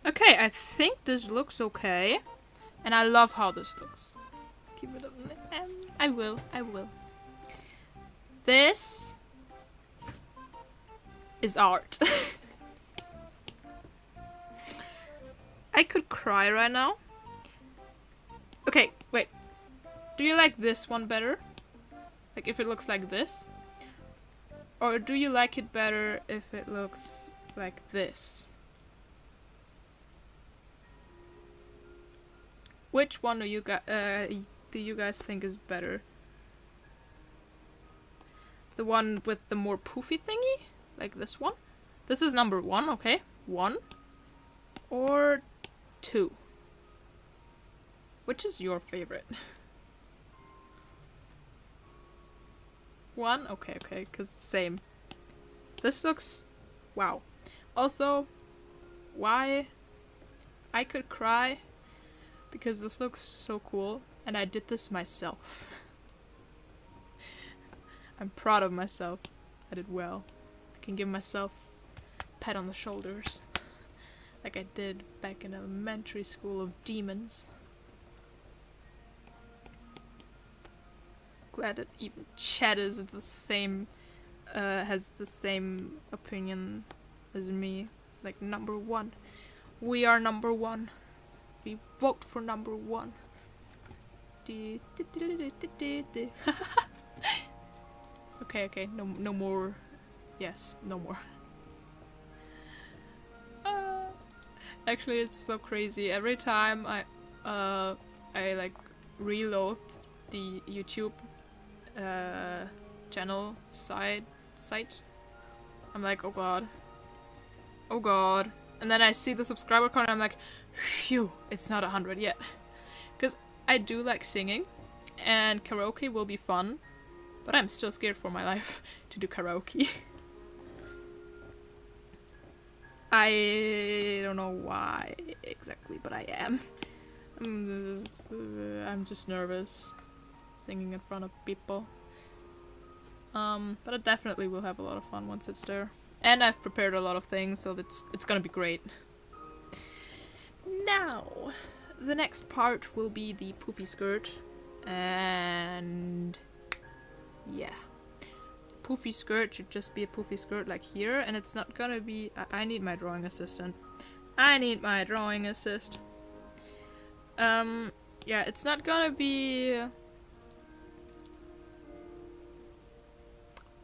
Okay, I think this looks okay. And I love how this looks. Keep it up. I will. This is art. I could cry right now. Okay, wait. Do you like this one better? Like if it looks like this? Or do you like it better if it looks like this? Which one do you guys think is better? The one with the more poofy thingy? Like this one? This is number 1, okay? 1 or 2? Which is your favorite? 1? Okay, cause same. This looks... wow. Also, why I could cry? Because this looks so cool, and I did this myself. I'm proud of myself. I did well. I can give myself a pat on the shoulders. Like I did back in elementary school of demons. Glad that even Chad is the same, has the same opinion as me. Like number 1. We are number 1. We vote for number 1. Okay, no more. Yes, no more. Actually, it's so crazy. Every time I like reload the YouTube channel site, I'm like, oh god, and then I see the subscriber count and I'm like, phew, it's not 100 yet. Because I do like singing, and karaoke will be fun, but I'm still scared for my life to do karaoke. I don't know why exactly, but I am. I'm just nervous singing in front of people. But I definitely will have a lot of fun once it's there. And I've prepared a lot of things, so it's gonna be great. Now, the next part will be the poofy skirt, and yeah. Poofy skirt should just be a poofy skirt like here, and it's not gonna be... I need my drawing assistant. Yeah, it's not gonna be...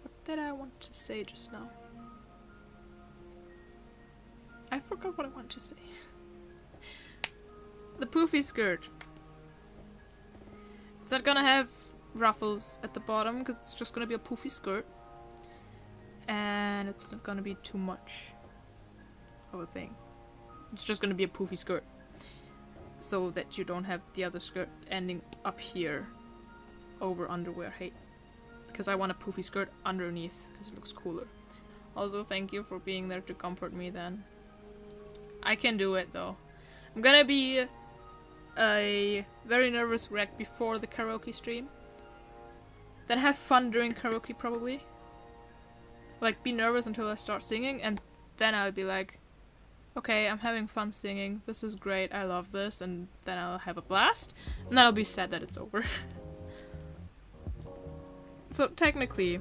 What did I want to say just now? I forgot what I wanted to say. The poofy skirt. It's not gonna have ruffles at the bottom because it's just gonna be a poofy skirt, and it's not gonna be too much of a thing. It's just gonna be a poofy skirt, so that you don't have the other skirt ending up here over underwear. Hey, because I want a poofy skirt underneath because it looks cooler. Also, thank you for being there to comfort me then. I can do it though. I'm gonna be a very nervous wreck before the karaoke stream. Then have fun during karaoke probably. Like be nervous until I start singing, and then I'll be like, okay, I'm having fun singing, this is great, I love this, and then I'll have a blast, and then I'll be sad that it's over. So technically,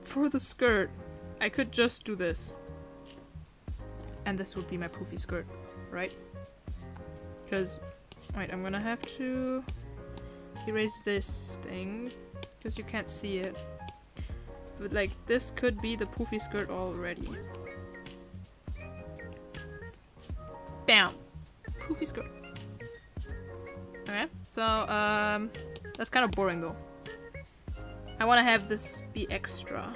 for the skirt, I could just do this. And this would be my poofy skirt, right? Because, wait, I'm gonna have to erase this thing, because you can't see it. But like, this could be the poofy skirt already. Bam! Poofy skirt. Okay, so, that's kind of boring though. I want to have this be extra.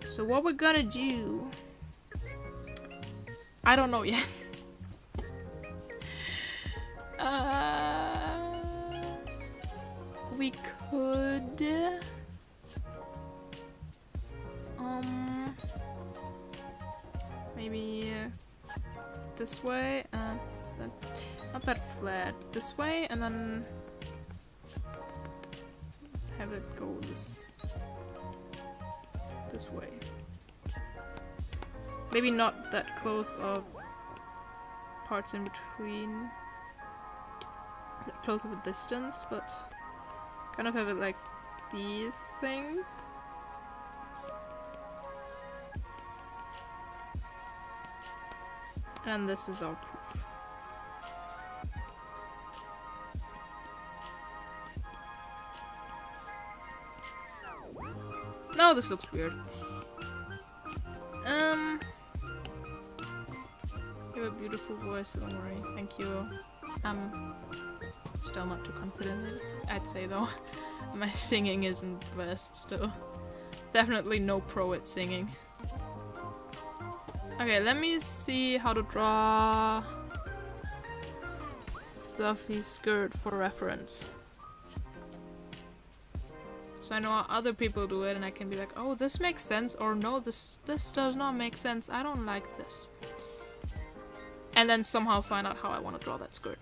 So what we're gonna do... I don't know yet. We could... maybe... this way, not that flat, this way, and then have it go this way. Maybe not that close of parts in between, that close of a distance, but kind of have it like these things. And this is our proof. No, this looks weird. You have a beautiful voice, don't worry. Thank you. Still not too confident in it, I'd say though. My singing isn't the best still. Definitely no pro at singing. Okay, let me see how to draw fluffy skirt for reference. So I know how other people do it and I can be like, oh, this makes sense, or no, this does not make sense, I don't like this. And then somehow find out how I want to draw that skirt.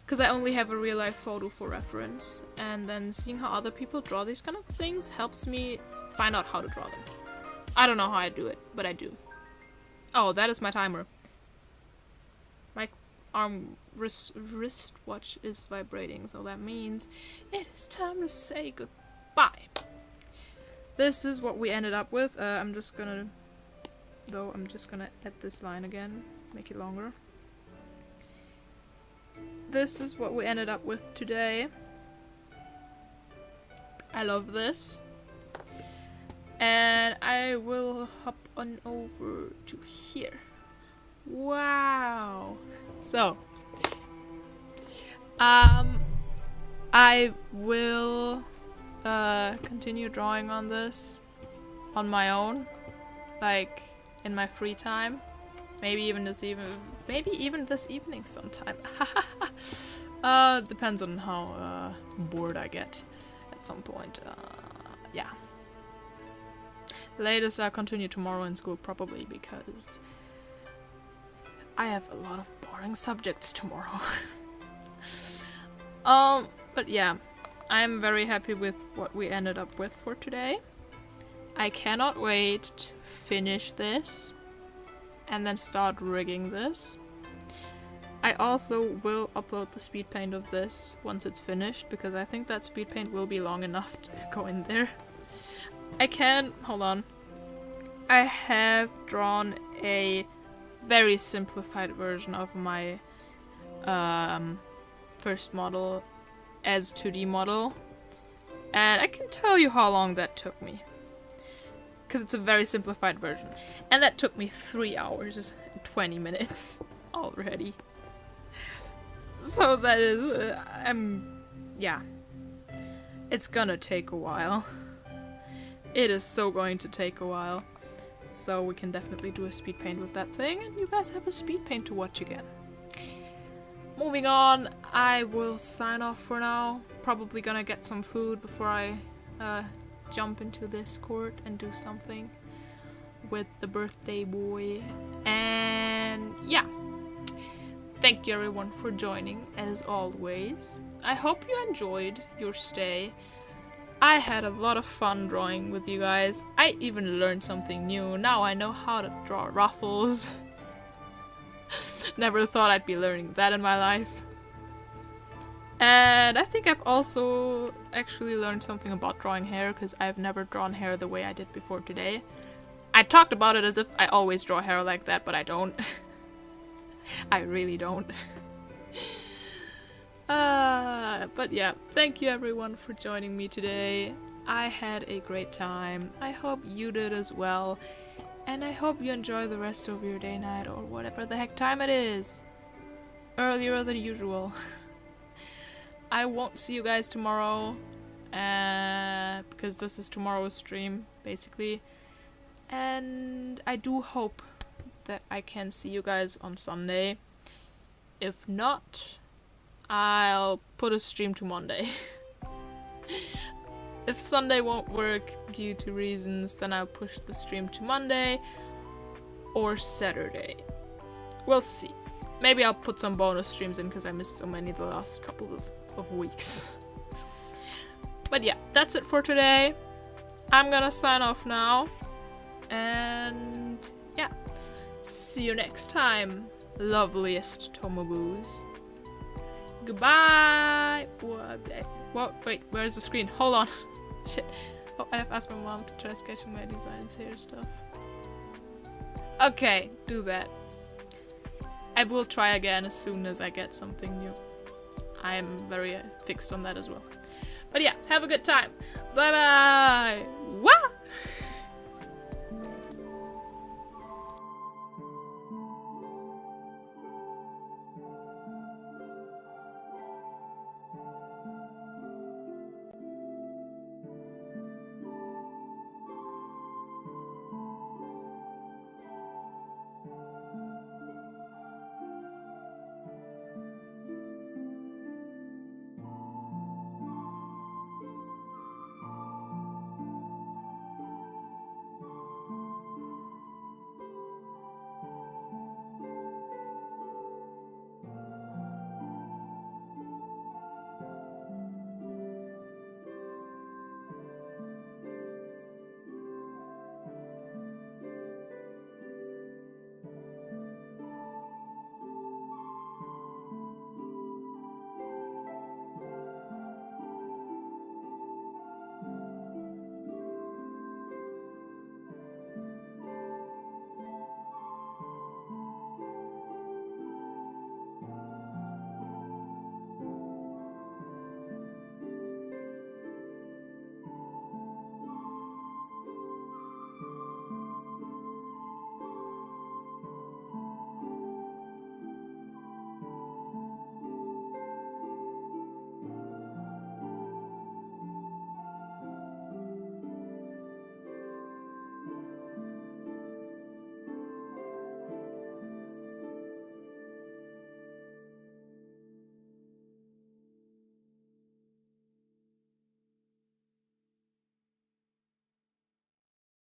Because I only have a real life photo for reference, and then seeing how other people draw these kind of things helps me find out how to draw them. I don't know how I do it, but I do. Oh, that is my timer. My wristwatch is vibrating, so that means it is time to say goodbye. This is what we ended up with. I'm just gonna add this line again, make it longer. This is what we ended up with today. I love this. And I will hop on over to here. Wow. So, I will continue drawing on this on my own, like in my free time. Maybe even this evening sometime. Depends on how bored I get at some point. Yeah. Latest I'll continue tomorrow in school probably because I have a lot of boring subjects tomorrow. But yeah, I'm very happy with what we ended up with for today. I cannot wait to finish this and then start rigging this. I also will upload the speed paint of this once it's finished because I think that speed paint will be long enough to go in there. Hold on. I have drawn a very simplified version of my first model as 2D model, and I can tell you how long that took me because it's a very simplified version, and that took me 3 hours and 20 minutes already. So that is yeah, it's gonna take a while. It is so going to take a while. So we can definitely do a speed paint with that thing, and you guys have a speed paint to watch again. Moving on, I will sign off for now. Probably gonna get some food before I jump into this court and do something with the birthday boy. And yeah. Thank you everyone for joining, as always. I hope you enjoyed your stay. I had a lot of fun drawing with you guys. I even learned something new. Now I know how to draw ruffles. Never thought I'd be learning that in my life. And I think I've also actually learned something about drawing hair, because I've never drawn hair the way I did before today. I talked about it as if I always draw hair like that, but I don't. I really don't. But yeah, thank you everyone for joining me today. I had a great time. I hope you did as well. And I hope you enjoy the rest of your day, night, or whatever the heck time it is. Earlier than usual. I won't see you guys tomorrow. Because this is tomorrow's stream, basically. And I do hope that I can see you guys on Sunday. If not, I'll put a stream to Monday. If Sunday won't work due to reasons, then I'll push the stream to Monday or Saturday. We'll see. Maybe I'll put some bonus streams in because I missed so many the last couple of weeks. But yeah, that's it for today. I'm gonna sign off now. And yeah, see you next time, loveliest Tomoboos. Goodbye! Whoa, wait, where's the screen? Hold on. Shit. Oh, I have asked my mom to try sketching my designs here and stuff. Okay, do that. I will try again as soon as I get something new. I am very fixed on that as well. But yeah, have a good time. Bye bye! Wow!